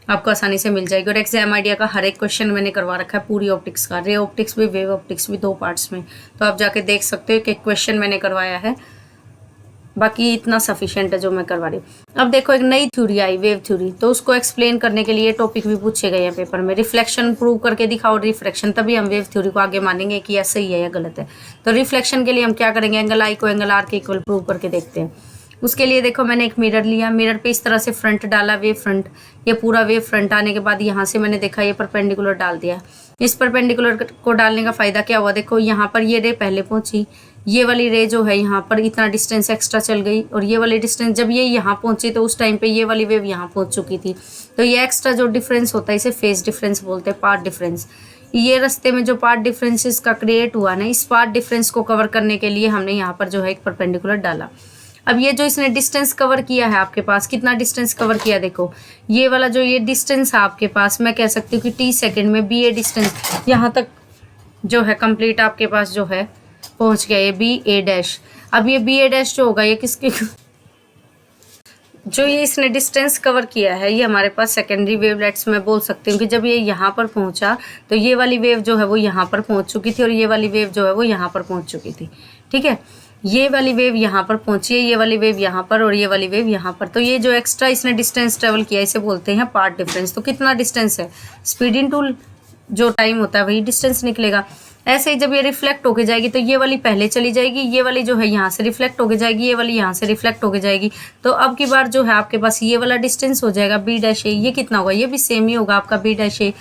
Speaker 1: आपको आसानी से मिल जाएगी। और एग्जाम आइडिया का हर एक क्वेश्चन मैंने करवा रखा है पूरी ऑप्टिक्स का, रे ऑप्टिक्स भी वेव ऑप्टिक्स भी, 2 पार्ट्स में। तो आप जाके देख सकते हो कि क्वेश्चन मैंने करवाया है, बाकी इतना सफिशिएंट है जो मैं करवा रही हूँ। अब देखो एक नई थ्योरी आई, वेव थ्योरी, तो उसको एक्सप्लेन करने के लिए टॉपिक भी पूछे गए हैं पेपर में। रिफ्लेक्शन प्रूव करके दिखाओ रिफ्रैक्शन, तभी हम वेव थ्योरी को आगे मानेंगे कि यह सही है या गलत है। तो रिफ्लेक्शन के लिए हम क्या करेंगे, एंगल आई को एंगल आर के इक्वल प्रूव करके देखते हैं। उसके लिए देखो मैंने एक मिरर लिया, मिरर पे इस तरह से फ्रंट डाला, वेव फ्रंट, ये पूरा वेव फ्रंट आने के बाद यहाँ से मैंने देखा ये परपेंडिकुलर डाल दिया। इस परपेंडिकुलर को डालने का फायदा क्या हुआ, देखो यहाँ पर ये रे पहले पहुंची, ये वाली रे जो है यहाँ पर इतना डिस्टेंस एक्स्ट्रा चल गई, और ये वाली डिस्टेंस जब ये यहाँ पहुंची तो उस टाइम पे ये वाली वेव यहाँ पहुंच चुकी थी। तो ये एक्स्ट्रा जो डिफरेंस होता है इसे फेज डिफरेंस बोलते हैं, पार्ट डिफरेंस। ये रास्ते में जो पार्ट डिफरेंसेस का क्रिएट हुआ ना, इस पार्ट डिफरेंस को कवर करने के लिए हमने यहाँ पर जो है एक परपेंडिकुलर डाला। अब ये जो इसने डिस्टेंस कवर किया है आपके पास, कितना डिस्टेंस कवर किया, देखो ये वाला जो ये डिस्टेंस है आपके पास, मैं कह सकती हूँ कि टी सेकेंड में बी ए डिस्टेंस यहाँ तक जो है कंप्लीट आपके पास जो है पहुंच गया, ये बी ए डैश। अब ये बी ए डैश जो होगा ये किसके, जो ये इसने डिस्टेंस कवर किया है, ये हमारे पास सेकेंडरी वेवलेट्स में बोल सकती हूँ कि जब ये यहाँ पर पहुंचा तो ये वाली वेव जो है वो यहाँ पर पहुंच चुकी थी, और ये वाली वेव जो है वो यहाँ पर पहुंच चुकी थी। ठीक है, ये वाली वेव यहाँ पर पहुंची है, ये वाली वेव यहाँ पर, और ये वाली वेव यहाँ पर। तो ये जो एक्स्ट्रा इसने डिस्टेंस ट्रेवल किया इसे बोलते हैं पार्ट डिफरेंस। तो कितना डिस्टेंस है, स्पीड इनटू जो टाइम होता है वही डिस्टेंस निकलेगा। ऐसे ही जब ये रिफ्लेक्ट होके जाएगी तो ये वाली पहले चली जाएगी, ये वाली जो है यहाँ से रिफ्लेक्ट होके जाएगी, ये वाली यहाँ से रिफ्लेक्ट होके जाएगी। तो अब की बार जो है आपके पास ये वाला डिस्टेंस हो जाएगा बी डैश ए। ये कितना होगा, ये भी सेम ही होगा आपका बी डैश ए।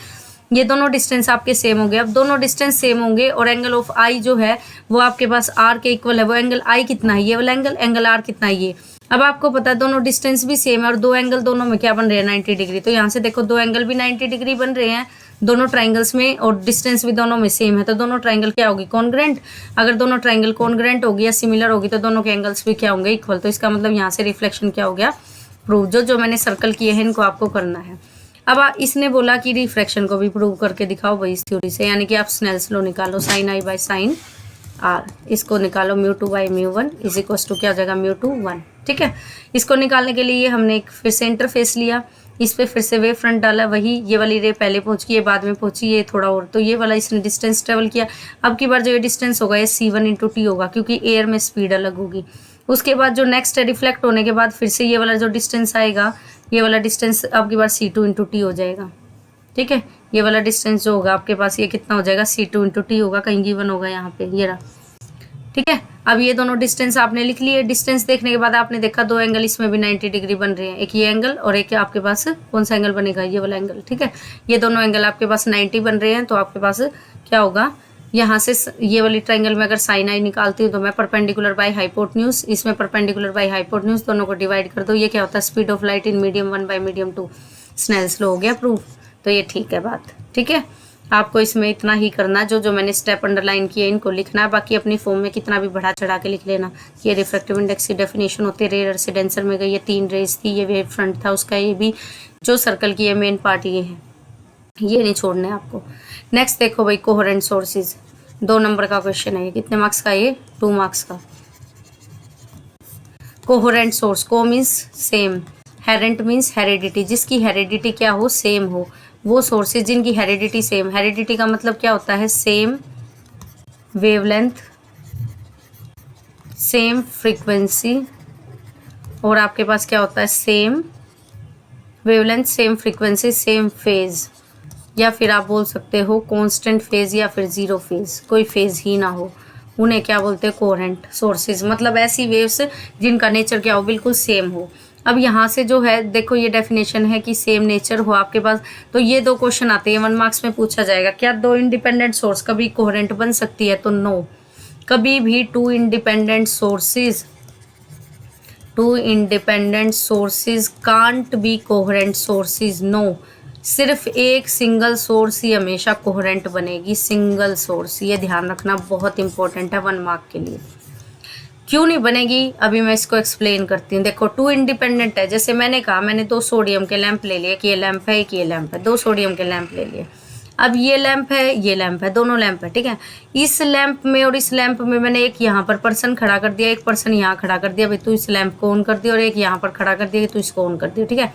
Speaker 1: ये दोनों डिस्टेंस आपके सेम हो गए। अब दोनों डिस्टेंस सेम होंगे और एंगल ऑफ आई जो है वो आपके पास आर के इक्वल है। वो एंगल आई कितना है, ये वाला एंगल, एंगल आर कितना है ये। अब आपको पता है दोनों डिस्टेंस भी सेम है और दो एंगल दोनों में क्या बन रहे हैं, 90 डिग्री। तो यहाँ से देखो दो एंगल भी 90 डिग्री बन रहे हैं दोनों ट्राइंगल्स में, और डिस्टेंस भी दोनों में सेम है। तो दोनों ट्राइंगल क्या होगी, कॉन्ग्रेंट। अगर दोनों ट्राइंगल कॉन्ग्रेंट होगी या सिमिलर होगी तो दोनों के एंगल्स भी क्या होंगे, इक्वल। तो इसका मतलब यहाँ से रिफ्लेक्शन क्या हो गया, प्रूव। जो मैंने सर्कल किए हैं इनको आपको करना है। अब इसने बोला कि रिफ्रैक्शन को भी प्रूव करके दिखाओ भाई इस थ्योरी से, यानी कि आप स्नेल्स लॉ निकालो, sine I by sine R, इसको निकालो mu two by mu one is equal to क्या हो जाएगा, म्यू टू वन। ठीक है, इसको निकालने के लिए हमने एक फिर से इंटरफेस लिया, इस पे फिर से वेव फ्रंट डाला, वही ये वाली रे पहले पहुंची, ये बाद में पहुंची, ये थोड़ा और, तो ये वाला इसने डिस्टेंस ट्रेवल किया। अब की बार जो ये डिस्टेंस होगा ये c1 इंटू टी होगा, क्योंकि एयर में स्पीड अलग होगी। उसके बाद जो नेक्स्ट है रिफ्लेक्ट होने के बाद फिर से ये वाला जो डिस्टेंस आएगा, ये वाला डिस्टेंस अब की बार c2 इंटू टी हो जाएगा। ठीक है, ये वाला डिस्टेंस जो होगा आपके पास ये कितना हो जाएगा, c2 इंटू टी होगा, कहीं गिवन होगा यहाँ पे, ये रहा। ठीक है, अब ये दोनों डिस्टेंस आपने लिख लिए। डिस्टेंस देखने के बाद आपने देखा दो एंगल इसमें भी 90 डिग्री बन रहे हैं, एक ये एंगल और एक आपके पास कौन सा एंगल बनेगा, ये वाला एंगल। ठीक है, ये दोनों एंगल आपके पास 90 बन रहे हैं। तो आपके पास क्या होगा, यहाँ से ये वाली ट्राइंगल में अगर साइन आई निकालती हूँ तो मैं परपेंडिकुलर बाय हाइपोटेन्यूज, इसमें परपेंडिकुलर बाय हाइपोटेन्यूज दोनों को डिवाइड कर दो, ये क्या होता है, speed of light in medium 1 by medium 2, Snell's law हो गया प्रूफ। तो ये ठीक है बात। ठीक है, आपको इसमें इतना ही करना, जो जो मैंने स्टेप अंडरलाइन किए इनको लिखना है। बाकी अपनी फॉर्म में कितना भी बढ़ा चढ़ा के लिख लेना। ये रिफ्रैक्टिव इंडेक्स की डेफिनेशन होती है। रेयर से डेंसर में गई, ये 3 रेज थी, ये वेव फ्रंट था उसका, ये भी जो सर्कल की है मेन पार्ट ये है, ये नहीं छोड़ना है आपको। नेक्स्ट देखो भाई, कोहेरेंट सोर्सेज, 2 नंबर का क्वेश्चन है ये। कितने मार्क्स का? ये 2 मार्क्स का। कोहेरेंट सोर्स, को मीन्स सेम, हेरेंट मीन्स हेरेडिटी, जिसकी हेरेडिटी क्या हो, सेम हो, वो सोर्सेज जिनकी हेरेडिटी सेम। हेरेडिटी का मतलब क्या होता है? सेम वेवलेंथ, सेम फ्रीक्वेंसी, और आपके पास क्या होता है? Same wavelength, same frequency, same phase, या फिर आप बोल सकते हो कांस्टेंट फेज या फिर जीरो फेज, कोई फेज ही ना हो, उन्हें क्या बोलते हैं? Coherent sources. मतलब ऐसी वेव्स जिनका नेचर क्या हो, बिल्कुल सेम हो। अब यहाँ से जो है देखो, ये डेफिनेशन है कि सेम नेचर हो आपके पास, तो ये 2 क्वेश्चन आते हैं 1 मार्क्स में पूछा जाएगा। क्या 2 इंडिपेंडेंट सोर्स कभी कोहेरेंट बन सकती है? तो नो, कभी भी 2 independent sources can't be coherent sources, no. सिर्फ एक सिंगल सोर्स ही हमेशा कोहेरेंट बनेगी, सिंगल सोर्स, ये ध्यान रखना, बहुत इंपॉर्टेंट है 1 मार्क के लिए। क्यों नहीं बनेगी, अभी मैं इसको एक्सप्लेन करती हूँ। देखो 2 इंडिपेंडेंट है, जैसे मैंने कहा, मैंने 2 सोडियम के लैंप ले लिए, कि ये लैंप है, एक ये लैंप है, 2 सोडियम के लैंप ले लिए। अब ये लैंप है, ये लैंप है, दोनों लैंप है, ठीक है। इस लैंप में और इस लैंप में मैंने एक यहाँ पर पर्सन खड़ा कर दिया, एक पर्सन यहाँ खड़ा कर दिया, भाई तू इस लैंप को ऑन कर दिया, और एक यहाँ पर खड़ा कर दिया कि तू इसको ऑन कर दिया, ठीक है।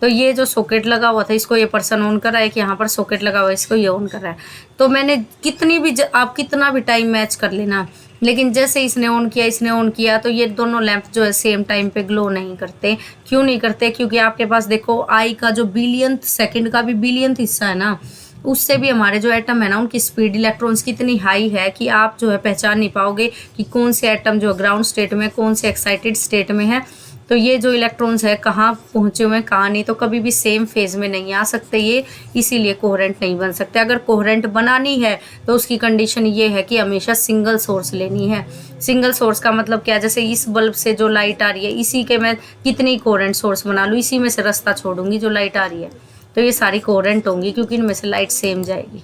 Speaker 1: तो ये जो सॉकेट लगा हुआ था, इसको ये पर्सन ऑन कर रहा है, कि यहाँ पर सॉकेट लगा हुआ है, इसको ये ऑन कर रहा है। तो मैंने कितनी भी आप कितना भी टाइम मैच कर लेना, लेकिन जैसे इसने ऑन किया, इसने ऑन किया, तो ये दोनों लैंप जो है सेम टाइम पे ग्लो नहीं करते। क्यों नहीं करते? क्योंकि आपके पास देखो आई का जो बिलियंथ सेकंड का भी बिलियंथ हिस्सा है ना, उससे भी हमारे जो एटम है ना, उनकी स्पीड इलेक्ट्रॉन्स की इतनी हाई है कि आप जो है पहचान नहीं पाओगे कि कौन से एटम जो ग्राउंड स्टेट में, कौन से एक्साइटेड स्टेट में है। तो ये जो इलेक्ट्रॉन्स है कहाँ पहुंचे हुए हैं, कहाँ नहीं, तो कभी भी सेम फेज में नहीं आ सकते ये, इसीलिए कोहेरेंट नहीं बन सकते। अगर कोहेरेंट बनानी है तो उसकी कंडीशन ये है कि हमेशा सिंगल सोर्स लेनी है। सिंगल सोर्स का मतलब क्या? जैसे इस बल्ब से जो लाइट आ रही है, इसी के मैं कितनी कोहेरेंट सोर्स बना लूँ, इसी में से रास्ता छोड़ूंगी जो लाइट आ रही है, तो ये सारी कोहेरेंट होंगी, क्योंकि इनमें से लाइट सेम जाएगी,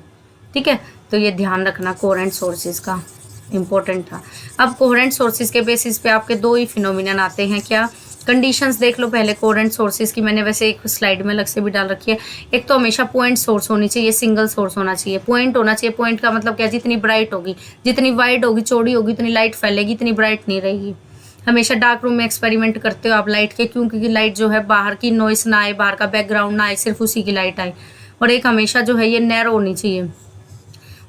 Speaker 1: ठीक है। तो ये ध्यान रखना कोहेरेंट सोर्सेज का, इंपॉर्टेंट था। अब कोहेरेंट सोर्सेज के बेसिस पे आपके 2 ही फिनोमिनन आते हैं। क्या? कंडीशंस देख लो पहले कोहेरेंट सोर्सेज की, मैंने वैसे एक स्लाइड में अलग से भी डाल रखी है। एक तो हमेशा पॉइंट सोर्स होनी चाहिए, सिंगल सोर्स होना चाहिए, पॉइंट होना चाहिए। पॉइंट का मतलब क्या? जितनी ब्राइट होगी, जितनी वाइड होगी, चौड़ी होगी, उतनी लाइट फैलेगी, इतनी ब्राइट नहीं रहेगी। हमेशा डार्क रूम में एक्सपेरिमेंट करते हो आप लाइट के, क्यों? क्योंकि लाइट जो है बाहर की नॉइस ना आए, बाहर का बैकग्राउंड ना आए, सिर्फ उसी की लाइट आए। और एक हमेशा जो है ये नैरो होनी चाहिए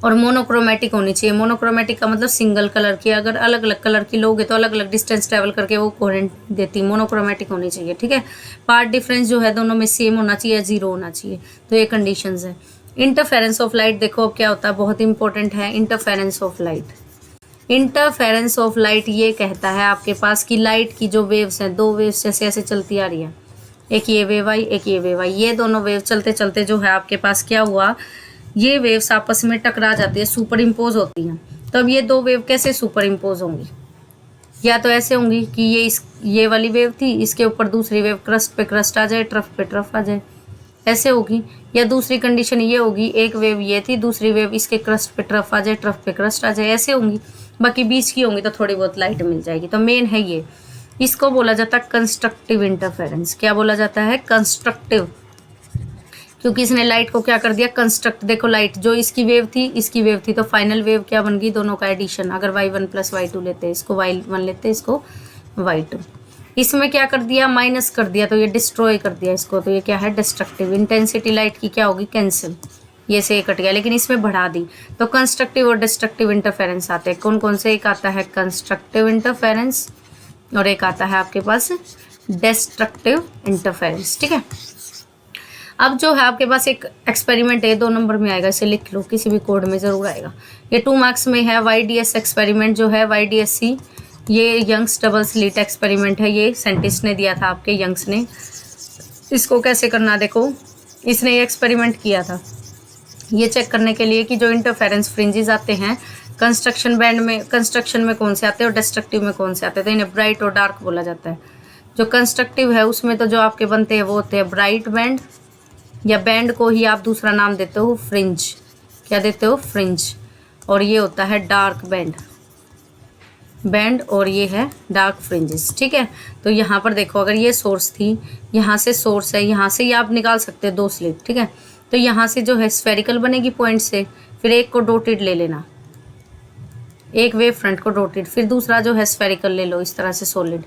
Speaker 1: और मोनोक्रोमेटिक होनी चाहिए। मोनोक्रोमेटिक का मतलब सिंगल कलर की, अगर अलग अलग कलर की लोगे तो अलग अलग डिस्टेंस ट्रेवल करके वो कोहेरेंट देती। मोनोक्रोमेटिक होनी चाहिए, ठीक है। पार्ट डिफरेंस जो है दोनों में सेम होना चाहिए, 0 होना चाहिए। तो ये कंडीशंस है। इंटरफेरेंस ऑफ लाइट देखो अब क्या होता है, बहुत इंपॉर्टेंट है interference of light. Interference of light ये कहता है आपके पास कि लाइट की जो वेव्स हैं, 2 वेव्स जैसे ऐसे चलती आ रही है, एक ये वेव आई, एक ये वेव आई, ये दोनों वेव चलते चलते जो है आपके पास क्या हुआ, ये वेव्स आपस में टकरा जाती है, सुपर इम्पोज होती हैं। तो अब ये 2 वेव कैसे सुपर इम्पोज होंगी? या तो ऐसे होंगी कि ये वाली वेव थी, इसके ऊपर दूसरी वेव क्रस्ट पे क्रस्ट आ जाए, ट्रफ पे ट्रफ आ जाए, ऐसे होगी। या दूसरी कंडीशन ये होगी, एक वेव ये थी, दूसरी वेव इसके क्रस्ट पे ट्रफ आ जाए, ट्रफ पे क्रस्ट आ जाए, ऐसे होंगी। बाकी बीच की होंगी तो थोड़ी बहुत लाइट मिल जाएगी। तो मेन है ये, इसको बोला जाता है कंस्ट्रक्टिव इंटरफेरेंस। क्या बोला जाता है? कंस्ट्रक्टिव, क्योंकि इसने लाइट को क्या कर दिया? कंस्ट्रक्ट। देखो लाइट जो इसकी वेव थी, तो फाइनल वेव क्या बन गई? दोनों का एडिशन। अगर y1 + y2 लेते हैं, इसको y1 लेते हैं, इसको y2, इसमें क्या कर दिया? माइनस कर दिया, तो ये डिस्ट्रॉय कर दिया इसको, तो ये क्या है? डिस्ट्रक्टिव। इंटेंसिटी लाइट की क्या होगी? कैंसिल, ये से कट गया, लेकिन इसमें बढ़ा दी। तो कंस्ट्रक्टिव और डिस्ट्रक्टिव इंटरफेरेंस आते हैं। कौन कौन से? एक आता है कंस्ट्रक्टिव इंटरफेरेंस और एक आता है आपके पास डिस्ट्रक्टिव इंटरफेरेंस, ठीक है। अब जो है आपके पास एक एक्सपेरिमेंट है, 2 नंबर में आएगा, इसे लिख लो, किसी भी कोड में जरूर आएगा। ये 2 मार्क्स में है। YDS एक्सपेरिमेंट जो है, YDSC, ये यंग्स डबल स्लिट एक्सपेरिमेंट है। ये साइंटिस्ट ने दिया था आपके, यंग्स ने। इसको कैसे करना देखो, इसने ये एक्सपेरिमेंट किया था ये चेक करने के लिए कि जो इंटरफेरेंस फ्रिंजेस आते हैं कंस्ट्रक्शन में कौन से आते हैं और डिस्ट्रक्टिव में कौन से आते हैं। तो इन्हें ब्राइट और डार्क बोला जाता है। जो कंस्ट्रक्टिव है उसमें तो जो आपके बनते हैं वो होते हैं ब्राइट बैंड या बैंड को ही आप दूसरा नाम देते हो फ्रिंज, क्या देते हो, फ्रिंज। और ये होता है डार्क बैंड और ये है डार्क फ्रिंजेस, ठीक है। तो यहाँ पर देखो, अगर ये सोर्स थी, यहाँ से सोर्स है, यहाँ से ये आप निकाल सकते हैं 2 स्लिट, ठीक है। तो यहाँ से जो है स्फेरिकल बनेगी पॉइंट से, फिर एक को डॉटेड ले लेना, एक वेव फ्रंट को डॉटेड, फिर दूसरा जो है स्फेरिकल ले लो इस तरह से सॉलिड।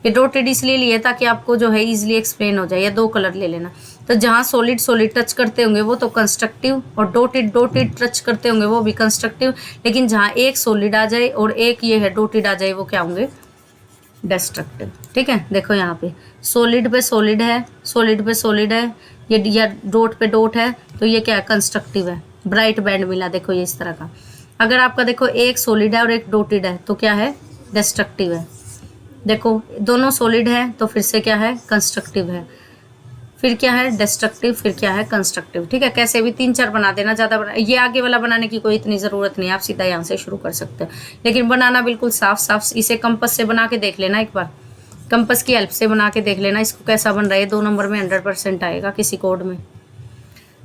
Speaker 1: ये डॉटेड इसलिए लिए ताकि आपको जो है इजीली एक्सप्लेन हो जाए, या 2 कलर ले लेना। तो जहाँ सॉलिड टच करते होंगे वो तो कंस्ट्रक्टिव, और डॉटेड टच करते होंगे वो भी कंस्ट्रक्टिव, लेकिन जहाँ एक सॉलिड आ जाए और एक ये है डॉटेड आ जाए, वो क्या होंगे, डिस्ट्रक्टिव, ठीक है। देखो यहाँ पे सॉलिड पे सॉलिड है, सॉलिड पे सॉलिड है, ये या डॉट पे डॉट है, तो ये क्या है, कंस्ट्रक्टिव है, ब्राइट बैंड मिला, देखो ये इस तरह का। अगर आपका देखो एक सॉलिड है और एक डॉटेड है तो क्या है, डिस्ट्रक्टिव है। देखो दोनों सॉलिड है तो फिर से क्या है, कंस्ट्रक्टिव है, फिर क्या है, डिस्ट्रक्टिव, फिर क्या है, कंस्ट्रक्टिव, ठीक है। कैसे भी 3-4 बना देना, ज़्यादा ये आगे वाला बनाने की कोई इतनी ज़रूरत नहीं है, आप सीधा यहाँ से शुरू कर सकते हो, लेकिन बनाना बिल्कुल साफ। इसे कंपस से बना के देख लेना एक बार, कंपस की हेल्प से बना के देख लेना इसको कैसा बन रहा है। 2 नंबर में 100% आएगा किसी कोड में।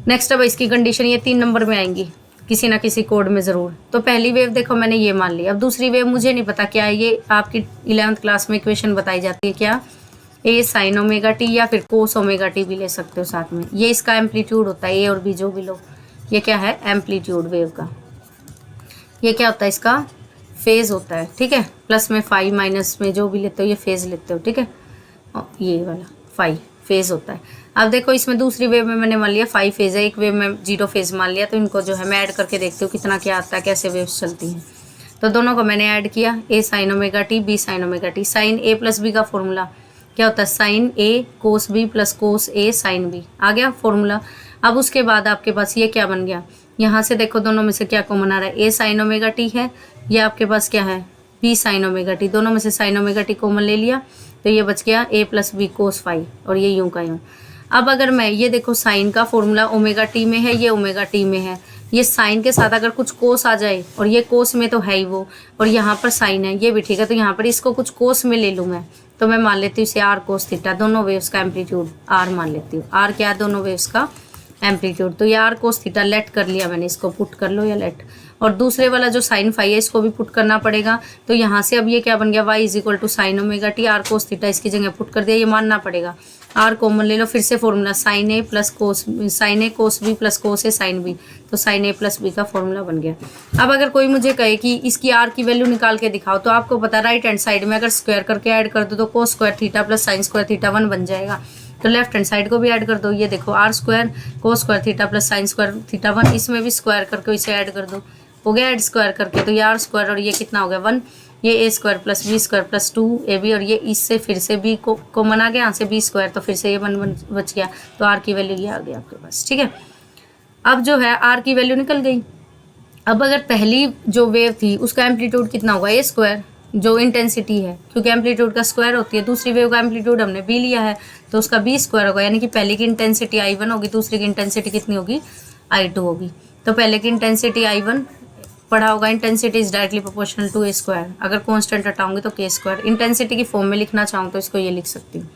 Speaker 1: नेक्स्ट अब इसकी कंडीशन, ये 3 नंबर में आएंगी किसी ना किसी कोड में ज़रूर। तो पहली वेव देखो मैंने ये मान ली, अब दूसरी वेव मुझे नहीं पता क्या है, ये आपकी 11th क्लास में इक्वेशन बताई जाती है, क्या, ए साइन ओमेगा टी या फिर कोस ओमेगा टी भी ले सकते हो साथ में। ये इसका एम्पलीट्यूड होता है, ए और बी जो भी लो, ये क्या है, एम्पलीट्यूड वेव का। ये क्या होता है, इसका फेज होता है, ठीक है। प्लस में फाई, माइनस में जो भी लेते हो ये फेज लेते हो, ठीक है। ये वाला फाई फेज होता है। अब देखो इसमें दूसरी वेव में मैंने मान लिया 5 फेज है, एक वेव में 0 फेज मान लिया, तो इनको जो है मैं ऐड करके देखती हूँ कितना क्या आता है, कैसे वेव्स चलती हैं। तो दोनों को मैंने ऐड किया, A sine omega t, B sine omega t. Sine A plus B का फॉर्मूला क्या होता है, sine A cos B plus cos A sine B, आ गया फॉर्मूला। अब उसके बाद आपके पास ये क्या बन गया, यहाँ से देखो दोनों में से क्या कॉमन आ रहा है, ए साइन ओमेगा टी है, ये आपके पास क्या है, बी साइन ओमेगा टी, दोनों में से साइन ओमेगा टी कॉमन ले लिया, तो ये बच गया ए प्लस बी कोस फाई, और ये यूं का यूं। अब अगर मैं ये देखो साइन का फॉर्मूला ओमेगा टी में है, ये ओमेगा टी में है, ये साइन के साथ अगर कुछ कोस आ जाए, और ये कोस में तो है ही वो, और यहाँ पर साइन है, ये भी ठीक है, तो यहाँ पर इसको कुछ कोस में ले लूँ मैं, तो मैं मान लेती हूँ इसे आर कोस थीटा, दोनों वेव्स का एम्पलीट्यूड आर मान लेती हूँ। आर क्या है, दोनों वेव्स का एम्पलीट्यूड। तो ये आर कोस थीटा लेट कर लिया मैंने, इसको पुट कर लो या लेट, और दूसरे वाला जो साइन फाई है इसको भी पुट करना पड़ेगा। तो यहाँ से अब ये क्या बन गया, y is equal to sine omega T, R cos theta इसकी जगह पुट कर दिया, ये मानना पड़ेगा। आर कॉमन ले लो, फिर से formula sine A plus cos, sign A cos B plus cos A sine B, तो साइन ए प्लस बी का फॉर्मूला बन गया। अब अगर कोई मुझे कहे कि इसकी आर की वैल्यू निकाल के दिखाओ, तो आपको पता राइट हैंड साइड में अगर स्क्वायर करके ऐड कर दो तो कोस square theta plus sine square theta 1 बन जाएगा। तो लेफ्ट हैंड साइड को भी ऐड कर दो, ये देखो R square cos square theta plus sine square theta 1, इसमें भी स्क्वायर करके इसे ऐड कर दो, हो गया ऐड स्क्वायर करके, तो ये आर स्क्वायर और ये कितना हो गया 1, ये A square plus B square plus 2 A B, और ये इससे फिर से बी को कॉमन आ गया, यहाँ से बी स्क्वायर, तो फिर से ये 1 बच गया, तो आर की वैल्यू ये आ गई आपके पास, ठीक है। अब जो है आर की वैल्यू निकल गई। अब अगर पहली जो वेव थी उसका एम्पलीट्यूड कितना होगा, ए स्क्वायर, जो इंटेंसिटी है, क्योंकि एम्पलीट्यूड का स्क्वायर होती है। दूसरी वेव का एम्पलीट्यूड हमने बी लिया है, तो उसका बी स्क्वायर होगा, यानी कि पहले की इंटेंसिटी I1 होगी, दूसरी की इंटेंसिटी कितनी होगी, I2 होगी। तो पहले की इंटेंसिटी I1 पढ़ा होगा, intensity is directly proportional to A square, अगर कॉन्स्टेंट हटाऊंगी तो के स्क्वायर। इंटेंसिटी की फॉर्म में लिखना चाहूँ तो इसको ये लिख सकती हूँ,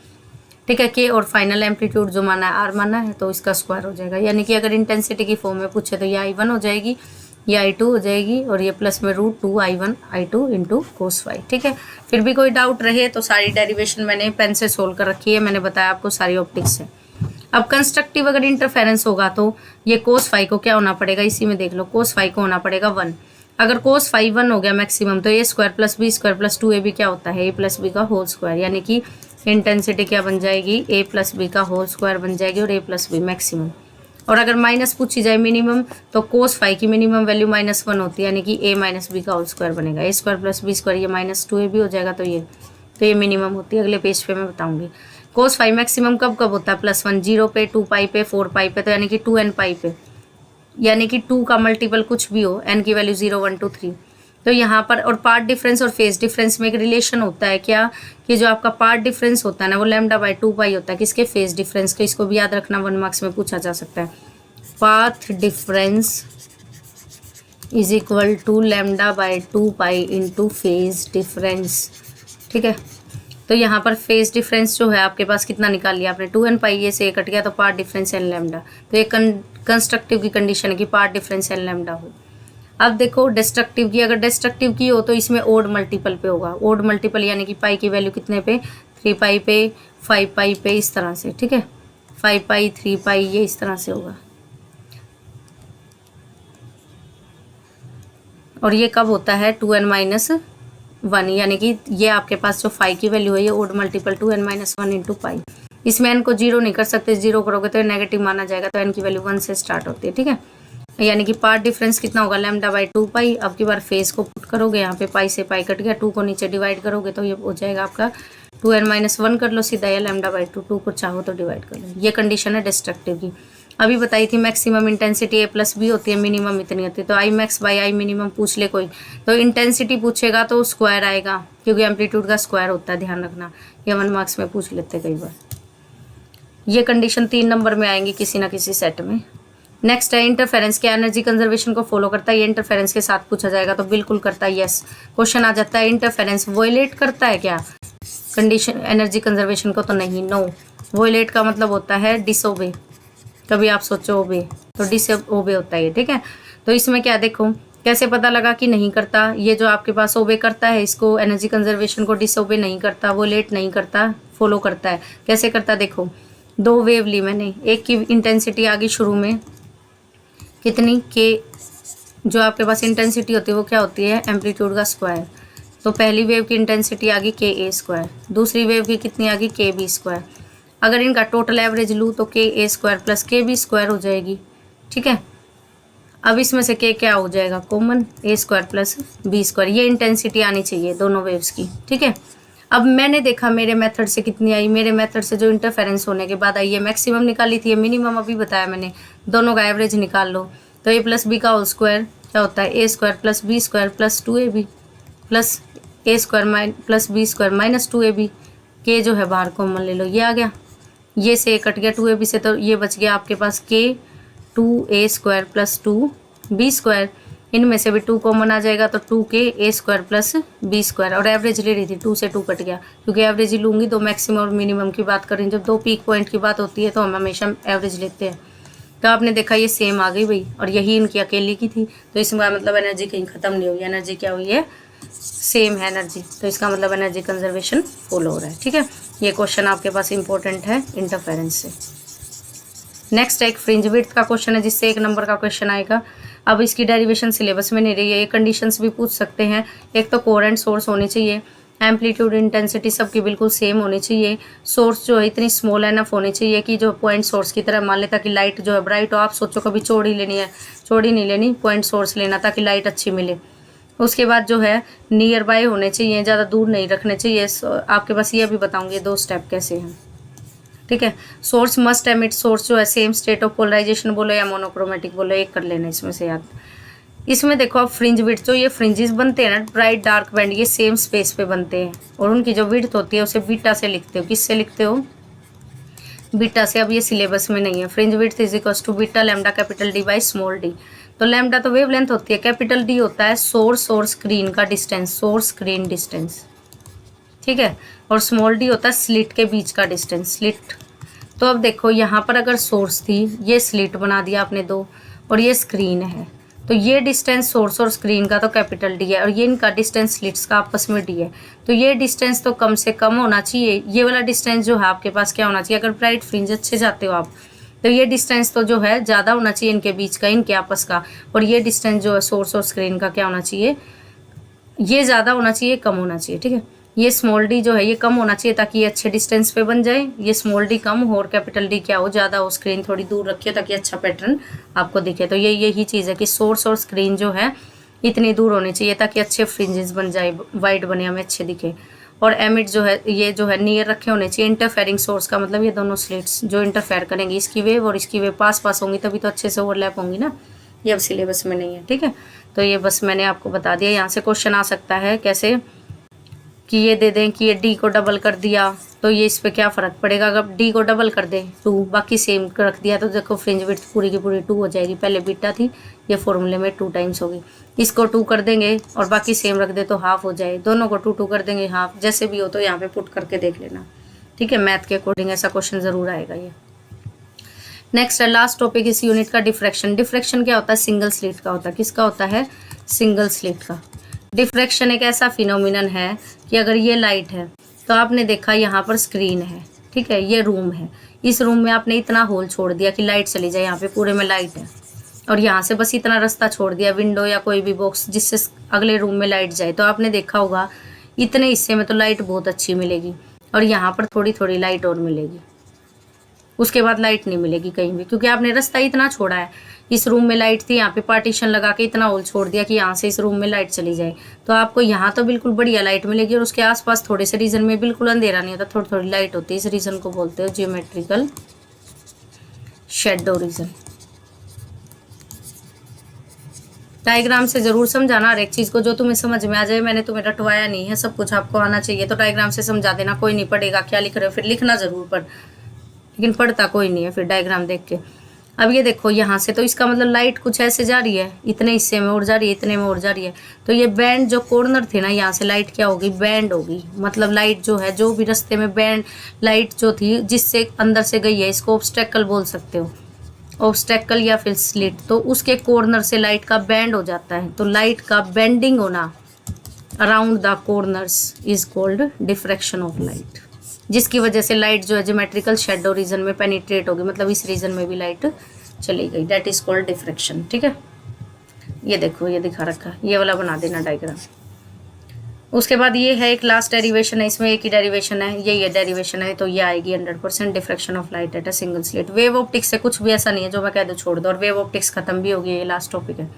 Speaker 1: ठीक है। के और फाइनल एम्पलीट्यूड जो माना है आर माना है, तो इसका स्क्वायर हो जाएगा, यानी कि अगर इंटेंसिटी की फॉर्म में पूछे तो ये I1 हो जाएगी, ये I2 हो जाएगी, और ये प्लस में √2 I1 I2 into cos phi, ठीक है। फिर भी कोई डाउट रहे तो सारी डेरिवेशन मैंने पेन से सोल्व कर रखी है, मैंने बताया आपको सारी ऑप्टिक्स से। अब कंस्ट्रक्टिव अगर इंटरफेरेंस होगा तो ये कोस फाई को क्या होना पड़ेगा, इसी में देख लो, कोस फाई को होना पड़ेगा 1। अगर कोस फाई 1 हो गया मैक्सिमम, तो A square plus B square plus 2ab क्या होता है, ए प्लस बी का होल स्क्वायर, यानी कि इंटेंसिटी क्या बन जाएगी, ए प्लस बी का होल स्क्वायर बन जाएगी, और ए प्लस बी मैक्सिमम। और अगर माइनस पूछी जाए मिनिमम, तो कोस फाई की मिनिमम वैल्यू -1 होती है, यानी कि a माइनस बी का होल स्क्वायर बनेगा, ए स्क्वायर प्लस बी स्क्वायर, ये -2ab हो जाएगा, तो ये मिनिमम होती है। अगले पेज पे मैं बताऊंगी। कोस फाई मैक्सिमम कब कब होता है, +1 0 पे, 2 पाई पे, 4 पाई पे, तो यानी कि 2n पाई पे, यानी कि 2 का मल्टीपल कुछ भी हो, n की वैल्यू 0 1 2 3। तो यहाँ पर और पार्ट डिफरेंस और फेज डिफरेंस में एक रिलेशन होता है क्या, कि जो आपका पार्ट डिफरेंस होता है ना वो λ/2 पाई होता है, किसके, फेज डिफरेंस के। इसको भी याद रखना, 1 मार्क्स में पूछा जा सकता है। Path difference is equal to λ/2 pi into phase difference, ठीक है। तो यहाँ पर फेज डिफरेंस जो है आपके पास कितना निकाल लिया आपने 2n पाई, ये से कट गया तो पार्ट डिफरेंस एन लैम्डा। तो ये कंस्ट्रक्टिव की कंडीशन है कि पार्ट डिफरेंस एन लैम्डा हो। अब देखो डिस्ट्रक्टिव की, अगर डिस्ट्रक्टिव की हो तो इसमें ओड मल्टीपल पे होगा। ओड मल्टीपल यानी कि पाई की वैल्यू कितने पे, 3 पाई पे, 5 पाई पे, इस तरह से, ठीक है, 5 पाई 3 पाई, ये इस तरह से होगा। और ये कब होता है 2n-1, यानी कि ये आपके पास जो 5 की वैल्यू है ये odd multiple 2n-1 into pi. इसमें n को जीरो नहीं कर सकते, जीरो करोगे तो नेगेटिव माना जाएगा, तो n की वैल्यू 1 से स्टार्ट होती है, ठीक है। यानी कि पार्ट डिफरेंस कितना होगा लैम्डा बाई 2 पाई। अब की बार फेज को पुट करोगे, यहाँ पे पाई से पाई कट गया, 2 को नीचे डिवाइड करोगे तो ये हो जाएगा आपका 2n-1 कर लो सीधा, या लैम्डा बाई 2, 2 को चाहो तो डिवाइड कर लो। ये कंडीशन है डिस्ट्रक्टिव की। अभी बताई थी maximum intensity A plus B होती है, मिनिमम इतनी होती है। तो I max by I minimum पूछ ले कोई, तो इंटेंसिटी पूछेगा तो स्क्वायर आएगा, क्योंकि एम्पलीट्यूड का स्क्वायर होता है, ध्यान रखना, ये 1 मार्क्स में पूछ लेते कई बार। ये कंडीशन 3 नंबर में आएंगी किसी ना किसी सेट में। नेक्स्ट है इंटरफेरेंस, क्या एनर्जी कंजर्वेशन को फॉलो करता है? ये इंटरफेरेंस के साथ पूछा जाएगा तो बिल्कुल करता है, यस। क्वेश्चन आ जाता है इंटरफेरेंस वॉयलेट करता है क्या कंडीशन एनर्जी कंजर्वेशन को? तो नहीं, नो। वॉयलेट का मतलब होता है डिसओबे। कभी आप सोचो ओबे, तो डिसओबे होता है, ठीक है। तो इसमें क्या देखो कैसे पता लगा कि नहीं करता? ये जो आपके पास ओबे करता है इसको, एनर्जी कंजर्वेशन को डिसओबे नहीं करता, वॉयलेट नहीं करता, फॉलो करता है। कैसे करता देखो, 2 वेव ली मैंने, एक की इंटेंसिटी आ गई शुरू में कितनी के, जो आपके पास इंटेंसिटी होती है वो क्या होती है एम्पलीट्यूड का स्क्वायर। तो पहली वेव की इंटेंसिटी आ गई के ए स्क्वायर, दूसरी वेव की कितनी आ गई के बी स्क्वायर। अगर इनका टोटल एवरेज लूँ तो के ए स्क्वायर प्लस के बी स्क्वायर हो जाएगी, ठीक है। अब इसमें से के क्या हो जाएगा कॉमन, ए स्क्वायर प्लस बी स्क्वायर। ये इंटेंसिटी आनी चाहिए दोनों वेव्स की, ठीक है। अब मैंने देखा मेरे मेथड से कितनी आई, मेरे मेथड से जो इंटरफेरेंस होने के बाद आई है मैक्सिमम निकाली थी, मिनिमम अभी बताया मैंने, दोनों का एवरेज निकाल लो। तो ए प्लस बी का होल स्क्वायर क्या होता है, A square plus B square plus 2ab plus A square plus B square minus 2ab। के जो है बाहर कॉमन ले लो, ये आ गया, ये से कट गया 2ab से, तो ये बच गया आपके पास के 2a square plus 2b square. इनमें से भी 2 कॉमन आ जाएगा तो 2k square plus B square. और एवरेज ले रही थी, 2 से 2 कट गया, क्योंकि एवरेज ही लूँगी तो मैक्सिमम और मिनिमम की बात करें, जब 2 पीक पॉइंट की बात होती है तो हम हमेशा एवरेज लेते हैं। तो आपने देखा ये सेम आ गई भाई, और यही इनकी अकेली की थी, तो इसका मतलब एनर्जी कहीं ख़त्म नहीं हुई, एनर्जी क्या हुई है, सेम है एनर्जी। तो इसका मतलब एनर्जी कंजर्वेशन फॉलो हो रहा है, ठीक है। ये क्वेश्चन आपके पास इंपॉर्टेंट है इंटरफेरेंस से। नेक्स्ट एक फ्रिंज विड्थ का क्वेश्चन है, जिससे 1 नंबर का क्वेश्चन आएगा। अब इसकी डेरिवेशन सिलेबस में नहीं रही है, ये कंडीशंस भी पूछ सकते हैं। एक तो कोरेंट सोर्स होनी चाहिए, एम्पलीट्यूड इंटेंसिटी सबकी बिल्कुल सेम होनी चाहिए, सोर्स जो है इतनी स्मॉल एनफ होनी चाहिए कि जो पॉइंट सोर्स की तरह मान ले, ताकि लाइट जो है ब्राइट हो। आप सोचो कभी चौड़ी लेनी है, चौड़ी नहीं लेनी, पॉइंट सोर्स लेना ताकि लाइट अच्छी मिले। उसके बाद जो है नियर बाय होने चाहिए, ज़्यादा दूर नहीं रखने चाहिए। आपके पास ये भी बताऊंगी 2 स्टेप कैसे हैं, ठीक है। सोर्स मस्ट एमिट, सोर्स जो है सेम स्टेट ऑफ पोलराइजेशन बोलो या मोनोक्रोमेटिक बोलो, एक कर लेना इसमें से याद। इसमें देखो आप फ्रिंज विड्थ, जो ये फ्रिंजेस बनते हैं ना ब्राइट डार्क बैंड, ये सेम स्पेस पे बनते हैं, और उनकी जो विड्थ होती है उसे बीटा से लिखते हो। किससे लिखते हो, बीटा से। अब ये सिलेबस में नहीं है। Fringe width is equal to beta lambda capital D by small D. तो लैम्डा तो वेवलेंथ होती है, कैपिटल डी होता है सोर्स और स्क्रीन का डिस्टेंस, सोर्स स्क्रीन डिस्टेंस, ठीक है। और स्मॉल डी होता है स्लिट के बीच का डिस्टेंस, स्लिट। तो अब देखो यहाँ पर अगर सोर्स थी, ये स्लिट बना दिया आपने 2, और ये स्क्रीन है, तो ये डिस्टेंस सोर्स और स्क्रीन का तो कैपिटल डी है, और ये इनका डिस्टेंस स्लिट्स का आपस में डी है। तो ये डिस्टेंस तो कम से कम होना चाहिए, ये वाला डिस्टेंस जो है आपके पास क्या होना चाहिए, अगर ब्राइट फ्रिंज अच्छे जाते हो आप तो ये डिस्टेंस तो जो है ज़्यादा होना चाहिए इनके बीच का, इनके आपस का। और ये डिस्टेंस जो है सोर्स और स्क्रीन का क्या होना चाहिए, ये ज़्यादा होना चाहिए, कम होना चाहिए, ठीक है। ये स्मॉल डी जो है ये कम होना चाहिए ताकि ये अच्छे डिस्टेंस पे बन जाए, ये स्मॉल डी कम हो और कैपिटल डी क्या हो, ज़्यादा हो। स्क्रीन थोड़ी दूर रखिए ताकि अच्छा पैटर्न आपको दिखे। तो ये यही चीज़ है कि सोर्स और स्क्रीन जो है इतनी दूर होनी चाहिए ताकि अच्छे फ्रिंजेस बन जाए, वाइड बने, हमें अच्छे दिखे। और एमिट जो है ये जो है नियर रखे होने चाहिए। इंटरफेयरिंग सोर्स का मतलब ये दोनों स्लिट्स जो इंटरफेयर करेंगी, इसकी वेव और इसकी वेव पास पास होंगी तभी तो अच्छे से ओवरलैप होंगी ना। ये अब सिलेबस में नहीं है, ठीक है। तो ये बस मैंने आपको बता दिया। यहाँ से क्वेश्चन आ सकता है कैसे, कि ये दे दें कि ये डी को डबल कर दिया तो ये इस पे क्या फ़र्क पड़ेगा। अगर डी को डबल कर दें 2, बाकी सेम रख दिया तो देखो फ्रिंज विड्थ पूरी की पूरी 2 हो जाएगी। पहले बीटा थी, ये फॉर्मूले में 2 टाइम्स होगी। इसको 2 कर देंगे और बाकी सेम रख दे तो हाफ हो जाए। दोनों को 2 कर देंगे हाफ, जैसे भी हो तो यहाँ पे पुट करके देख लेना, ठीक है। मैथ के अकॉर्डिंग ऐसा क्वेश्चन ज़रूर आएगा ये। नेक्स्ट है लास्ट टॉपिक इस यूनिट का, डिफ्रैक्शन। डिफ्रैक्शन क्या होता है? सिंगल स्लिट का होता है। किसका होता है? सिंगल स्लिट का। डिफ्रैक्शन एक ऐसा फिनोमिनन है कि अगर ये लाइट है तो आपने देखा यहाँ पर स्क्रीन है, ठीक है, ये रूम है, इस रूम में आपने इतना होल छोड़ दिया कि लाइट चली जाए, यहाँ पे पूरे में लाइट है, और यहाँ से बस इतना रास्ता छोड़ दिया विंडो या कोई भी बॉक्स जिससे अगले रूम में लाइट जाए, तो आपने देखा होगा इतने हिस्से में तो लाइट बहुत अच्छी मिलेगी और यहाँ पर थोड़ी थोड़ी लाइट और मिलेगी, उसके बाद लाइट नहीं मिलेगी कहीं भी, क्योंकि आपने रास्ता इतना छोड़ा है। इस रूम में लाइट थी, यहाँ पे पार्टीशन लगा के इतना होल छोड़ दिया कि यहाँ से इस रूम में लाइट चली जाए, तो आपको यहाँ तो बिल्कुल बढ़िया लाइट मिलेगी और उसके आसपास थोड़े से रीजन में बिल्कुल अंधेरा नहीं होता, थोड़ी थोड़ी लाइट होती है। इस रीजन को बोलते हो जियोमेट्रिकल शेडो रीजन। डायग्राम से जरूर समझाना हर एक चीज़ को, जो तुम्हें समझ में आ जाए। मैंने तुम्हें रटवाया नहीं है, सब कुछ आपको आना चाहिए, तो डायग्राम से समझा देना। कोई नहीं पढ़ेगा क्या लिख रहे हो, फिर लिखना जरूर पर, लेकिन पढ़ता कोई नहीं है फिर डायग्राम देख के। अब ये देखो यहाँ से, तो इसका मतलब लाइट कुछ ऐसे जा रही है, इतने हिस्से में और जा रही है, इतने में और जा रही है, तो ये बैंड जो कॉर्नर थे ना, यहाँ से लाइट क्या होगी? बैंड होगी। मतलब लाइट जो है, जो भी रास्ते में बैंड लाइट जो थी जिससे अंदर से गई है, इसको ऑब्स्टेकल बोल सकते हो, ऑब्स्टेकल या फिर स्लिट, तो उसके कॉर्नर से लाइट का बैंड हो जाता है। तो लाइट का बेंडिंग होना around the corners is called diffraction of light, जिसकी वजह से लाइट जो है ज्योमेट्रिकल शेडो रीजन में पेनिट्रेट होगी, मतलब इस रीजन में भी लाइट चली गई, दैट इज कॉल्ड डिफ्रैक्शन, ठीक है। ये देखो ये दिखा रखा है, ये वाला बना देना डायग्राम। उसके बाद ये है एक लास्ट डेरिवेशन है, इसमें एक ही डेरिवेशन है, ये डेरिवेशन है, तो ये आएगी 100% diffraction of light at a single slit. Wave optics से कुछ भी ऐसा नहीं है जो मैं कह दूँ छोड़ दो, और वेव ऑप्टिक्स खत्म भी होगी, ये लास्ट टॉपिक है।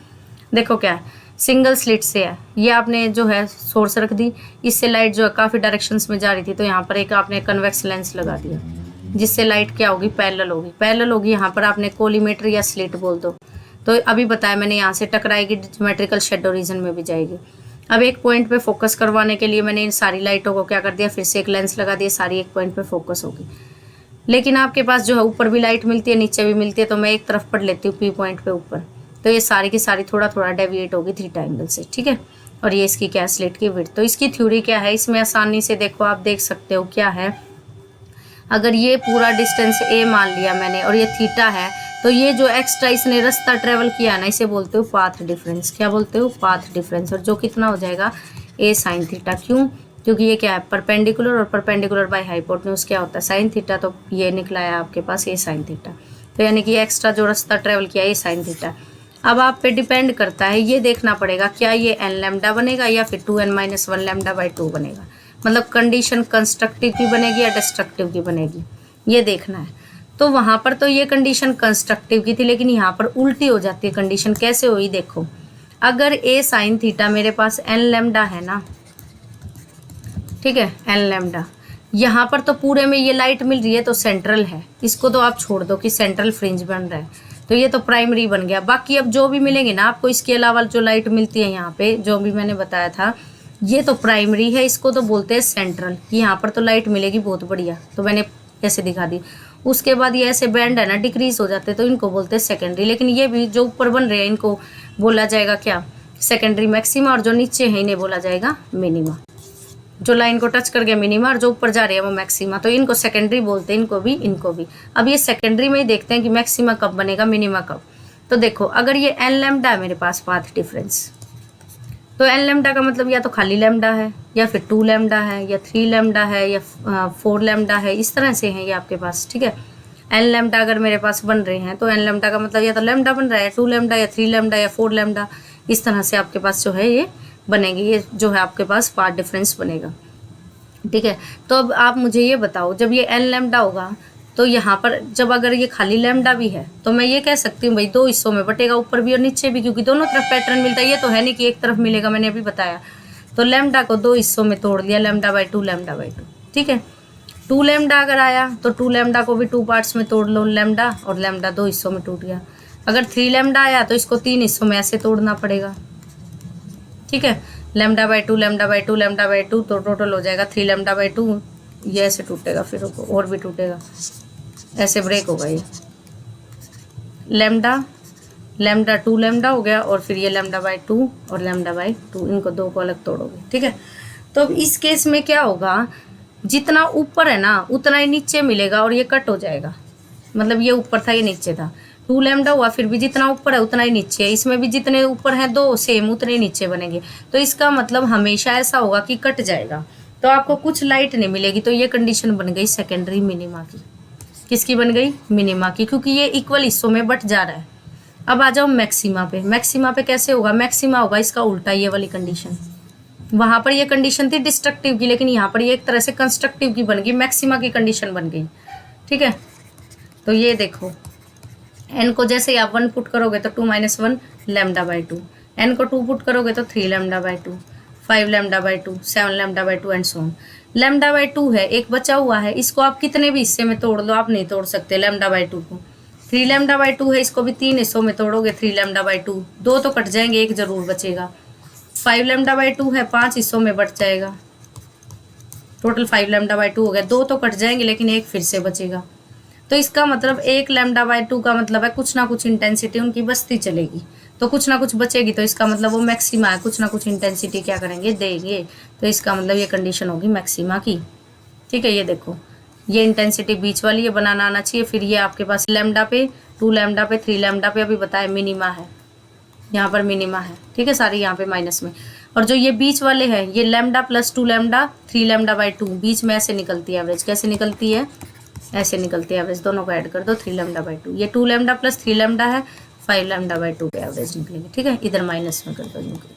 Speaker 1: देखो क्या है, सिंगल स्लिट से है, ये आपने जो है सोर्स रख दी, इससे लाइट जो है काफ़ी डायरेक्शंस में जा रही थी, तो यहाँ पर एक आपने कन्वेक्स लेंस लगा दिया, जिससे लाइट क्या होगी? पैरेलल होगी। पैरेलल होगी, यहाँ पर आपने कोलीमेटर या स्लिट बोल दो, तो अभी बताया मैंने, यहाँ से टकराएगी, ज्योमेट्रिकल शेडो रीजन में भी जाएगी। अब एक पॉइंट पे फोकस करवाने के लिए मैंने इन सारी लाइटों को क्या कर दिया? फिर से एक लेंस लगा दिया, सारी एक पॉइंट पे फोकस होगी। लेकिन आपके पास जो है ऊपर भी लाइट मिलती है, नीचे भी मिलती है, तो मैं एक तरफ पढ़ लेती हूँ, पी पॉइंट पे ऊपर, तो ये सारी की सारी थोड़ा थोड़ा डेविएट होगी थीटा एंगल से, ठीक है। और ये इसकी क्या? स्लिट की विड्थ। तो इसकी थ्योरी क्या है? इसमें आसानी से देखो आप देख सकते हो क्या है, अगर ये पूरा डिस्टेंस ए मान लिया मैंने और ये थीटा है, तो ये जो एक्स्ट्रा इसने रास्ता ट्रेवल किया है ना, इसे बोलते हो पाथ डिफरेंस। क्या बोलते हो? Path difference. और जो कितना हो जाएगा? ए साइन थीटा। क्यों? क्योंकि ये क्या है? परपेंडिकुलर, और परपेंडिकुलर बाय हाइपोटेन्यूज क्या होता है? Sine theta. तो ये निकला है आपके पास ए साइन थीटा, तो यानी कि एक्स्ट्रा जो रास्ता ट्रेवल किया ए साइन थीटा। अब आप पे डिपेंड करता है, ये देखना पड़ेगा क्या ये एन लैम्डा बनेगा या फिर 2n-1 लैम्डा बाई 2 बनेगा, मतलब कंडीशन कंस्ट्रक्टिव की बनेगी या डिस्ट्रक्टिव की बनेगी, ये देखना है। तो वहाँ पर तो ये कंडीशन कंस्ट्रक्टिव की थी, लेकिन यहाँ पर उल्टी हो जाती है कंडीशन। कैसे हुई? देखो, अगर ए साइन थीटा मेरे पास एन लैम्डा है ना, ठीक है, एन लैम्डा, यहाँ पर तो पूरे में ये लाइट मिल रही है तो सेंट्रल है, इसको तो आप छोड़ दो कि सेंट्रल फ्रिंज बन रहा है, तो ये तो प्राइमरी बन गया। बाकी अब जो भी मिलेंगे ना आपको इसके अलावा जो लाइट मिलती है यहाँ पे, जो भी मैंने बताया था, ये तो प्राइमरी है, इसको तो बोलते हैं सेंट्रल, कि यहाँ पर तो लाइट मिलेगी बहुत बढ़िया, तो मैंने ऐसे दिखा दी। उसके बाद ये ऐसे बैंड है ना डिक्रीज हो जाते हैं, तो इनको बोलते हैं सेकेंडरी। लेकिन ये भी जो ऊपर बन रहे हैं इनको बोला जाएगा क्या? सेकेंडरी मैक्सिमा, और जो नीचे है इन्हें बोला जाएगा मिनिमा। जो लाइन को टच कर गया मिनिमा, और जो ऊपर जा रहे हैं वो मैक्सिमा, तो इनको सेकेंडरी बोलते हैं, इनको भी इनको भी। अब ये सेकेंडरी में ही देखते हैं कि मैक्सिमा कब बनेगा, मिनिमा कब। तो देखो, अगर ये एन लैम्डा है मेरे पास पाथ डिफरेंस, तो एन लैम्डा का मतलब या तो खाली लैम्डा है, या फिर 2 लैम्डा है, या 3 लैम्डा है, या 4 लैम्डा है, इस तरह से है ये आपके पास, ठीक है। एन लैम्डा अगर मेरे पास बन रहे हैं तो एन लैम्डा का मतलब या तो लैम्डा बन रहा है, 2 लैम्डा या 3 लैम्डा या 4 लैम्डा, इस तरह से आपके पास जो है ये बनेगी, ये जो है आपके पास पाथ डिफरेंस बनेगा, ठीक है। तो अब आप मुझे ये बताओ, जब ये एन लैम्डा होगा तो यहाँ पर जब अगर ये खाली लैम्डा भी है तो मैं ये कह सकती हूँ भाई 2 हिस्सों में बटेगा, ऊपर भी और नीचे भी, क्योंकि दोनों तरफ पैटर्न मिलता है। ये तो है नहीं कि एक तरफ मिलेगा, मैंने अभी बताया। तो लैम्डा को 2 हिस्सों में तोड़ लिया, लैम्डा बाई 2 लैम्डा बाई 2, ठीक है। 2 लैम्डा अगर आया तो 2 लैम्डा को भी 2 पार्ट्स में तोड़ लो, लैम्डा, और लैम्डा 2 हिस्सों में टूट गया। अगर 3 लैम्डा आया तो इसको 3 हिस्सों में ऐसे तोड़ना पड़ेगा, ठीक है। Lambda by two, lambda by two, lambda by two, तो टोटल हो जाएगा 3 लैम्डा बाई टू। ये ऐसे टूटेगा, फिर और भी टूटेगा, ऐसे ब्रेक होगा ये। लैम्डा, लैम्डा 2 लैम्डा हो गया, और फिर ये लैम्डा बाई 2 और लैम्डा बाई 2, इनको दो को अलग तोड़ोगे, ठीक है। तो अब इस केस में क्या होगा, जितना ऊपर है ना उतना ही नीचे मिलेगा और ये कट हो जाएगा। मतलब ये ऊपर था, ये नीचे था, 2 लैम्डा हुआ, फिर भी जितना ऊपर है उतना ही नीचे है। इसमें भी जितने ऊपर हैं 2 सेम उतने ही नीचे बनेंगे। तो इसका मतलब हमेशा ऐसा होगा कि कट जाएगा, तो आपको कुछ लाइट नहीं मिलेगी। तो ये कंडीशन बन गई सेकेंडरी मिनिमा की। किसकी बन गई? मिनिमा की, क्योंकि ये इक्वल हिस्सों में बट जा रहा है। अब आ जाओ मैक्सिमा पे। मैक्सिमा पे कैसे होगा? मैक्सिमा होगा इसका उल्टा, ये वाली कंडीशन। वहां पर ये कंडीशन थी डिस्ट्रक्टिव की, लेकिन यहाँ पर ये एक तरह से कंस्ट्रक्टिव की बन गई, मैक्सिमा की कंडीशन बन गई, ठीक है। तो ये देखो, एन को जैसे ही आप 1 पुट करोगे तो 2 - 1 लैम्डा बाई 2, एन को 2 पुट करोगे तो 3 lambda by 2, 5 lambda by 2, 7 lambda by 2 and so on. Lambda by 2 है, एक बचा हुआ है, इसको आप कितने भी हिस्से में तोड़ लो, आप नहीं तोड़ सकते लैम्डा बाई 2 को। 3 लैम्डा बाई 2 है, इसको भी 3 हिस्सों में तोड़ोगे, 3 लैम्डा बाई 2, 2 तो कट जाएंगे, एक जरूर बचेगा। 5 लैम्डा बाई 2 है, 5 हिस्सों में बट जाएगा, टोटल 5 लैम्डा बाई 2 हो गया, 2 तो कट जाएंगे लेकिन एक फिर से बचेगा। तो इसका मतलब 1 लैम्डा बाई 2 का मतलब है कुछ ना कुछ इंटेंसिटी उनकी बचती चलेगी, तो कुछ ना कुछ बचेगी, तो इसका मतलब वो मैक्सिमा है, कुछ ना कुछ इंटेंसिटी क्या करेंगे, देंगे। तो इसका मतलब ये कंडीशन होगी मैक्सिमा की, ठीक है। ये देखो, ये इंटेंसिटी बीच वाली ये बनाना आना चाहिए। फिर ये आपके पास लैम्डा पे, 2 लैम्डा पे, 3 लैम्डा पे अभी बताया मिनिमा है, यहाँ पर मिनिमा है, ठीक है, सारी यहाँ पे माइनस में। और जो ये बीच वाले हैं, ये lambda plus 2 lambda, 3 lambda by 2, बीच में ऐसे निकलती है एवरेज। कैसे निकलती है? ऐसे निकलती है एवरेज, दोनों को ऐड कर दो, 3 लैम्डा बाई 2। ये 2 लैम्डा प्लस 3 लैम्डा है, 5 लैम्डा बाई 2 पे एवरेज निकलेगी, ठीक है। इधर माइनस में कर दो इनको,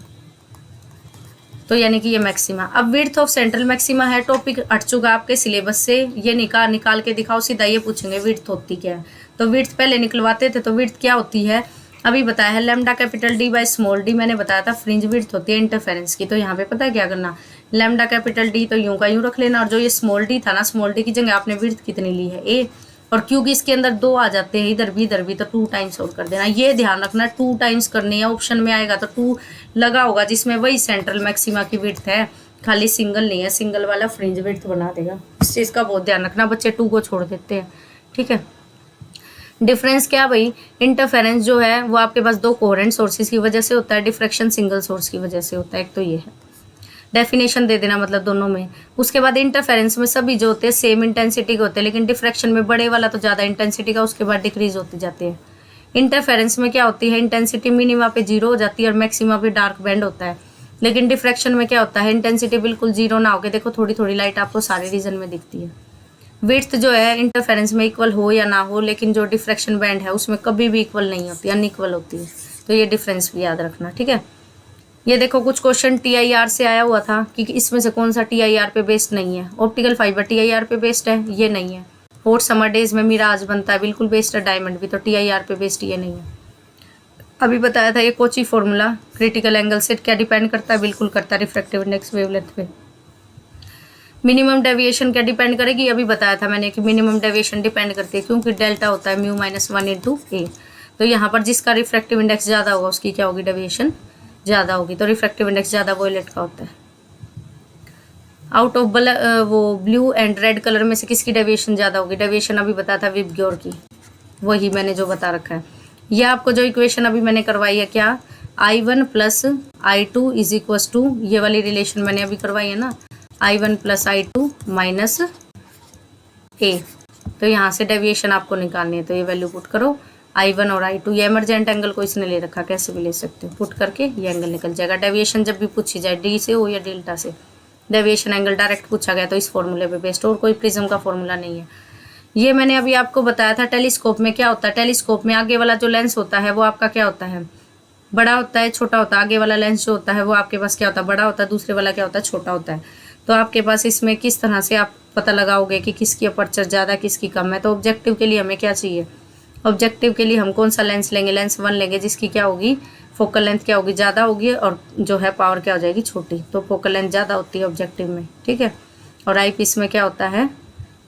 Speaker 1: तो यानी कि ये मैक्सिमा। अब विड्थ ऑफ सेंट्रल मैक्सिमा है, टॉपिक हट चुका आपके सिलेबस से। ये निकाल के दिखाओ, सीधा ये पूछेंगे विड्थ होती क्या है। तो विड्थ पहले निकलवाते थे, तो विड्थ क्या होती है अभी बताया है, lambda capital D by small D. मैंने बताया था फ्रिंज विड्थ होती है इंटरफेरेंस की। तो यहाँ पे पता है क्या करना, लैम्डा कैपिटल डी तो यूं का यूं रख लेना, और जो ये स्मॉल डी था ना, स्मॉल डी की जगह आपने विड्थ कितनी ली है, ए, और क्योंकि इसके अंदर 2 आ जाते हैं इधर भी, तो 2 टाइम्स और कर देना। ये ध्यान रखना 2 टाइम्स करनी है, ऑप्शन में आएगा तो 2 लगा होगा जिसमें वही सेंट्रल मैक्सिमा की विड्थ है, खाली सिंगल नहीं है, सिंगल वाला फ्रिंज विड्थ बना देगा। इस चीज़ का बहुत ध्यान रखना, बच्चे 2 को छोड़ देते हैं, ठीक है। डिफरेंस क्या भाई, इंटरफेरेंस जो है वो आपके पास 2 कोहेरेंट सोर्सेज की वजह से होता है, डिफ्रैक्शन सिंगल सोर्स की वजह से होता है। एक तो ये है, डेफिनेशन दे देना मतलब दोनों में। उसके बाद इंटरफेरेंस में सभी जो होते हैं सेम इंटेंसिटी के होते हैं, लेकिन डिफ्रैक्शन में बड़े वाला तो ज़्यादा इंटेंसिटी का, उसके बाद डिक्रीज होते जाते हैं। इंटरफेरेंस में क्या होती है, इंटेंसिटी मिनिमा पे 0 हो जाती है और मैक्सिमा पे डार्क बैंड होता है। लेकिन डिफ्रैक्शन में क्या होता है, इंटेंसिटी बिल्कुल 0 ना होकर, देखो थोड़ी थोड़ी लाइट आपको सारे रीजन में दिखती है। विड्थ जो है इंटरफेरेंस में इक्वल हो या ना हो, लेकिन जो डिफ्रैक्शन बैंड है उसमें कभी भी इक्वल नहीं होती, अनइक्वल होती है। तो ये डिफरेंस भी याद रखना, ठीक है। ये देखो कुछ क्वेश्चन TIR से आया हुआ था कि इसमें से कौन सा TIR पे बेस्ड नहीं है। ऑप्टिकल फाइबर TIR पे बेस्ड है, ये नहीं है। हॉट समर डेज में मिराज बनता है, बिल्कुल बेस्ड है। डायमंड भी तो TIR पे बेस्ड ये नहीं है। अभी बताया था ये कोची फॉर्मूला, क्रिटिकल एंगल से क्या डिपेंड करता है, बिल्कुल करता है रिफ्रैक्टिव इंडेक्स वेवलेंथ पे। मिनिमम डेविएशन क्या डिपेंड करेगी, अभी बताया था मैंने कि मिनिमम डेविएशन डिपेंड करती है, क्योंकि डेल्टा होता है म्यू -1 × A। तो यहाँ पर जिसका रिफ्रैक्टिव इंडेक्स ज़्यादा होगा उसकी क्या होगी, डेविएशन ज़्यादा होगी। तो रिफ्रैक्टिव इंडेक्स ज़्यादा वॉयलेट का होता है। आउट ऑफ वो ब्लू एंड रेड कलर में से किसकी डेविएशन ज़्यादा होगी, डेविएशन अभी बताया था विबग्योर की, वही मैंने जो बता रखा है। ये आपको जो इक्वेशन अभी मैंने करवाई है क्या, I1 + I2 = ये वाली रिलेशन मैंने अभी करवाई है ना, I1 + I2 - A। तो यहाँ से डेविएशन आपको निकालनी है, तो ये वैल्यू पुट करो, I1 और I2। ये एमरजेंट एंगल को इसने ले रखा, कैसे भी ले सकते हो, पुट करके ये एंगल निकल जाएगा। डेविएशन जब भी पूछी जाए डी से हो या डेल्टा से, डेविएशन एंगल डायरेक्ट पूछा गया तो इस फॉर्मूले पे बेस्ड, और कोई प्रिज्म का फॉर्मूला नहीं है। ये मैंने अभी आपको बताया था टेलीस्कोप में क्या होता है। टेलीस्कोप में आगे वाला जो लेंस होता है वो आपका क्या होता है, बड़ा होता है छोटा होता है। आगे वाला लेंस जो होता है वो आपके पास क्या होता है, बड़ा होता है, दूसरे वाला क्या होता है, छोटा होता है। तो आपके पास इसमें किस तरह से आप पता लगाओगे कि किसकी अपर्चर ज़्यादा किसकी कम है। तो ऑब्जेक्टिव के लिए हमें क्या चाहिए, ऑब्जेक्टिव के लिए हम कौन सा लेंस लेंगे, लेंस 1 लेंगे, जिसकी क्या होगी, फोकल लेंथ क्या होगी, ज़्यादा होगी, और जो है पावर क्या हो जाएगी, छोटी। तो फोकल लेंथ ज़्यादा होती है ऑब्जेक्टिव में, ठीक है। और आई पीस में क्या होता है,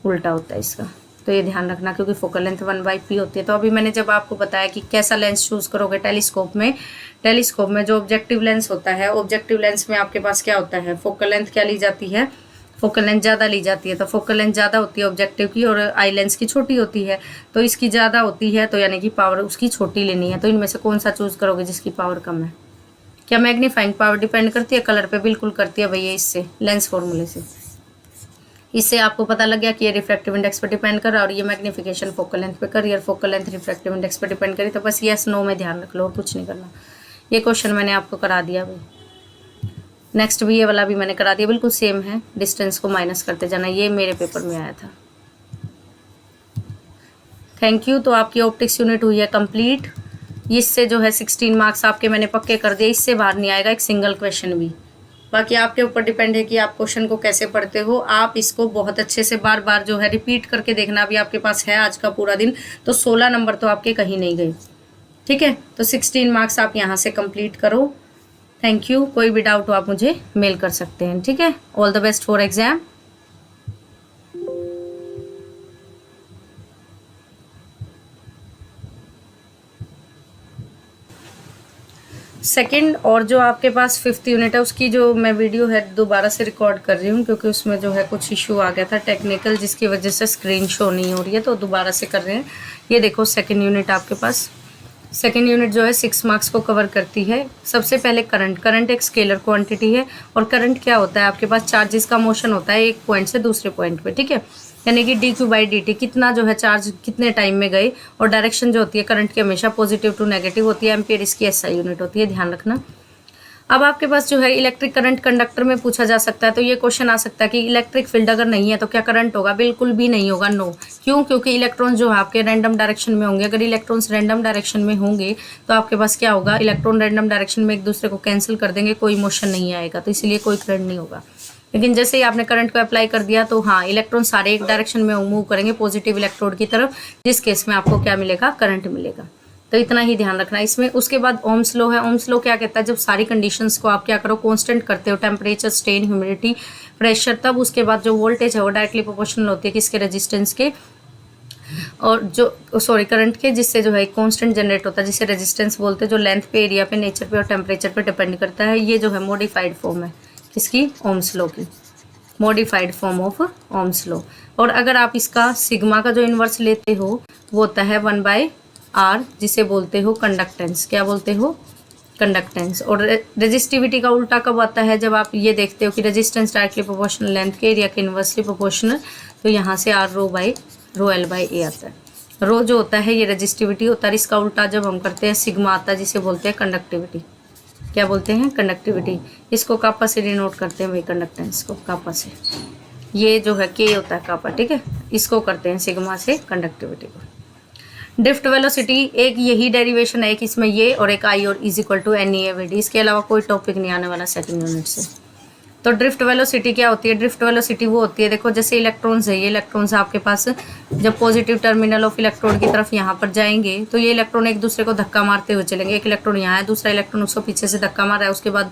Speaker 1: उल्टा होता है इसका, तो ये ध्यान रखना, क्योंकि फोकल लेंथ 1/p होती है। तो अभी मैंने जब आपको बताया कि कैसा लेंस चूज करोगे टेलीस्कोप में जो ऑब्जेक्टिव लेंस होता है, ऑब्जेक्टिव लेंस में आपके पास क्या होता है, फोकल लेंथ क्या ली जाती है, फोकल लेंथ ज़्यादा ली जाती है। तो फोकल लेंथ ज़्यादा होती है ऑब्जेक्टिव की, और आई लेंस की छोटी होती है। तो इसकी ज़्यादा होती है, तो यानी कि पावर उसकी छोटी लेनी है। तो इनमें से कौन सा चूज करोगे जिसकी पावर कम है। क्या मैग्नीफाइंग पावर डिपेंड करती है कलर पे? बिल्कुल करती है भैया, इससे लेंस फॉर्मूले से। इससे आपको पता लग गया कि ये रिफ्रैक्टिव इंडेक्स पर डिपेंड कर रहा है और ये मैग्नीफिकेशन फोकल लेंथ पे कर रही है, और फोकल लेंथ रिफ्रैक्टिव इंडेक्स पर डिपेंड करी। तो बस यस नो में ध्यान रख लो और कुछ नहीं करना। ये क्वेश्चन मैंने आपको करा दिया भाई। नेक्स्ट भी ये वाला भी मैंने करा दिया, बिल्कुल सेम है। डिस्टेंस को माइनस करते जाना, ये मेरे पेपर में आया था। Thank you. तो आपकी ऑप्टिक्स यूनिट हुई है कंप्लीट। इससे जो है 16 मार्क्स आपके मैंने पक्के कर दिए, इससे बाहर नहीं आएगा एक सिंगल क्वेश्चन भी। बाकी आपके ऊपर डिपेंड है कि आप क्वेश्चन को कैसे पढ़ते हो। आप इसको बहुत अच्छे से बार बार जो है रिपीट करके देखना। अभी आपके पास है आज का पूरा दिन, तो 16 नंबर तो आपके कहीं नहीं गए। ठीक है, तो 16 मार्क्स आप यहाँ से कंप्लीट करो। Thank you. कोई भी डाउट हो आप मुझे मेल कर सकते हैं। ठीक है, all the best for exam. Second और जो आपके पास 5th यूनिट है, उसकी जो मैं वीडियो है दोबारा से रिकॉर्ड कर रही हूँ, क्योंकि उसमें जो है कुछ इशू आ गया था टेक्निकल, जिसकी वजह से स्क्रीन शो नहीं हो रही है, तो दोबारा से कर रहे हैं। ये देखो सेकंड यूनिट आपके पास, सेकेंड यूनिट जो है 6 मार्क्स को कवर करती है। सबसे पहले करंट एक स्केलर क्वांटिटी है, और करंट क्या होता है, आपके पास चार्जेस का मोशन होता है एक पॉइंट से दूसरे पॉइंट पे। ठीक है, यानी कि dq/dt कितना जो है चार्ज कितने टाइम में गए, और डायरेक्शन जो होती है करंट की हमेशा पॉजिटिव टू नेगेटिव होती है। एम्पियर इसकी एसआई यूनिट होती है, ध्यान रखना। अब आपके पास जो है इलेक्ट्रिक करंट कंडक्टर में पूछा जा सकता है, तो ये क्वेश्चन आ सकता है कि इलेक्ट्रिक फील्ड अगर नहीं है तो क्या करंट होगा? बिल्कुल भी नहीं होगा, नो। क्यों? क्योंकि इलेक्ट्रॉन जो है आपके रैंडम डायरेक्शन में होंगे। अगर इलेक्ट्रॉन्स रैंडम डायरेक्शन में होंगे तो आपके पास क्या होगा, इलेक्ट्रॉन रैंडम डायरेक्शन में एक दूसरे को कैंसिल कर देंगे, कोई मोशन नहीं आएगा, तो इसलिए कोई करंट नहीं होगा। लेकिन जैसे ही आपने करंट को अप्लाई कर दिया तो हाँ, इलेक्ट्रॉन सारे एक डायरेक्शन में मूव करेंगे पॉजिटिव इलेक्ट्रोड की तरफ, जिस केस में आपको क्या मिलेगा, करंट मिलेगा। तो इतना ही ध्यान रखना इसमें। उसके बाद ओम्स लॉ है। ओम्स लॉ क्या कहता है, जब सारी कंडीशंस को आप क्या करो, कांस्टेंट करते हो, टेम्परेचर, स्ट्रेन, ह्यूमिडिटी, प्रेशर, तब उसके बाद जो वोल्टेज है वो डायरेक्टली प्रोपोर्शनल होती है किसके, रेजिस्टेंस के, और जो करंट के, जिससे जो है कांस्टेंट जनरेट होता है, जिसे रेजिस्टेंस बोलते हैं, जो लेंथ पे, एरिया पे, नेचर पे और टेम्परेचर पे डिपेंड करता है। ये जो है मॉडिफाइड फॉर्म है किसकी, ओम्स लॉ की, modified form of Ohm's law. और अगर आप इसका सिग्मा का जो इन्वर्स लेते हो वो होता है 1/r, जिसे बोलते हो कंडक्टेंस। क्या बोलते हो, कंडक्टेंस। और रेजिस्टिविटी का उल्टा कब आता है, जब आप ये देखते हो कि रेजिस्टेंस डायरेक्टली प्रोपोर्शनल लेंथ के, एरिया के इन्वर्सली प्रोपोर्शनल, तो यहाँ से r/ρ/L/A आता है। रो जो होता है ये रेजिस्टिविटी होता है, इसका उल्टा जब हम करते हैं सिग्मा आता है, जिसे बोलते हैं कंडक्टिविटी। क्या बोलते हैं, कंडक्टिविटी। इसको कापा से डिनोट करते हैं भाई, कंडक्टेंस को कापा से। ये जो है के होता है कापा, ठीक है, इसको करते हैं सिग्मा से कंडक्टिविटी को। ड्रिफ्ट वेलोसिटी, एक यही डेरिवेशन है, एक इसमें ये और एक आई और इज इक्वल टू NEAVD। इसके अलावा कोई टॉपिक नहीं आने वाला सेकंड यूनिट से। तो ड्रिफ्ट वेलोसिटी क्या होती है, ड्रिफ्ट वेलोसिटी वो होती है, देखो जैसे इलेक्ट्रॉन्स है, ये इलेक्ट्रॉन्स आपके पास जब पॉजिटिव टर्मिनल ऑफ इलेक्ट्रॉन की तरफ यहाँ पर जाएंगे तो ये इलेक्ट्रॉन एक दूसरे को धक्का मारते हुए चलेंगे। एक इलेक्ट्रॉन यहाँ है, दूसरा इलेक्ट्रॉन उसको पीछे से धक्का मार रहा है, उसके बाद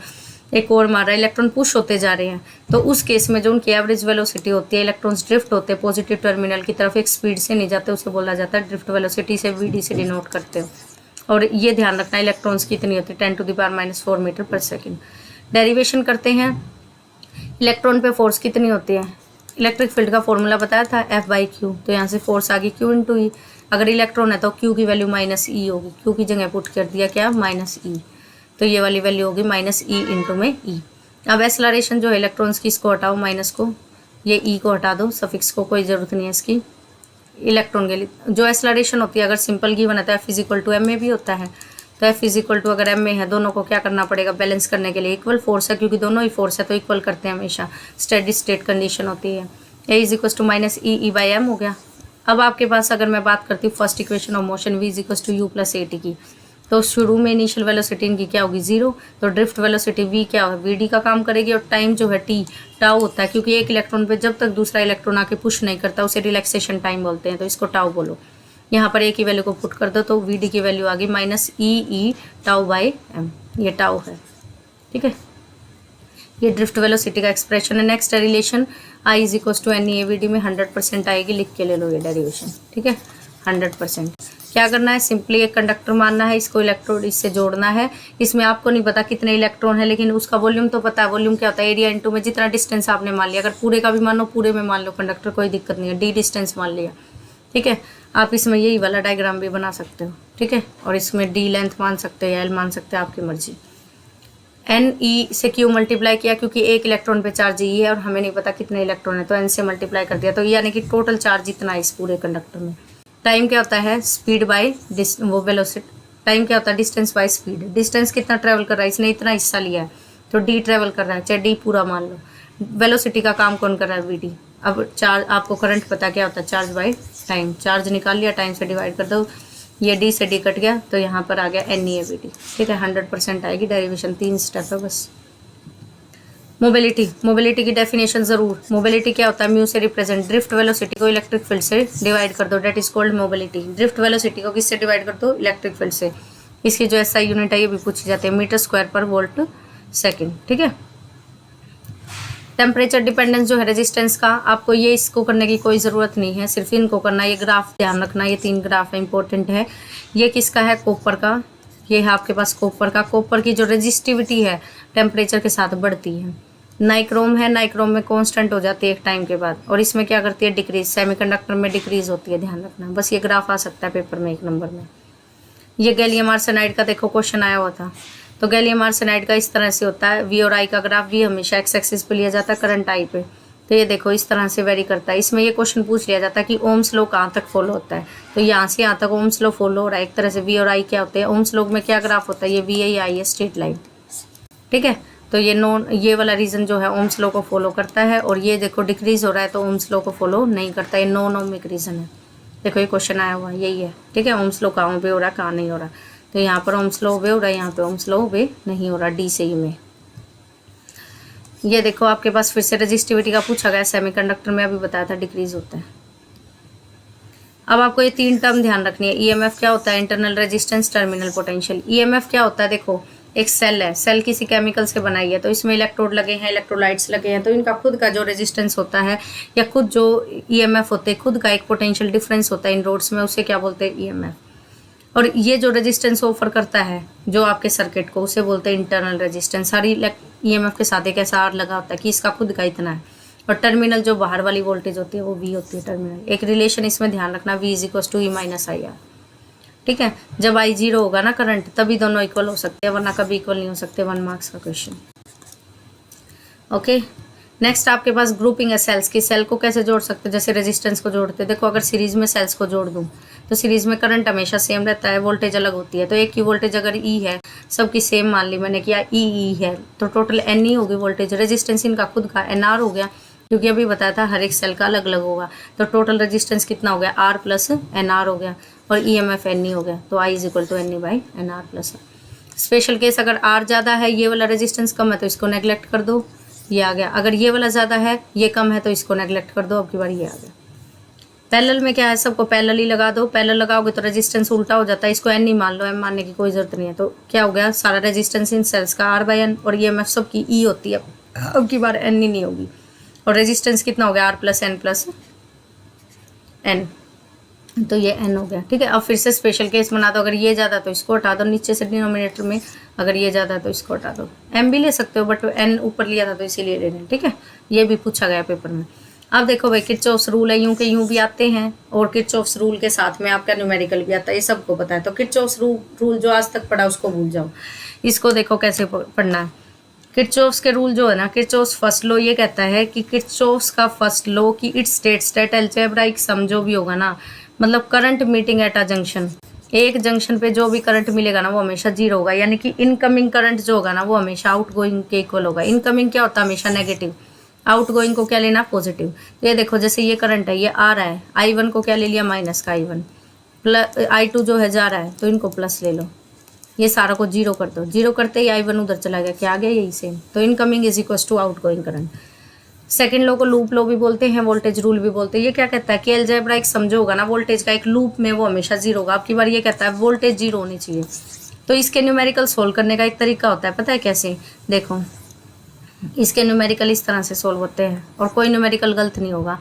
Speaker 1: एक और मार रहा है, इलेक्ट्रॉन पुश होते जा रहे हैं। तो उस केस में जो उनकी एवरेज वेलोसिटी होती है, इलेक्ट्रॉन्स ड्रिफ्ट होते हैं पॉजिटिव टर्मिनल की तरफ, एक स्पीड से नहीं जाते, उसे बोला जाता है ड्रिफ्ट वेलोसिटी, से VD से डिनोट करते हो। और ये ध्यान रखना, इलेक्ट्रॉन्स की इतनी होती है 10⁻⁻⁴ मीटर पर सेकेंड। डेरिवेशन करते हैं, इलेक्ट्रॉन पे फोर्स कितनी होती है, इलेक्ट्रिक फील्ड का फॉर्मूला बताया था F/Q, तो यहाँ से फोर्स आ गई Q × E। अगर इलेक्ट्रॉन है तो Q की वैल्यू -E होगी, Q की जगह पुट कर दिया क्या, -E, तो ये वाली वैल्यू होगी -E × में E। अब एक्सेलरेशन जो है इलेक्ट्रॉन्स की, इसको हटाओ माइनस को, ये E को हटा दो, सफिक्स को कोई ज़रूरत नहीं है इसकी। इलेक्ट्रॉन के लिए जो एक्सेलरेशन होती है, अगर सिंपल गिवन है तो F = m में भी होता है, तो F = अगर m में है, दोनों को क्या करना पड़ेगा, बैलेंस करने के लिए इक्वल फोर्स है, क्योंकि दोनों ही फोर्स है तो इक्वल करते हैं हमेशा, स्टेडी स्टेट कंडीशन होती है। A = -E/m हो गया। अब आपके पास अगर मैं बात करती हूँ first equation of motion V = U + AT की, तो शुरू में इनिशियल वेलोसिटी इनकी क्या होगी, 0। तो ड्रिफ्ट वेलोसिटी V क्या होगा, VD का काम करेगी, और टाइम जो है T टाउ होता है, क्योंकि एक इलेक्ट्रॉन पे जब तक दूसरा इलेक्ट्रॉन आके पुश नहीं करता उसे रिलैक्सेशन टाइम बोलते हैं, तो इसको टाउ बोलो। यहाँ पर A की वैल्यू को पुट कर दो, तो VD की वैल्यू आ गई -EE τ/m, ये टाउ है, ठीक है। ये ड्रिफ्ट वेलोसिटी का एक्सप्रेशन है। नेक्स्ट है relation I is equal to N E A V D में 100% आएगी, लिख के ले लो ये डेरिवेशन, ठीक है। 100% क्या करना है, सिंपली एक कंडक्टर मानना है, इसको इलेक्ट्रोड इससे जोड़ना है। इसमें आपको नहीं पता कितने इलेक्ट्रॉन है, लेकिन उसका वॉल्यूम तो पता है। वॉल्यूम क्या होता है, एरिया इंटू में जितना डिस्टेंस आपने मान लिया। अगर पूरे का भी मान लो, पूरे में मान लो कंडक्टर, कोई दिक्कत नहीं है, डी डिस्टेंस मान लिया, ठीक है। आप इसमें यही वाला डायग्राम भी बना सकते हो, ठीक है। और इसमें डी लेंथ मान सकते हो या एल मान सकते हो, आपकी मर्जी। एन ई से क्यों मल्टीप्लाई किया, क्योंकि एक इलेक्ट्रॉन पे चार्ज ई है और हमें नहीं पता कितने इलेक्ट्रॉन है, तो एन से मल्टीप्लाई कर दिया, तो यानी कि टोटल चार्ज इतना है इस पूरे कंडक्टर में। टाइम क्या होता है, स्पीड बाय वो वेलोसिटी। टाइम क्या होता है, डिस्टेंस बाय स्पीड। डिस्टेंस कितना ट्रेवल कर रहा है, इसने इतना हिस्सा लिया है तो डी ट्रेवल कर रहा है, चाहे डी पूरा मान लो। वेलोसिटी का काम कौन कर रहा है, वी डी। अब चार्ज, आपको करंट पता क्या होता है, चार्ज बाय टाइम। चार्ज निकाल लिया, टाइम से डिवाइड कर दो, ये डी से डी कट गया, तो यहाँ पर आ गया N E A V D, ठीक है। 100% आएगी डेरिवेशन। 3 स्टेप है बस। मोबिलिटी, मोबिलिटी की डेफिनेशन जरूर। मोबिलिटी क्या होता है, म्यू से रिप्रेजेंट ड्रिफ्ट वेलोसिटी को इलेक्ट्रिक फील्ड से डिवाइड कर दो, that is called mobility. Drift velocity को किससे डिवाइड कर दो, इलेक्ट्रिक फील्ड से। इसकी जो एसआई यूनिट है ये भी पूछी जाती है, मीटर स्क्वायर पर वोल्ट सेकेंड, ठीक है। टेम्परेचर डिपेंडेंस जो है रेजिस्टेंस का, आपको ये इसको करने की कोई ज़रूरत नहीं है, सिर्फ इनको करना। ये ग्राफ ध्यान रखना, ये 3 ग्राफ है, इंपॉर्टेंट है। ये किसका है, कॉपर का। ये है आपके पास कॉपर का। कॉपर की जो रेजिस्टिविटी है टेम्परेचर के साथ बढ़ती है। नाइक्रोम है, नाइक्रोम में कांस्टेंट हो जाती है एक टाइम के बाद, और इसमें क्या करती है, डिक्रीज। सेमीकंडक्टर में डिक्रीज होती है, ध्यान रखना। बस ये ग्राफ आ सकता है पेपर में 1 नंबर में। ये गैलियम आर्सेनाइड का देखो क्वेश्चन आया हुआ था, तो गैलियम आर्सेनाइड का इस तरह से होता है। वी और आई का ग्राफ, वी हमेशा एक्स एक्सिस पे लिया जाता है, करंट आई पे। तो ये देखो इस तरह से वेरी करता है। इसमें ये क्वेश्चन पूछ लिया जाता है कि ओम्स लॉ कहाँ तक फॉलो होता है, तो यहाँ से यहाँ तक ओम्स लॉ फॉलो हो रहा है एक तरह से। वी और आई क्या होते हैं, ओम्स लॉ में क्या ग्राफ होता है, ये वी आई है, स्ट्रेट लाइन, ठीक है। तो ये नॉन, ये वाला रीजन जो है ओम्स लॉ को फॉलो करता है, और ये देखो डिक्रीज हो रहा है तो ओम्स लॉ को फॉलो नहीं करता, ये नॉन ओमिक रीजन है। देखो ये क्वेश्चन आया हुआ है, यही है, ठीक है। ओम्स लॉ कहाँ पे हो रहा है, कहाँ नहीं हो रहा, तो यहाँ पर ओम्स लॉ वे हो रहा है, यहाँ पे ओम्स लॉ वे नहीं हो रहा, डी से ही में। ये देखो आपके पास फिर से रेजिस्टिविटी का पूछा गया, सेमीकंडक्टर में अभी बताया था डिक्रीज होता है। अब आपको ये 3 टर्म ध्यान रखनी है। ईएमएफ क्या होता है, internal resistance, terminal potential. EMF क्या होता है, देखो एक सेल है, सेल किसी केमिकल से बनाई है, तो इसमें इलेक्ट्रोड लगे हैं, इलेक्ट्रोलाइट्स लगे हैं, तो इनका खुद का जो रेजिस्टेंस होता है या खुद जो ईएमएफ होते हैं, खुद का एक पोटेंशियल डिफरेंस होता है इन रोड्स में, उसे क्या बोलते हैं, ईएमएफ। और ये जो रेजिस्टेंस ऑफर करता है जो आपके सर्किट को, उसे बोलते हैं इंटरनल रेजिस्टेंस। हर ईएमएफ के साथ एक ऐसा आर लगा होता है कि इसका खुद का इतना है। और टर्मिनल जो बाहर वाली वोल्टेज होती है वो वी होती है, टर्मिनल। एक रिलेशन इसमें ध्यान रखना, V is equal to E minus I R, ठीक है। जब आई 0 होगा ना करंट, तभी दोनों इक्वल हो सकते हैं, वरना कभी इक्वल नहीं हो सकते। 1 मार्क्स का क्वेश्चन, ओके। नेक्स्ट आपके पास ग्रुपिंग है सेल्स की। सेल को कैसे जोड़ सकते हैं, जैसे रेजिस्टेंस को जोड़ते हैं। देखो अगर सीरीज में सेल्स को जोड़ दूं तो सीरीज में करंट हमेशा सेम रहता है, वोल्टेज अलग होती है। तो एक की वोल्टेज अगर ई है, सबकी सेम मान ली मैंने, किया ई है, तो टोटल एन ई होगी वोल्टेज। रेजिस्टेंस इनका खुद का एन आर हो गया, क्योंकि अभी बताया था हर एक सेल का अलग अलग होगा। तो टोटल रेजिस्टेंस कितना हो गया, आर प्लस एन आर हो गया, और E M F N E हो गया। तो I is equal to N E by N R plus R. Special case, अगर आर ज़्यादा है, ये वाला रेजिस्टेंस कम है, तो इसको नेग्लेक्ट कर दो, ये आ गया। अगर ये वाला ज़्यादा है, ये कम है, तो इसको नेग्लेक्ट कर दो, अब की बार ये आ गया। पैरेलल में क्या है, सबको पैरेलल ही लगा दो। पैरेलल लगाओगे तो रेजिस्टेंस उल्टा हो जाता है, इसको एन ही मान लो, एम मानने की कोई जरूरत नहीं है। तो क्या हो गया, सारा रेजिस्टेंस इन सेल्स का आर बाई एन, और ये एम एफ सबकी ई होती है, अब की बार एन ही नहीं होगी। और रेजिस्टेंस कितना हो गया, आर प्लस एन, तो ये एन हो गया, ठीक है। अब फिर से स्पेशल केस बना दो। अगर ये ज़्यादा तो इसको हटा दो नीचे से डिनोमिनेटर में, अगर ये ज़्यादा तो इसको हटा दो। एम भी ले सकते हो, बट एन ऊपर लिया था तो इसीलिए ले रहे हैं, ठीक है। ये भी पूछा गया पेपर में। अब देखो भाई, किरचॉफ्स रूल है, यूं के यूं भी आते हैं, और किरचॉफ्स रूल के साथ में आपका न्यूमेरिकल भी आता है, ये सबको पता है। तो किरचॉफ्स रूल जो आज तक पढ़ा उसको भूल जाओ, इसको देखो कैसे पढ़ना है। किरचॉफ्स के रूल जो है ना, किरचॉफ्स फर्स्ट लॉ ये कहता है कि किरचॉफ्स का फर्स्ट लॉ कि इट स्टेट्स दैट अलजेब्राइक सम जो भी होगा ना, मतलब current meeting at a junction, एक जंक्शन पे जो भी करंट मिलेगा ना वो हमेशा 0 होगा। यानी कि इनकमिंग करंट जो होगा ना वो हमेशा आउटगोइंग के इक्वल होगा। इनकमिंग क्या होता है, हमेशा नेगेटिव, आउटगोइंग को क्या लेना, पॉजिटिव। तो ये देखो जैसे ये करंट है, ये आ रहा है, I1 को क्या ले लिया, माइनस का I1, प्लस I2 जो है जा रहा है, तो इनको प्लस ले लो। ये सारा को 0 कर दो, 0 करते ही I1 उधर चला गया, क्या आ गया, यही सेम। तो incoming is equal to outgoing current. Second law को लूप लॉ भी बोलते हैं, वोल्टेज रूल भी बोलते हैं। ये क्या कहता है कि अलजेब्राइक समझो होगा ना वोल्टेज का, एक लूप में वो हमेशा 0 होगा। आपकी बार ये कहता है वोल्टेज 0 होनी चाहिए। तो इसके न्यूमेरिकल सोल्व करने का एक तरीका होता है, पता है कैसे, देखो इसके न्यूमेरिकल इस तरह से सोल्व होते हैं और कोई न्यूमेरिकल गलत नहीं होगा।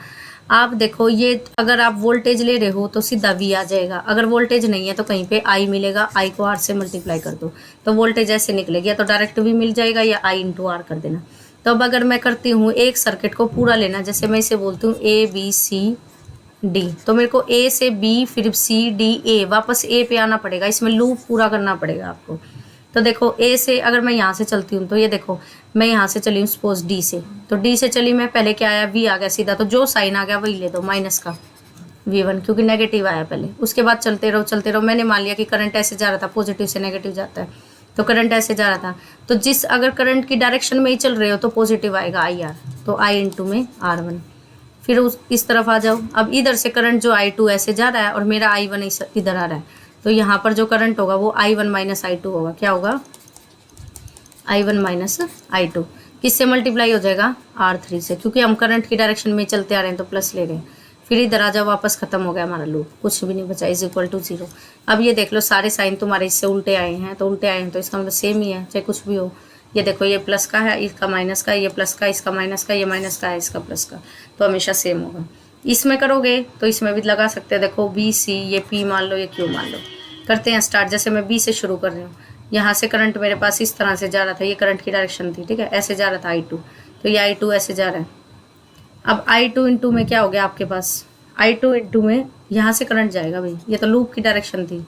Speaker 1: आप देखो ये अगर आप वोल्टेज ले रहे हो तो सीधा V आ जाएगा, अगर वोल्टेज नहीं है तो कहीं पे I मिलेगा, I को R से मल्टीप्लाई कर दो तो वोल्टेज ऐसे निकलेगी, या तो डायरेक्ट V मिल जाएगा या I इंटू R कर देना। तो अब अगर मैं करती हूँ एक सर्किट को पूरा लेना, जैसे मैं इसे बोलती हूँ ABCD, तो मेरे को A से B फिर CDA वापस A पे आना पड़ेगा, इसमें लूप पूरा करना पड़ेगा आपको। तो देखो A से अगर मैं यहाँ से चलती हूँ तो ये देखो मैं यहाँ से चली हूँ सपोज D से, तो D से चली मैं, पहले क्या आया V आ गया सीधा, तो जो साइन आ गया वही ले दो माइनस का V1 क्योंकि नेगेटिव आया पहले। उसके बाद चलते रहो, मैंने मान लिया कि करंट ऐसे जा रहा था, पॉजिटिव से नेगेटिव जाता है, तो करंट ऐसे जा रहा था, तो जिस अगर करंट की डायरेक्शन में ही चल रहे हो तो पॉजिटिव आएगा IR, तो I इंटू में R1। फिर इस तरफ आ जाओ, अब इधर से करंट जो I2 ऐसे जा रहा है और मेरा I1 इधर आ रहा है, तो यहाँ पर जो करंट होगा वो I1 माइनस I2 होगा। क्या होगा? I1 माइनस I2 किससे मल्टीप्लाई हो जाएगा? R3 से, क्योंकि हम करंट की डायरेक्शन में चलते आ रहे हैं तो प्लस ले रहे हैं। फिर इधर आ जाओ, वापस खत्म हो गया हमारा लूप, कुछ भी नहीं बचा, इज इक्वल टू 0। अब ये देख लो सारे साइन तुम्हारे इससे उल्टे आए हैं, तो उल्टे आए हैं तो इसका मतलब सेम ही है, चाहे कुछ भी हो। ये देखो ये प्लस का है, इसका माइनस का, ये प्लस का, इसका माइनस का, ये माइनस का है, इसका प्लस का, तो हमेशा सेम होगा। इसमें करोगे तो इसमें भी लगा सकते हैं, देखो BC, ये P मान लो, ये Q मान लो। करते हैं स्टार्ट, जैसे मैं B से शुरू कर रही हूँ, यहाँ से करंट मेरे पास इस तरह से जा रहा था, ये करंट की डायरेक्शन थी, ठीक है, ऐसे जा रहा था I2, तो ये I2 ऐसे जा रहा है। अब I2 इंटू में क्या हो गया आपके पास? I2 इंटू में यहाँ से करंट जाएगा भाई, ये तो लूप की डायरेक्शन थी,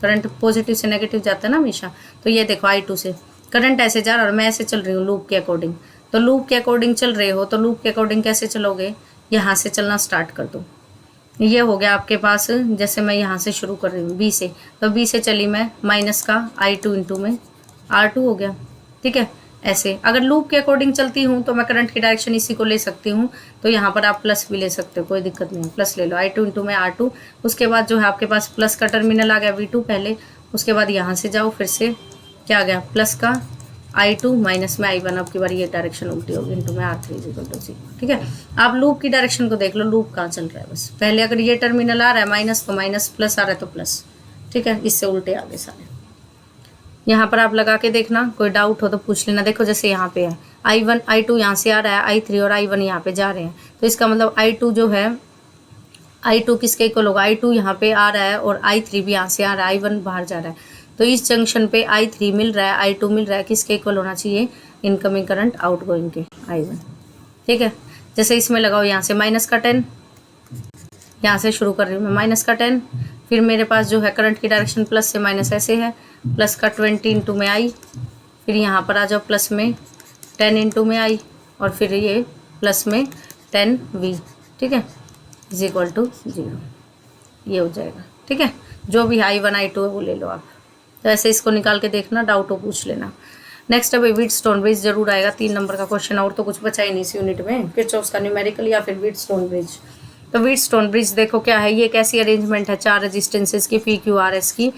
Speaker 1: करंट पॉजिटिव से नेगेटिव जाता है ना हमेशा, तो ये देखो I2 से करंट ऐसे जा रहा है और मैं ऐसे चल रही हूँ लूप के अकॉर्डिंग, तो लूप के अकॉर्डिंग चल रहे हो तो लूप के अकॉर्डिंग कैसे चलोगे? यहाँ से चलना स्टार्ट कर दो। ये हो गया आपके पास, जैसे मैं यहाँ से शुरू कर रही हूँ B से, तो B से चली मैं माइनस का I2 इंटू में R2 हो गया, ठीक है। ऐसे अगर लूप के अकॉर्डिंग चलती हूँ तो मैं करंट की डायरेक्शन इसी को ले सकती हूँ, तो यहाँ पर आप प्लस भी ले सकते हो, कोई दिक्कत नहीं है, प्लस ले लो I2 इंटू में R2। उसके बाद जो है आपके पास प्लस का टर्मिनल आ गया V2 पहले, उसके बाद यहाँ से जाओ, फिर से क्या आ गया? प्लस का I2 माइनस में I1, अब की बार ये डायरेक्शन उल्टी होगी, इंटू में R3 इक्वल टू 0, ठीक है। आप लूप की डायरेक्शन को देख लो, लूप कहाँ चल रहा है, बस पहले अगर ये टर्मिनल आ रहा है माइनस तो माइनस, प्लस आ रहा है तो प्लस, ठीक है, इससे उल्टे आ गए सारे। यहाँ पर आप लगा के देखना, कोई डाउट हो तो पूछ लेना। देखो जैसे यहाँ पे है I1 I2 यहाँ से आ रहा है, I3 और I1 यहाँ पे जा रहे हैं, तो इसका मतलब I2 जो है, I2 किसके इक्वल होगा? I2 यहाँ पे आ रहा है और I3 भी यहाँ से आ रहा है, I1 बाहर जा रहा है, तो इस जंक्शन पे I3 मिल रहा है, I2 मिल रहा है, किसके इक्वल होना चाहिए? इनकमिंग करंट आउटगोइंग के I1, ठीक है। जैसे इसमें लगाओ यहाँ से माइनस का 10, यहाँ से शुरू कर रही हूँ मैं माइनस का 10, फिर मेरे पास जो है करंट की डायरेक्शन प्लस से माइनस ऐसे है, प्लस का 20 इंटू में I, फिर यहाँ पर आ जाओ प्लस में 10 इंटू में I, और फिर ये प्लस में 10V, ठीक है, इज इक्वल टू 0, ये हो जाएगा, ठीक है। जो भी I1 I2 है वो ले लो आप, तो ऐसे इसको निकाल के देखना, डाउट हो पूछ लेना। नेक्स्ट अब व्हीटस्टोन ब्रिज जरूर आएगा, 3 नंबर का क्वेश्चन, और तो कुछ बचा ही नहीं इस यूनिट में, किरचॉफ का न्यूमेरिकल या फिर व्हीटस्टोन ब्रिज। तो व्हीटस्टोन ब्रिज देखो क्या है, ये कैसी अरेंजमेंट है, 4 रेजिस्टेंसेज की, PQRS की।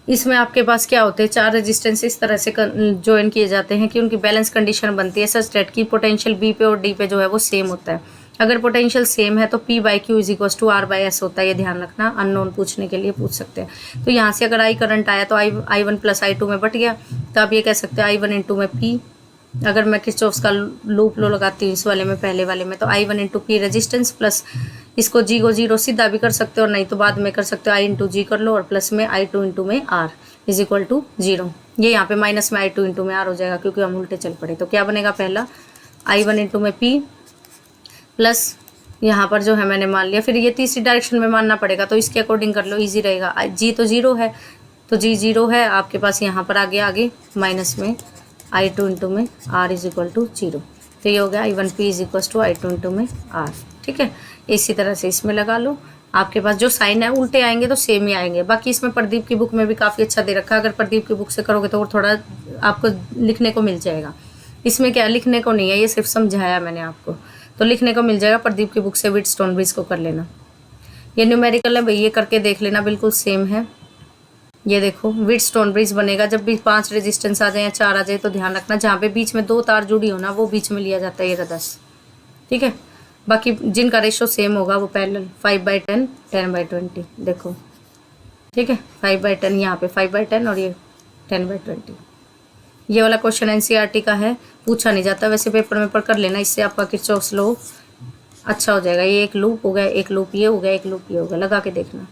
Speaker 1: इसमें आपके पास क्या होते हैं, 4 रेजिस्टेंस इस तरह से ज्वाइन किए जाते हैं कि उनकी बैलेंस कंडीशन बनती है सच दैट की पोटेंशियल B पे और D पे जो है वो सेम होता है। अगर पोटेंशियल सेम है तो P/Q is equal to R/S होता है, ये ध्यान रखना, अननोन पूछने के लिए पूछ सकते हैं। तो यहाँ से अगर I करंट आया तो I1 प्लस I2 में बट गया, तो आप ये कह सकते हैं I1 इंटू में P। अगर मैं किरचॉफ का लूप लो लगाती हूँ इस वाले में, पहले वाले में, तो I1 into P resistance, plus इसको G को 0 सीधा भी कर सकते हो, और नहीं तो बाद में कर सकते हो I इंटू G कर लो, और प्लस में I2 इंटू में R इज इक्वल टू 0। ये यहाँ पे माइनस में I2 इंटू में R हो जाएगा क्योंकि हम उल्टे चल पड़े, तो क्या बनेगा? पहला I1 इंटू में P प्लस यहाँ पर जो है मैंने मान लिया, फिर ये तीसरी डायरेक्शन में मानना पड़ेगा, तो इसके अकॉर्डिंग कर लो, ईजी रहेगा। G तो 0 है, तो G 0 है आपके पास, यहाँ पर आगे माइनस में I2 इंटू में R इज इक्वल टू 0, तो ये हो गया I1P is equal to I2 into में R, ठीक है। इसी तरह से इसमें लगा लो, आपके पास जो साइन है उल्टे आएंगे तो सेम ही आएंगे। बाकी इसमें प्रदीप की बुक में भी काफ़ी अच्छा दे रखा है, अगर प्रदीप की बुक से करोगे तो और थोड़ा आपको लिखने को मिल जाएगा। इसमें क्या लिखने को नहीं है, ये सिर्फ समझाया मैंने आपको, तो लिखने को मिल जाएगा। प्रदीप की बुक से व्हीटस्टोन ब्रिज को कर लेना, ये न्यूमेरिकल है भाई, ये करके देख लेना, बिल्कुल सेम है। ये देखो व्हीटस्टोन ब्रिज बनेगा जब भी 5 रेजिस्टेंस आ जाए या 4 आ जाए, तो ध्यान रखना जहाँ पे बीच में 2 तार जुड़ी हो ना, वो बीच में लिया जाता है, ये 10, ठीक है। बाकी जिनका रेशो सेम होगा वो पैरेलल 5/10 10/20, देखो, ठीक है, 5/10 यहाँ पे 5/10 और ये 10/20। ये वाला क्वेश्चन NCERT का है, पूछा नहीं जाता, वैसे पेपर में पढ़ कर लेना, इससे आपका किरचॉफ्स लॉ अच्छा हो जाएगा। ये एक लूप हो गया, एक लूप ये हो गया, एक लूप ये हो गया, लगा के देखना।